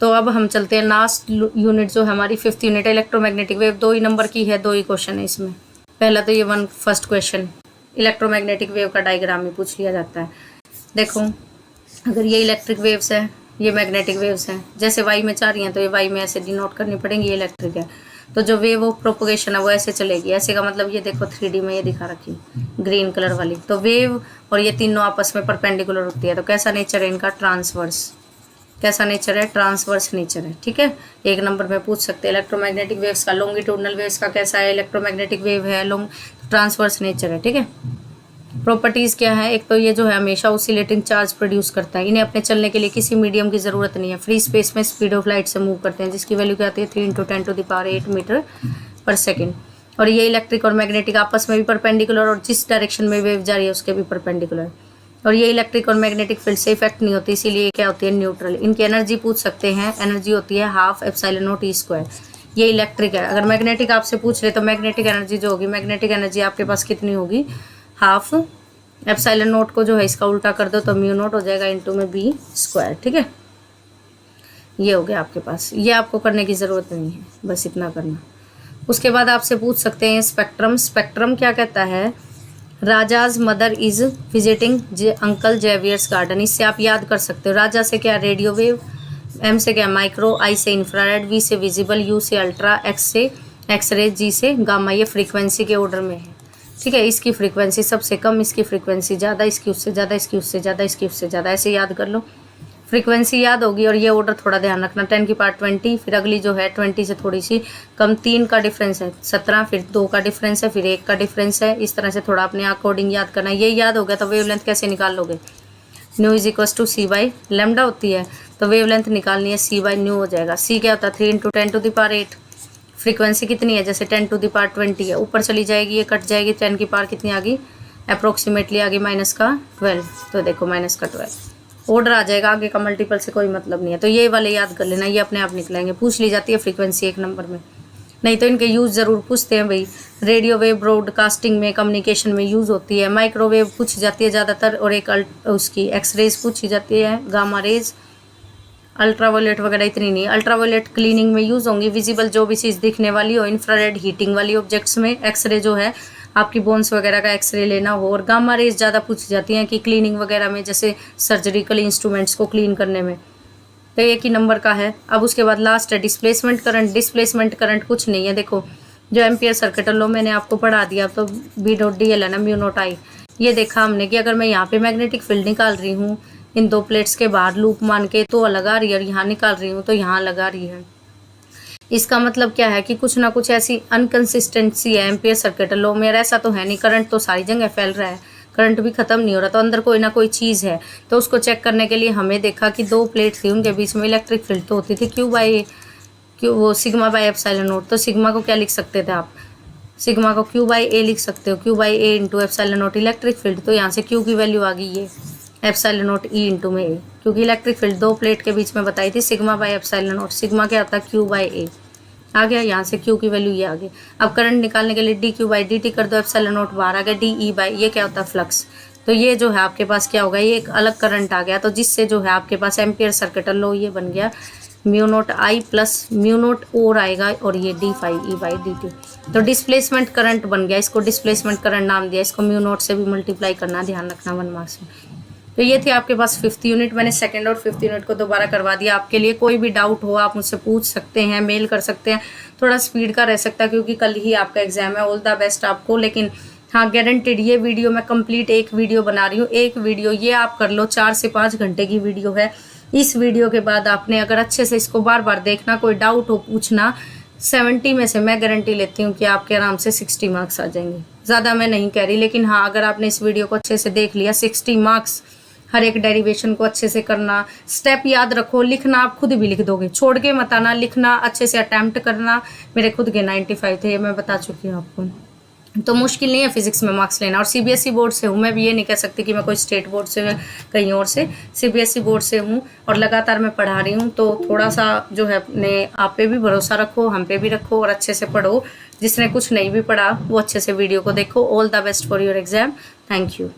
Speaker 1: तो अब हम चलते हैं लास्ट यूनिट जो हमारी 5th यूनिट है, इलेक्ट्रोमैग्नेटिक वेव। 2 ही नंबर की है, 2 ही क्वेश्चन है इसमें। पहला तो ये फर्स्ट क्वेश्चन, इलेक्ट्रोमैग्नेटिक वेव का डायग्राम ही पूछ लिया जाता है। देखो, अगर ये इलेक्ट्रिक वेव्स है, ये मैग्नेटिक वेव्स हैं, जैसे वाई में जा रही हैं तो ये वाई में ऐसे डिनोट करनी पड़ेंगी, ये इलेक्ट्रिक है। तो जो वेव ऑफ प्रोपोगेशन है वो ऐसे चलेगी, ऐसे का मतलब ये देखो 3D में ये दिखा रखी ग्रीन कलर वाली। तो वेव और ये तीनों आपस में परपेंडिकुलर होती है। तो कैसा नेचर है इनका? ट्रांसवर्स। कैसा नेचर है? ट्रांसवर्स नेचर है, ठीक है। 1 नंबर में पूछ सकते हैं इलेक्ट्रोमैग्नेटिक वेव्स का। लॉन्गिट्यूडनल वेव्स का कैसा है? इलेक्ट्रोमैग्नेटिक वेव है, ट्रांसवर्स नेचर है, ठीक है। प्रॉपर्टीज़ क्या है? एक तो ये जो है हमेशा ऑसिलेटिंग चार्ज प्रोड्यूस करता है, इन्हें अपने चलने के लिए किसी मीडियम की ज़रूरत नहीं है, फ्री स्पेस में स्पीड ऑफ लाइट से मूव करते हैं, जिसकी वैल्यू क्या आती है? 3 × 10⁸ मीटर पर सेकेंड। और ये इलेक्ट्रिक और मैग्नेटिक आपस में भी परपेंडिकुलर, और जिस डायरेक्शन में वेव जा रही है उसके भी परपेंडिकुलर। और ये इलेक्ट्रिक और मैग्नेटिक फील्ड से इफेक्ट नहीं होती, इसीलिए क्या होती है? न्यूट्रल। इनकी एनर्जी पूछ सकते हैं, एनर्जी होती है 1/2 ε0 E²। ये इलेक्ट्रिक है। अगर मैग्नेटिक आपसे पूछ ले तो मैग्नेटिक एनर्जी जो होगी, मैग्नेटिक एनर्जी आपके पास कितनी होगी? 1/2 ε0 को जो है इसका उल्टा कर दो तो μ0 हो जाएगा, इंटू में B², ठीक है। ये हो गया आपके पास, ये आपको करने की ज़रूरत नहीं है, बस इतना करना। उसके बाद आपसे पूछ सकते हैं स्पेक्ट्रम। स्पेक्ट्रम क्या कहता है? राजाज mother is visiting uncle Xavier's garden. इससे आप याद कर सकते हो। राजा से क्या? रेडियो वेव, एम से क्या? माइक्रो, आई से इंफ्रारेड, वी से विजिबल, यू से अल्ट्रा, एक्स से एक्सरे, जी से गामा। ये फ्रीक्वेंसी के ऑर्डर में है, ठीक है। इसकी फ्रीक्वेंसी सबसे कम, इसकी फ्रीक्वेंसी ज़्यादा, इसकी उससे ज़्यादा, इसकी उससे ज़्यादा, इसकी उससे ज़्यादा, ऐसे याद कर लो। फ्रीक्वेंसी याद होगी और ये ऑर्डर थोड़ा ध्यान रखना। 10⁻20, फिर अगली जो है 20 से थोड़ी सी कम, 3 का डिफरेंस है 17, फिर 2 का डिफरेंस है, फिर 1 का डिफरेंस है। इस तरह से थोड़ा अपने अकॉर्डिंग याद करना। ये याद हो गया तो वेवलेंथ कैसे निकाल लोगे? New is equal to c/λ होती है, तो वेवलेंथ निकालनी है, c/ν हो जाएगा। c क्या होता है? 3 × 10⁸। फ्रीक्वेंसी कितनी है? जैसे 10⁻20 है, ऊपर चली जाएगी, ये कट जाएगी, 10 की पावर कितनी आ गई? अप्रोक्सीमेटली आ गई -12। तो देखो -12 ऑर्डर आ जाएगा, आगे का मल्टीपल से कोई मतलब नहीं है। तो ये वाले याद कर लेना, ये अपने आप निकलेंगे। पूछ ली जाती है फ्रीक्वेंसी 1 नंबर में, नहीं तो इनके यूज़ ज़रूर पूछते हैं भाई। रेडियो वेव ब्रॉडकास्टिंग में, कम्युनिकेशन में यूज़ होती है। माइक्रोवेव पूछी जाती है ज़्यादातर, और एक उसकी एक्सरेज पूछी जाती है, गामा रेज। अल्ट्रावायलेट वगैरह इतनी नहीं। अल्ट्रावायलेट क्लीनिंग में यूज़ होंगी, विजिबल जो भी चीज़ दिखने वाली हो। इंफ्रारेड हीटिंग वाली ऑब्जेक्ट्स में। एक्सरे जो है आपकी बोन्स वगैरह का एक्सरे लेना हो। और गामा रेज ज़्यादा पूछी जाती हैं कि क्लीनिंग वगैरह में, जैसे सर्जरिकल इंस्ट्रूमेंट्स को क्लीन करने में। तो 1 ही नंबर का है। अब उसके बाद लास्ट है डिस्प्लेसमेंट करंट। डिस्प्लेसमेंट करंट कुछ नहीं है, देखो जो एम्पियर सर्किट लॉ मैंने आपको पढ़ा दिया, तो B.dl है ना, μ0I। ये देखा हमने कि अगर मैं यहाँ पे मैग्नेटिक फील्ड निकाल रही हूँ इन 2 प्लेट्स के बाहर लूप मान के, तो अलग आ रही है, और यहाँ निकाल रही हूँ तो यहाँ अलग आ रही है। इसका मतलब क्या है कि कुछ ना कुछ ऐसी अनकंसिस्टेंसी है एम्पियर सर्किट लॉ में। ऐसा तो है नहीं, करंट तो सारी जगह फैल रहा है, करंट भी खत्म नहीं हो रहा, तो अंदर कोई ना कोई चीज़ है। तो उसको चेक करने के लिए हमें देखा कि 2 प्लेट थी, उनके बीच में इलेक्ट्रिक फील्ड तो होती थी वो σ/ε0। तो सिग्मा को क्या लिख सकते थे आप? सिग्मा को Q/A लिख सकते हो, Q/A × ε0 इलेक्ट्रिक फील्ड। तो यहाँ से Q की वैल्यू आ गई ये ε0 E × A, क्योंकि इलेक्ट्रिक फील्ड 2 प्लेट के बीच में बताई थी σ/ε0। सिग्मा क्या आता है? Q/A आ गया, यहाँ से Q की वैल्यू ये आ गई। अब करंट निकालने के लिए dQ/dt कर दो, ε0 बाहर आ गया, dE/ ये क्या होता है? फ्लक्स। तो ये जो है आपके पास क्या होगा? ये एक अलग करंट आ गया, तो जिससे जो है आपके पास एम्पियर सर्किट लॉ ये बन गया μ0I + μ0 और आएगा, और ये d∅E/dt। तो डिस्प्लेसमेंट करंट बन गया, इसको डिस्प्लेसमेंट करंट नाम दिया। इसको μ0 से भी मल्टीप्लाई करना, ध्यान रखना 1 मार्क्स में। तो ये थी आपके पास 5th यूनिट। मैंने 2nd और 5th यूनिट को दोबारा करवा दिया आपके लिए। कोई भी डाउट हो आप मुझसे पूछ सकते हैं, मेल कर सकते हैं। थोड़ा स्पीड का रह सकता है क्योंकि कल ही आपका एग्जाम है। ऑल द बेस्ट आपको। लेकिन हाँ, गारंटेड ये वीडियो मैं कंप्लीट एक वीडियो बना रही हूँ। एक वीडियो ये आप कर लो, 4 से 5 घंटे की वीडियो है। इस वीडियो के बाद आपने अगर अच्छे से इसको बार बार देखना, कोई डाउट हो पूछना, 70 में से मैं गारंटी लेती हूँ कि आपके आराम से 60 मार्क्स आ जाएंगे। ज़्यादा मैं नहीं कह रही, लेकिन हाँ, अगर आपने इस वीडियो को अच्छे से देख लिया, 60 मार्क्स। हर एक डेरिवेशन को अच्छे से करना, स्टेप याद रखो, लिखना आप खुद भी लिख दोगे, छोड़ के मत आना, लिखना अच्छे से अटैम्प्ट करना। मेरे खुद के 95 थे, ये मैं बता चुकी हूँ आपको। तो मुश्किल नहीं है फिज़िक्स में मार्क्स लेना। और सीबीएसई बोर्ड से हूँ, मैं भी ये नहीं कह सकती कि मैं कोई स्टेट बोर्ड से कहीं और से, सीबीएसई बोर्ड से हूँ और लगातार मैं पढ़ा रही हूँ। तो थोड़ा सा जो है अपने आप पे भी भरोसा रखो, हम पे भी रखो और अच्छे से पढ़ो। जिसने कुछ नहीं भी पढ़ा वो अच्छे से वीडियो को देखो। All the best for your exam. Thank you.